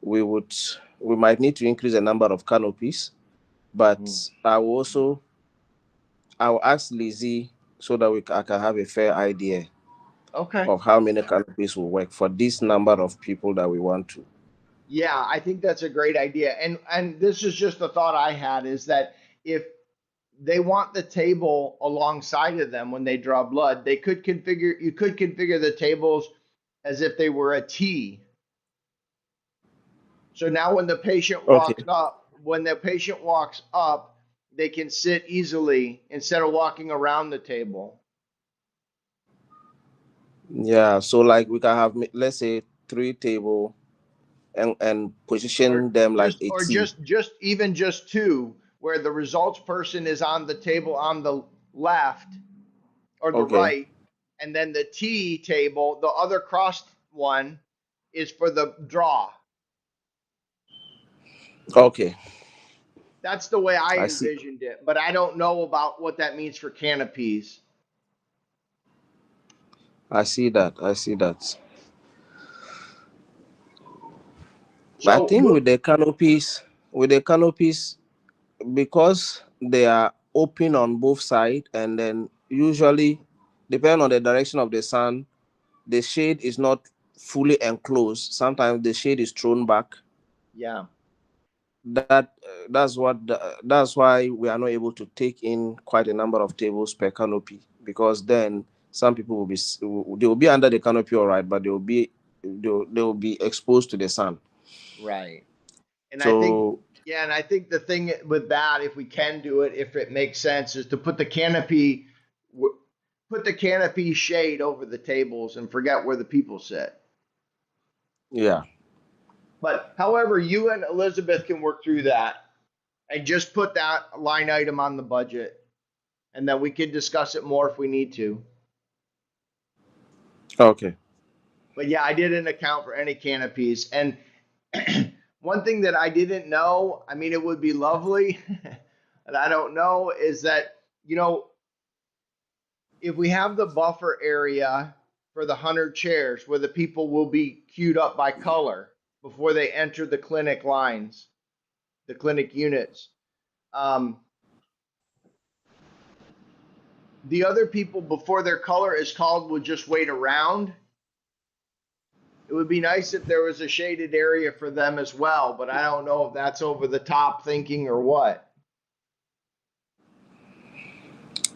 we would we might need to increase the number of canopies, but Hmm. I will ask Lizzie so that I can have a fair idea Okay. of how many canopies will work for this number of people that we want to. Yeah, I think that's a great idea. And this is just a thought I had, is that if they want the table alongside of them when they draw blood, you could configure the tables as if they were a T. So now Okay. when the patient walks up, they can sit easily instead of walking around the table. Yeah. So like we can have let's say three table and Or position them like just a or T. just even just two, where the results person is on the table on the left or the Okay. right, and then the T table, the other crossed one, is for the draw. Okay. That's the way I I see. envisioned it, but I don't know about what that means for canopies. I see that. I see that. I So think we'll, with the canopies, because they are open on both sides, and then usually, depending on the direction of the sun, the shade is not fully enclosed. Sometimes the shade is thrown back. yeah, That's why we are not able to take in quite a number of tables per canopy, because then some people they will be under the canopy all right, but they will be exposed to the sun. right. And I think, So yeah, and I think the thing with that, if we can do it, if it makes sense, is to put the canopy shade over the tables and forget where the people sit. yeah. But however, you and Elizabeth can work through that and just put that line item on the budget, and then we can discuss it more if we need to. Okay. But yeah, I didn't account for any canopies. And one thing that I didn't know, I mean, it would be lovely, and I don't know, is that, you know, if we have the buffer area for the 100 chairs where the people will be queued up by color before they enter the clinic lines, the clinic units, um, the other people before their color is called would just wait around. It would be nice if there was a shaded area for them as well, but I don't know if that's over the top thinking or what.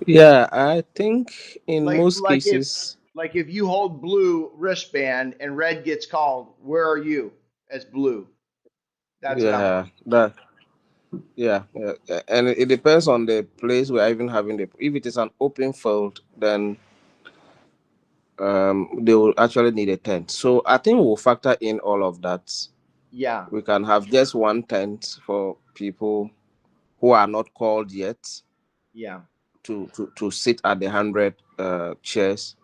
Yeah, I think in Like most like if cases, like if you hold blue wristband and red gets called, where are you as blue? That's what I'm yeah, asking. and it depends on the place we are even having the. If it is an open field, then they will actually need a tent. So I think we'll factor in all of that. Yeah, We can have just one tent for people who are not called yet yeah. to sit at the 100 chairs,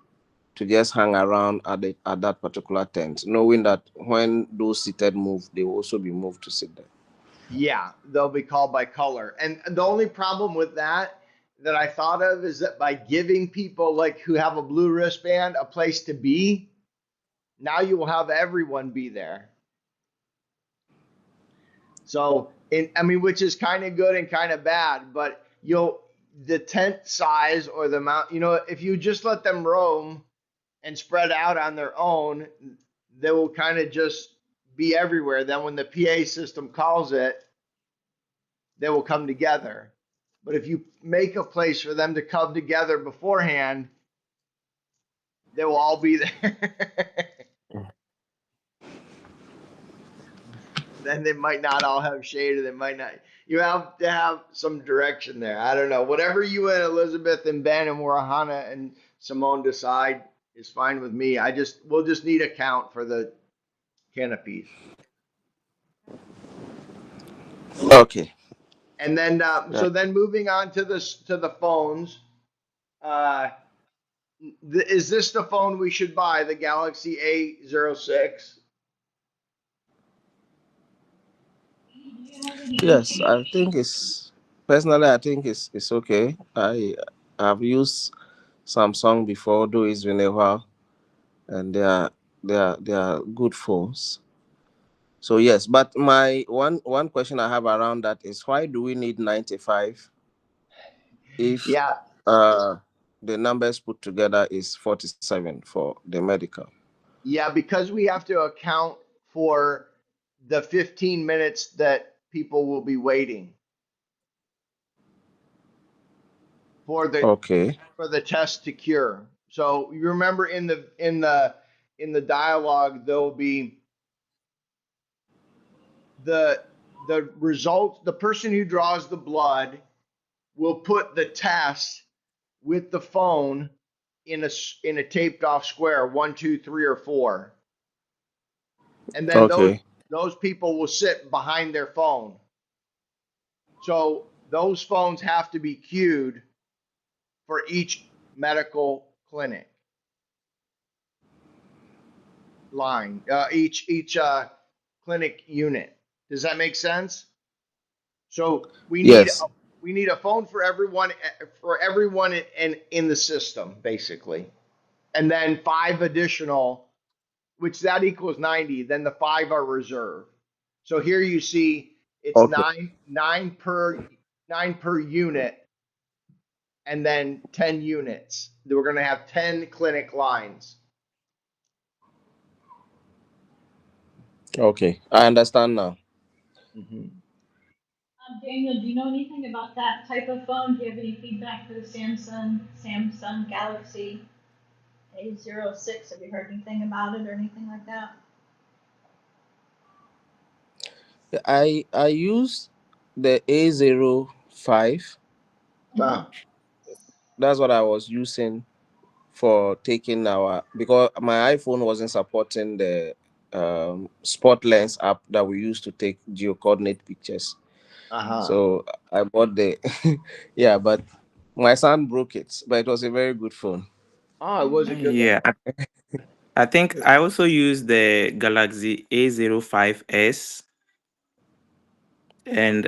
to just hang around at that particular tent, knowing that when those seated move, they will also be moved to sit there. Yeah, they'll be called by color. And the only problem with that I thought of is that by giving people like who have a blue wristband a place to be, now you will have everyone be there. So, I mean, which is kind of good and kind of bad, but the tent size or the amount, if you just let them roam and spread out on their own, they will kind of just be everywhere. Then when the PA system calls it, they will come together. But if you make a place for them to come together beforehand, they will all be there. Then they might not all have shade, or they might not. You have to have some direction there. I don't know. Whatever you and Elizabeth and Ben and Warihana and Simone decide is fine with me. We'll just need a count for the canopies. Okay. And then, Yeah. so then moving on to the phones. Uh, is this the phone we should buy? The Galaxy A06? Yes, I think it's personally I think it's okay. I have used Samsung before, though it's been a while, and they are good phones. So yes, but my one question I have around that is why do we need 95 if Yeah, uh the numbers put together is 47 for the medical? yeah, because we have to account for the 15 minutes that people will be waiting for the Okay. test to cure. So you remember in the dialogue there'll be the results. The person who draws the blood will put the test with the phone in a taped off square, 1, 2, 3, or 4, and then Okay. those people will sit behind their phone. So those phones have to be queued for each medical clinic line, each clinic unit. Does that make sense? So Yes. we need a phone for everyone, in the system basically, and then 5 additional, which that equals 90. Then the 5 are reserved. So here you see it's Okay. nine per unit, and then 10 units. We're going to have 10 clinic lines. Okay. I understand now. Mm-hmm. Daniel, do you know anything about that type of phone? Do you have any feedback for the Samsung Galaxy A06? Have you heard anything about it or anything like that? I use the A05. Ah, That's what I was using for taking our, because my iPhone wasn't supporting the spot lens app that we use to take geo coordinate pictures. uh-huh. So I bought the yeah, but my son broke it, but it was a very good phone. Oh, it was a good one. Yeah, I think I also use the Galaxy A05s, and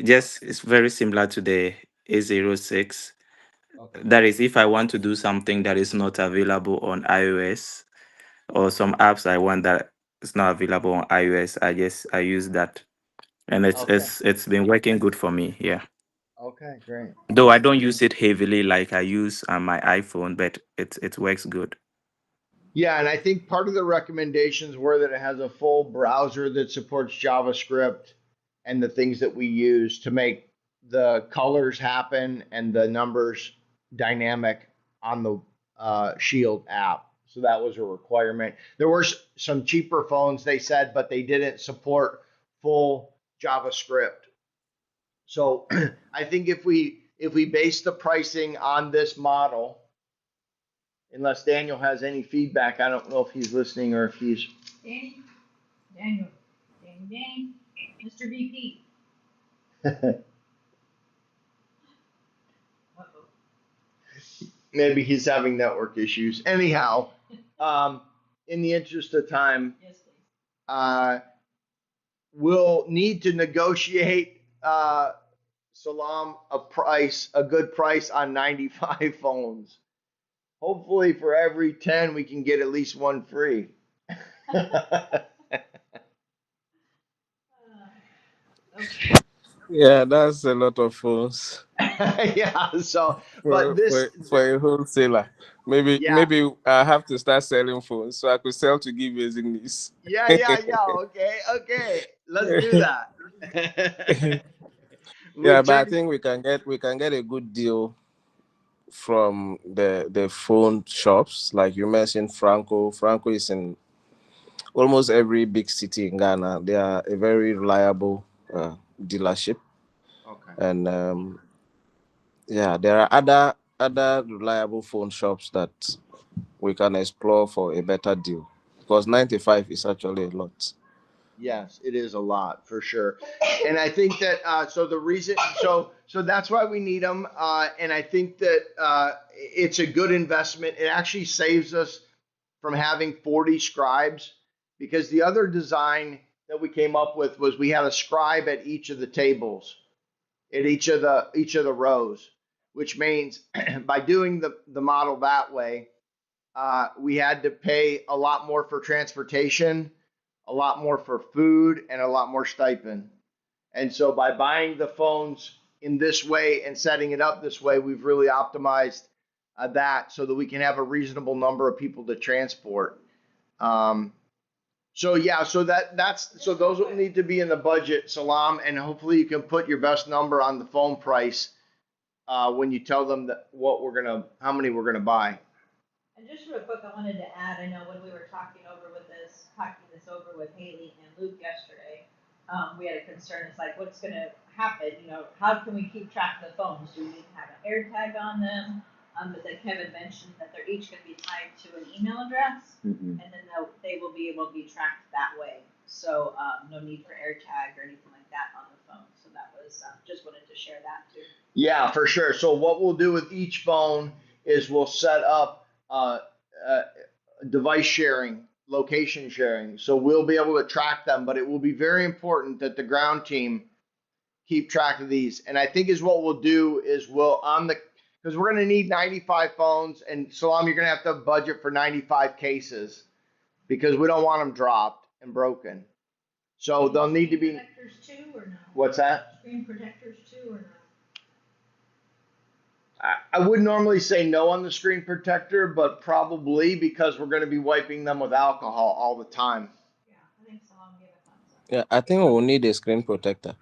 just it's very similar to the A06. Okay. That is, if I want to do something that is not available on iOS, or some apps I want that is not available on iOS, I use that, and it's Okay. it's it's been working good for me. Yeah, Okay, great. though I don't use it heavily like I use on my iPhone, but it works good. Yeah, and I think part of the recommendations were that it has a full browser that supports JavaScript and the things that we use to make the colors happen and the numbers dynamic on the Shield app. So that was a requirement. There were some cheaper phones, they said, but they didn't support full JavaScript. So I think if we base the pricing on this model, unless Daniel has any feedback. I don't know if he's listening or if he's. Danny? Daniel? Dang. Mr. VP? Uh-oh. Maybe he's having network issues. Anyhow, um, in the interest of time, Yes, please. we'll need to negotiate, Salam, a good price on 95 phones. Hopefully, for every 10, we can get at least one free. Yeah, that's a lot of phones Yeah. So, but for a wholesaler. Maybe yeah, maybe I have to start selling phones so I could sell to give you niece. yeah. Okay, okay. Let's do that. Yeah, We'll but I check. think we can get a good deal from the phone shops, like you mentioned. Franco is in almost every big city in Ghana. They are a very reliable dealership, Okay. and yeah, there are other reliable phone shops that we can explore for a better deal, because 95 is actually a lot. Yes, it is a lot for sure, and I think that so the reason so that's why we need them, and I think that it's a good investment. It actually saves us from having 40 scribes, because the other design that we came up with was we had a scribe at each of the tables, at each of the rows, which means by doing the model that way, we had to pay a lot more for transportation, a lot more for food, and a lot more stipend. And so by buying the phones in this way and setting it up this way, we've really optimized that so that we can have a reasonable number of people to transport. Um, so yeah, so that's so those will need to be in the budget, Salam, and hopefully you can put your best number on the phone price when you tell them that how many we're gonna buy. And just real quick, I wanted to add, I know when we were talking this over with Haley and Luke yesterday, we had a concern, it's like, what's gonna happen, how can we keep track of the phones? Do we need to have an air tag on them? But then Kevin mentioned that they're each gonna be tied to an email address, and then they will be able to be tracked that way. So, no need for air tag or anything like that on the phone, so that was, just wanted to share that too. Yeah, for sure. So what we'll do with each phone is we'll set up uh, device sharing, location sharing. So we'll be able to track them, but it will be very important that the ground team keep track of these. And I think is what we'll do is because we're going to need 95 phones, and Salam, you're going to have to budget for 95 cases because we don't want them dropped and broken. So they'll need to be. Screen protectors too, or no? What's that? Screen protectors too, or no? I would normally say no on the screen protector, but probably because we're going to be wiping them with alcohol all the time. Yeah, I think Salam gave a thumbs up. Yeah, I think we will need a screen protector.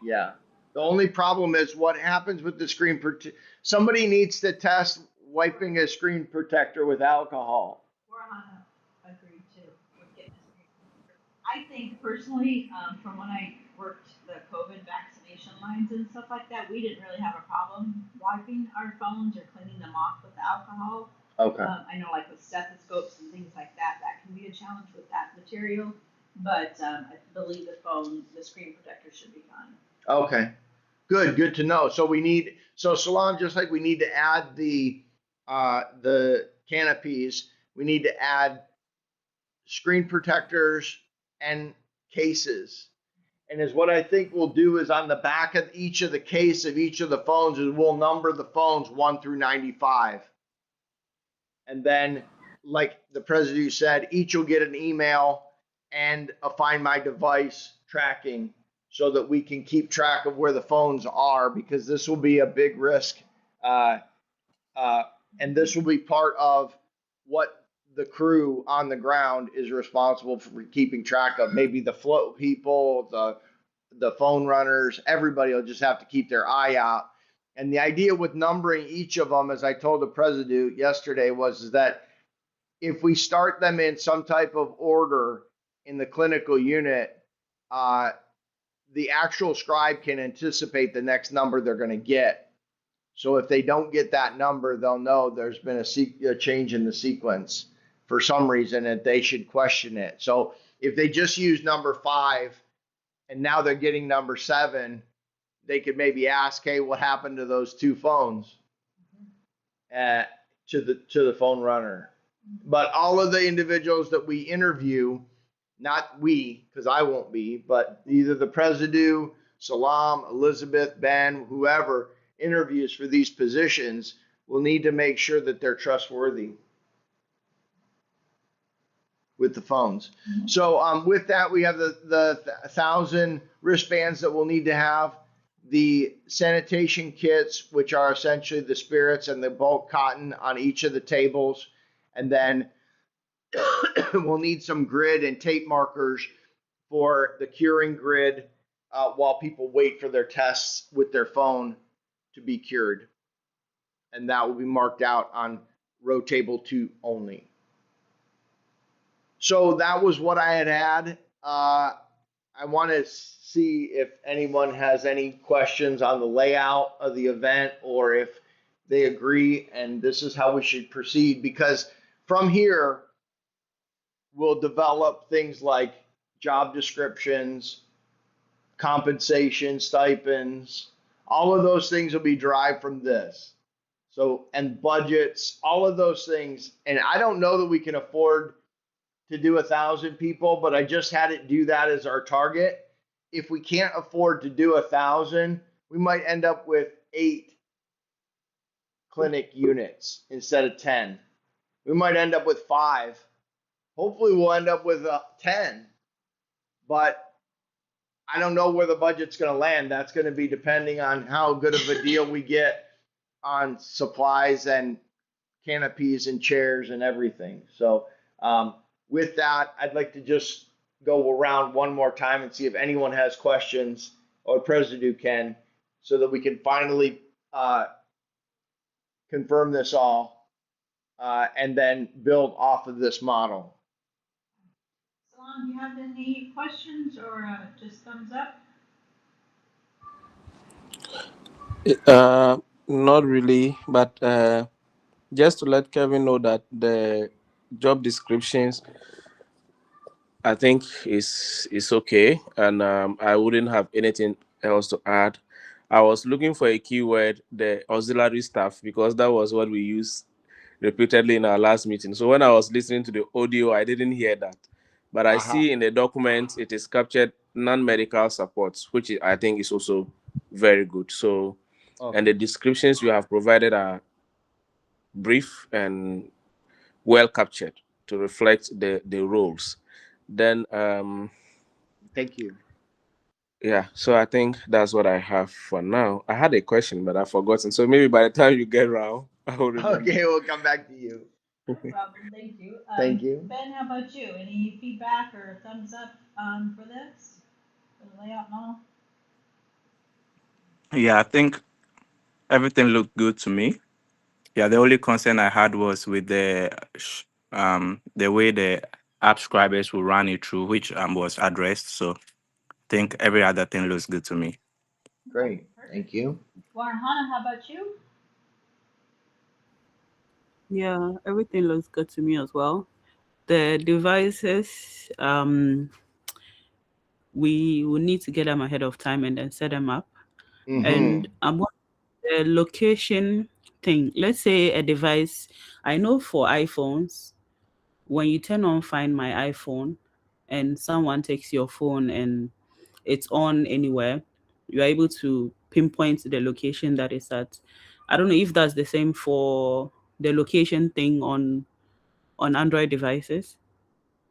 Yeah. The only problem is what happens with the screen protector. Somebody needs to test wiping a screen protector with alcohol. Warihana agreed too with getting a screen protector. I think personally, from when I worked the COVID vaccination lines and stuff like that, we didn't really have a problem wiping our phones or cleaning them off with alcohol. Okay. I know, like with stethoscopes and things like that, that can be a challenge with that material. But I believe the screen protector should be fine. Okay. Good to know. So Salon, just like we need to add the canopies, we need to add screen protectors and cases. And is what I think we'll do is on the back of each of the case of each of the phones is we'll number the phones 1 through 95. And then, like the president said, each will get an email and a Find My Device tracking so that we can keep track of where the phones are, because this will be a big risk. Uh, uh, and this will be part of what the crew on the ground is responsible for keeping track of. Maybe the float people, the phone runners, everybody will just have to keep their eye out. And the idea with numbering each of them, as I told the president yesterday, was that if we start them in some type of order in the clinical unit, uh, the actual scribe can anticipate the next number they're going to get. So if they don't get that number, they'll know there's been a change in the sequence for some reason, and they should question it. So if they just use number 5 and now they're getting number 7, they could maybe ask, "Hey, what happened to those 2 phones?" To the phone runner. But all of the individuals that we interview, not we, because I won't be, but either the president, Salam, Elizabeth, Ben, whoever interviews for these positions, will need to make sure that they're trustworthy with the phones. So with that, we have the 1,000 wristbands that we'll need to have. the sanitation kits, which are essentially the spirits and the bulk cotton on each of the tables. And then we'll need some grid and tape markers for the curing grid while people wait for their tests with their phone to be cured. And that will be marked out on row table 2 only. So that was what I had. I want to see if anyone has any questions on the layout of the event or if they agree and this is how we should proceed, because from here we'll develop things like job descriptions, compensation, stipends, all of those things will be derived from this. So, and budgets, all of those things. And I don't know that we can afford to do 1,000 people, but I just had it do that as our target. If we can't afford to do 1,000, we might end up with 8 clinic units instead of 10. We might end up with 5. Hopefully we'll end up with 10, but I don't know where the budget's going to land. That's going to be depending on how good of a deal we get on supplies and canopies and chairs and everything. So with that, I'd like to just go around one more time and see if anyone has questions, or President can, so that we can finally confirm this all and then build off of this model. Salam, do you have any questions or just thumbs up? Not really, but just to let Kevin know that the job descriptions, I think is okay, and I wouldn't have anything else to add. I was looking for a keyword, the auxiliary staff, because that was what we used repeatedly in our last meeting. So when I was listening to the audio, I didn't hear that, but I see in the document it is captured non-medical supports, which I think is also very good. So, and the descriptions you have provided are brief and well captured to reflect the roles. Then Thank you. yeah, so I think that's what I have for now. I had a question, but I've forgotten. So maybe by the time you get around, I will remember. Okay, we'll come back to you. No problem, thank you. Thank you. Ben, how about you? Any feedback or thumbs up for this? For the layout model? Yeah, I think everything looked good to me. Yeah, the only concern I had was with the way the app scribers will run it through, which was addressed. So I think every other thing looks good to me. Great. Thank you. Warihana, how about you? Yeah, everything looks good to me as well. The devices, we will need to get them ahead of time and then set them up. And the location thing. Let's say a device. I know for iPhones, when you turn on Find My iPhone, and someone takes your phone and it's on anywhere, you're able to pinpoint the location that it's at. I don't know if that's the same for the location thing on Android devices.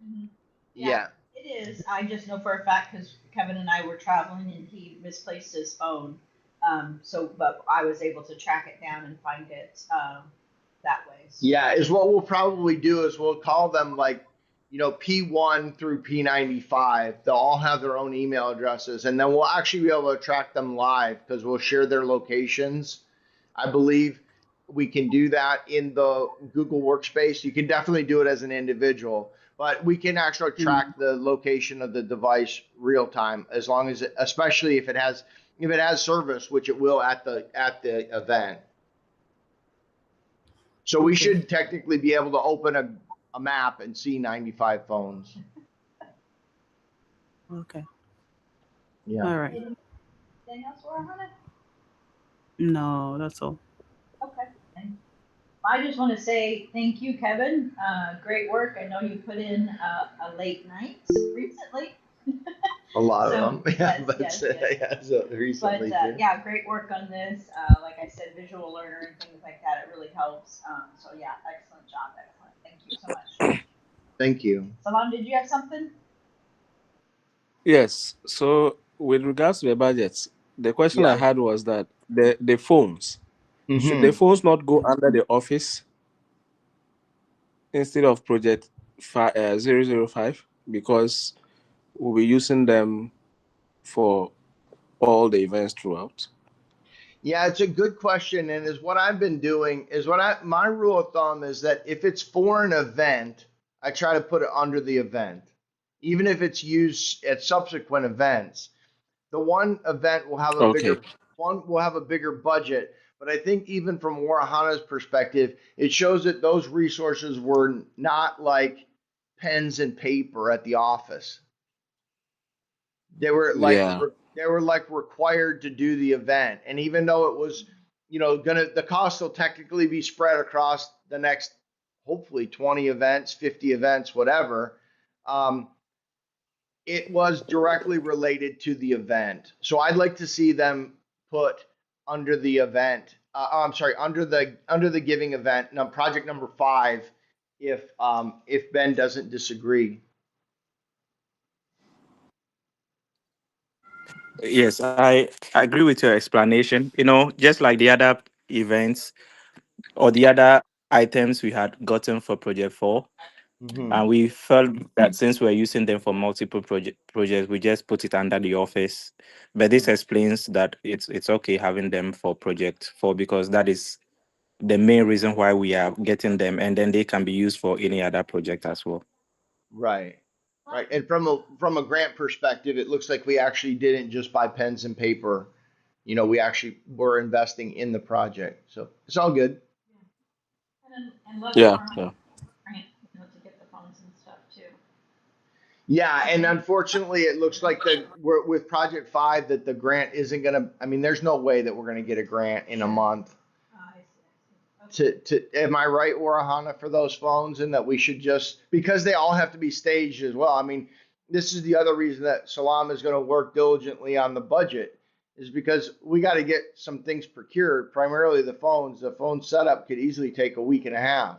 Mm-hmm. Yeah. It is. I just know for a fact because Kevin and I were traveling and he misplaced his phone. But I was able to track it down and find it that way. So. Yeah, is what we'll probably do is we'll call them like, P1 through P95. They'll all have their own email addresses, and then we'll actually be able to track them live because we'll share their locations. I believe we can do that in the Google Workspace. You can definitely do it as an individual, but we can actually track the location of the device real time, as long as especially if it has service, which it will at the event. So we should technically be able to open a map and see 95 phones. Okay. Yeah. All right. Anything else, Warihana? No, that's all. Okay. I just want to say thank you, Kevin. Great work. I know you put in a late night recently. A lot of them. Yeah, recently. But yeah, great work on this. Like I said, visual learner and things like that, it really helps. So yeah, excellent job. Excellent. Thank you so much. Thank you. Salam, did you have something? Yes. So with regards to the budgets, The question I Yeah. had was that the phones, should the Hmm. phones not go under the office instead of project 005, because we'll be using them for all the events throughout? Yeah, it's a good question, and is what I've been doing is my rule of thumb is that if it's for an event, I try to put it under the event, even if it's used at subsequent events. The one event will have a Okay. bigger one will have a bigger budget, but I think even from Warihana's perspective, it shows that those resources were not like pens and paper at the office. They were like Yeah. they were like required to do the event, and even though it was, gonna the cost will technically be spread across the next hopefully 20 events, 50 events, whatever. Um, it was directly related to the event. So I'd like to see them put under the event. I'm sorry, under the giving event, project number 5, if Ben doesn't disagree. Yes, I agree with your explanation. Just like the other events or the other items we had gotten for Project 4, Hmm. and we felt that since we're using them for multiple projects, we just put it under the office. But this explains that it's okay having them for Project 4, because that is the main reason why we are getting them, and then they can be used for any other project as well. Right. Right. And from a grant perspective, it looks like we actually didn't just buy pens and paper. We actually were investing in the project. So it's all good. And lucky Yeah. for Yeah. grant, to get the phones and stuff too. Yeah, and unfortunately, it looks like we're with Project 5 that the grant isn't gonna. I mean, there's no way that we're gonna get a grant in a month. I see. Okay. Am I right, Warahana, for those phones, and that we should just, because they all have to be staged as well. I mean, this is the other reason that Salam is going to work diligently on the budget, is because we got to get some things procured. Primarily the phones. The phone setup could easily take a week and a half.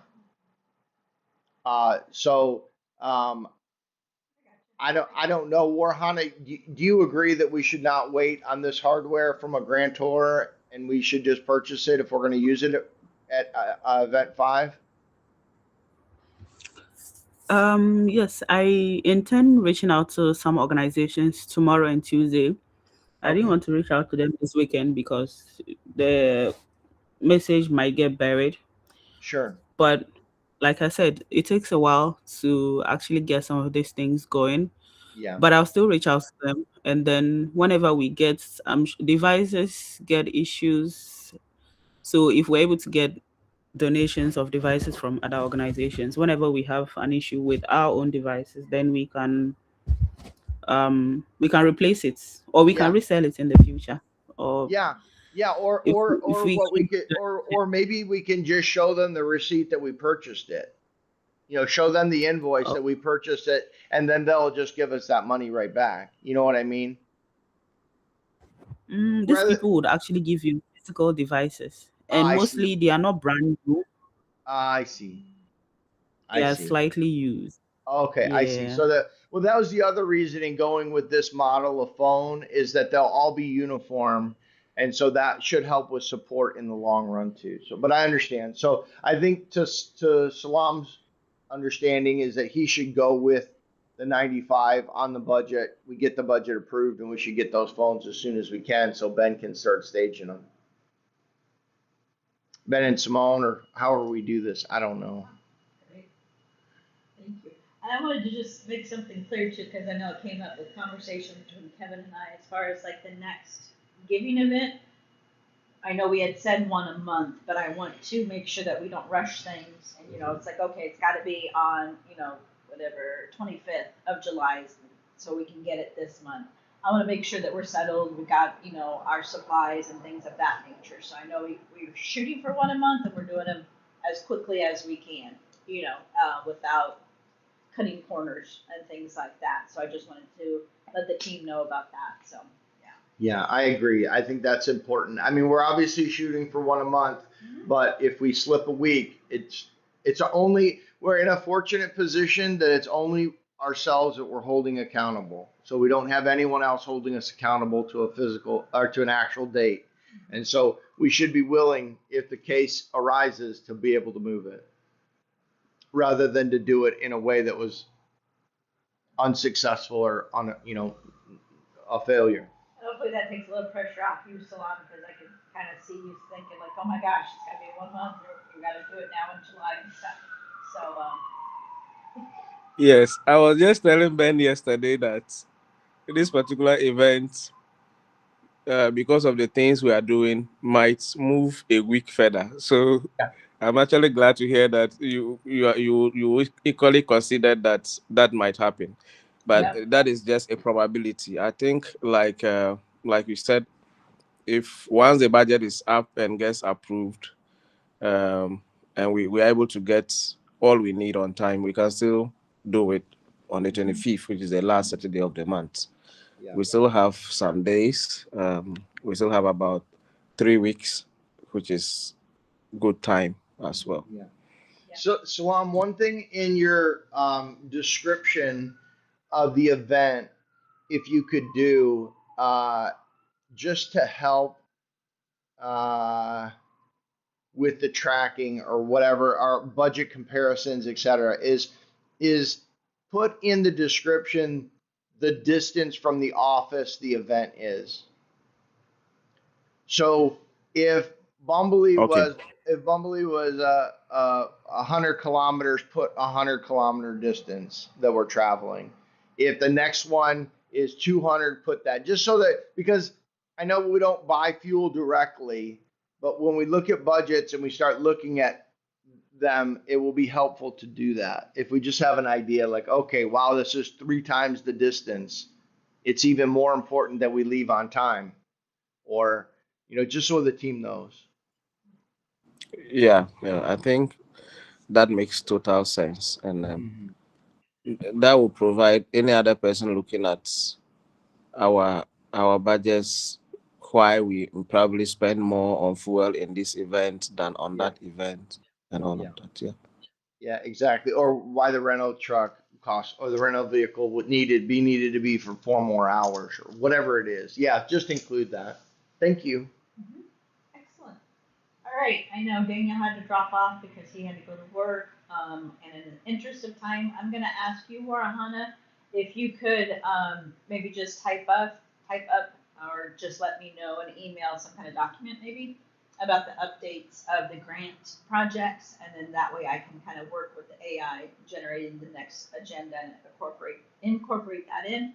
So I don't know, Warhana. Do you agree that we should not wait on this hardware from a grantor, and we should just purchase it if we're going to use it at Event 5? Yes, I intend reaching out to some organizations tomorrow and Tuesday. I didn't Okay, want to reach out to them this weekend because the message might get buried. sure. But like I said, it takes a while to actually get some of these things going. Yeah, But I'll still reach out to them. And then whenever we get devices get issues, so if we're able to get donations of devices from other organizations, whenever we have an issue with our own devices, then we can replace it, or we can yeah, resell it in the future. Or yeah, yeah. Or if or if or we what we could, or maybe we can just show them the receipt that we purchased it. Show them the invoice uh, that we purchased it, and then they'll just give us that money right back. You know what I mean? these Rather, people would actually give you physical devices, and I see. mostly they are not brand new. I see. They I are see. slightly used. Okay, I see. Yeah. So that was the other reasoning going with this model of phone, is that they'll all be uniform, and so that should help with support in the long run too. So, but I understand. So I think to Salam's understanding is that he should go with the 95 on the budget. We get the budget approved, and we should get those phones as soon as we can, so Ben can start staging them. Ben and Simone, or however we do this, I don't know. Great. Thank you. And I wanted to just make something clear too, because I know it came up with conversation between Kevin and I as far as like the next giving event. I know we had said one a month, but I want to make sure that we don't rush things. And it's like, okay, it's got to be on, whatever 25th of July, so we can get it this month. I want to make sure that we're settled. We got, our supplies and things of that nature. So I know we're shooting for one a month, and we're doing them as quickly as we can, without cutting corners and things like that. So I just wanted to let the team know about that. So yeah. Yeah, I agree. I think that's important. I mean, we're obviously shooting for one a month, but if we slip a week, it's only we're in a fortunate position that it's only ourselves that we're holding accountable. So we don't have anyone else holding us accountable to a physical or to an actual date. And so we should be willing, if the case arises, to be able to move it rather than to do it in a way that was unsuccessful or a failure. Hopefully that takes a little pressure off you, Salam, because I can kind of see you thinking like, oh my gosh, it's got to be 1 month, or we got to do it now in July and stuff. So, Yes, I was just telling Ben yesterday that this particular event, because of the things we are doing, might move a week further. So Yeah. I'm actually glad to hear that you equally considered that that might happen, but yep. that is just a probability. I think, like you said, if once the budget is up and gets approved, um, and we are able to get all we need on time, we can still do it on the 25th, which is the last Saturday of the month. Yeah. We still have some days. We still have about 3 weeks, which is good time as well. Yeah. So, Salam, one thing in your description of the event, if you could do just to help with the tracking or whatever, our budget comparisons, etc., is put in the description the distance from the office the event is. So if Bumblebee Okay. was if Bumblebee was 100 kilometers, put 100 kilometer distance that we're traveling. If the next one is 200, put that, just so that, because I know we don't buy fuel directly, but when we look at budgets and we start looking at them, it will be helpful to do that. If we just have an idea like, okay, wow, this is 3 times the distance, it's even more important that we leave on time, or just so the team knows. Yeah, I think that makes total sense, and Mm-hmm. that will provide any other person looking at our our budgets why we probably spend more on fuel in this event than on Yeah, that event and all yeah, of that. Yeah. yeah, exactly. Or why the rental truck cost, or the rental vehicle would needed to be for 4 more hours, or whatever it is. Yeah, just include that. Thank you. Mm-hmm. Excellent. All right. I know Daniel had to drop off because he had to go to work. And in the interest of time, I'm going to ask you, Warihana, if you could maybe just type up, or just let me know an email, some kind of document maybe about the updates of the grant projects, and then that way I can kind of work with the AI generating the next agenda and incorporate that in,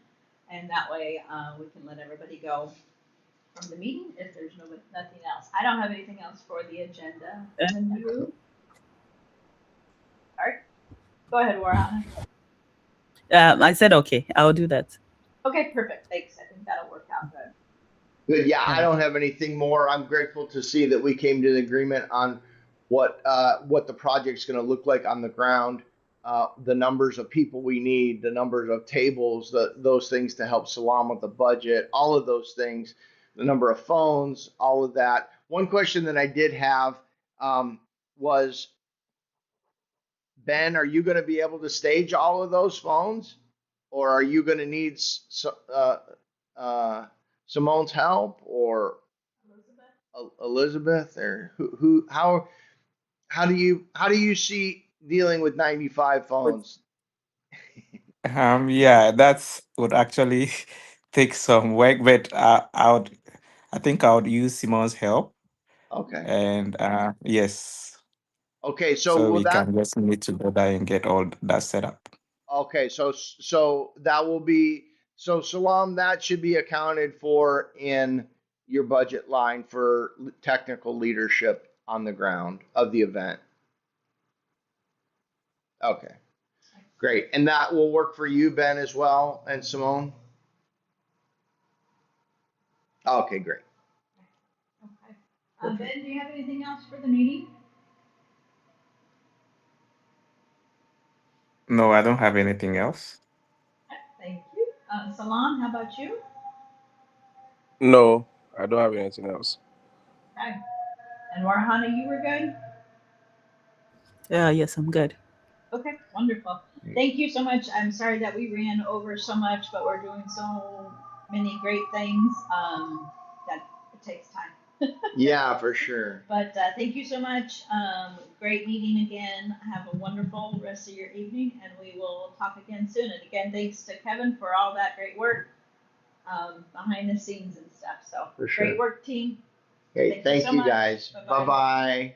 and that way we can let everybody go from the meeting if there's nothing else. I don't have anything else for the agenda. And then you, all right, go ahead, Warhana. I said okay. I'll do that. Okay, perfect. Thanks. I think that'll work out good. Good. Yeah, All I right. don't have anything more. I'm grateful to see that we came to an agreement on what the project's going to look like on the ground, the numbers of people we need, the numbers of tables, those things to help Salam with the budget, all of those things, the number of phones, all of that. One question that I did have was, Ben, are you going to be able to stage all of those phones, or are you going to need uh, Simone's help, or Elizabeth, or how do you see dealing with 95 phones? Yeah, that's would actually take some work, but I think I would use Simon's help, Okay. and yes, Okay. So so will we that can just meet together and get all that set up. okay? So that will be so Salam. That should be accounted for in your budget line for technical leadership on the ground of the event. Okay. Great. And that will work for you, Ben, as well, and Simone? Okay, great. Okay. Ben, do you have anything else for the meeting? No, I don't have anything else. Thank you. Salam, how about you? No, I don't have anything else. Okay. And Warhana, you were good? Yes, I'm good. Okay, wonderful. Thank you so much. I'm sorry that we ran over so much, but we're doing so many great things that it takes time. Yeah, for sure. But thank you so much. Great meeting again. Have a wonderful rest of your evening, and we will talk again soon. And again, thanks to Kevin for all that great work behind the scenes and stuff. So For sure. great work, team. Okay, Thank you thank so you much. guys. Bye-bye. Bye bye.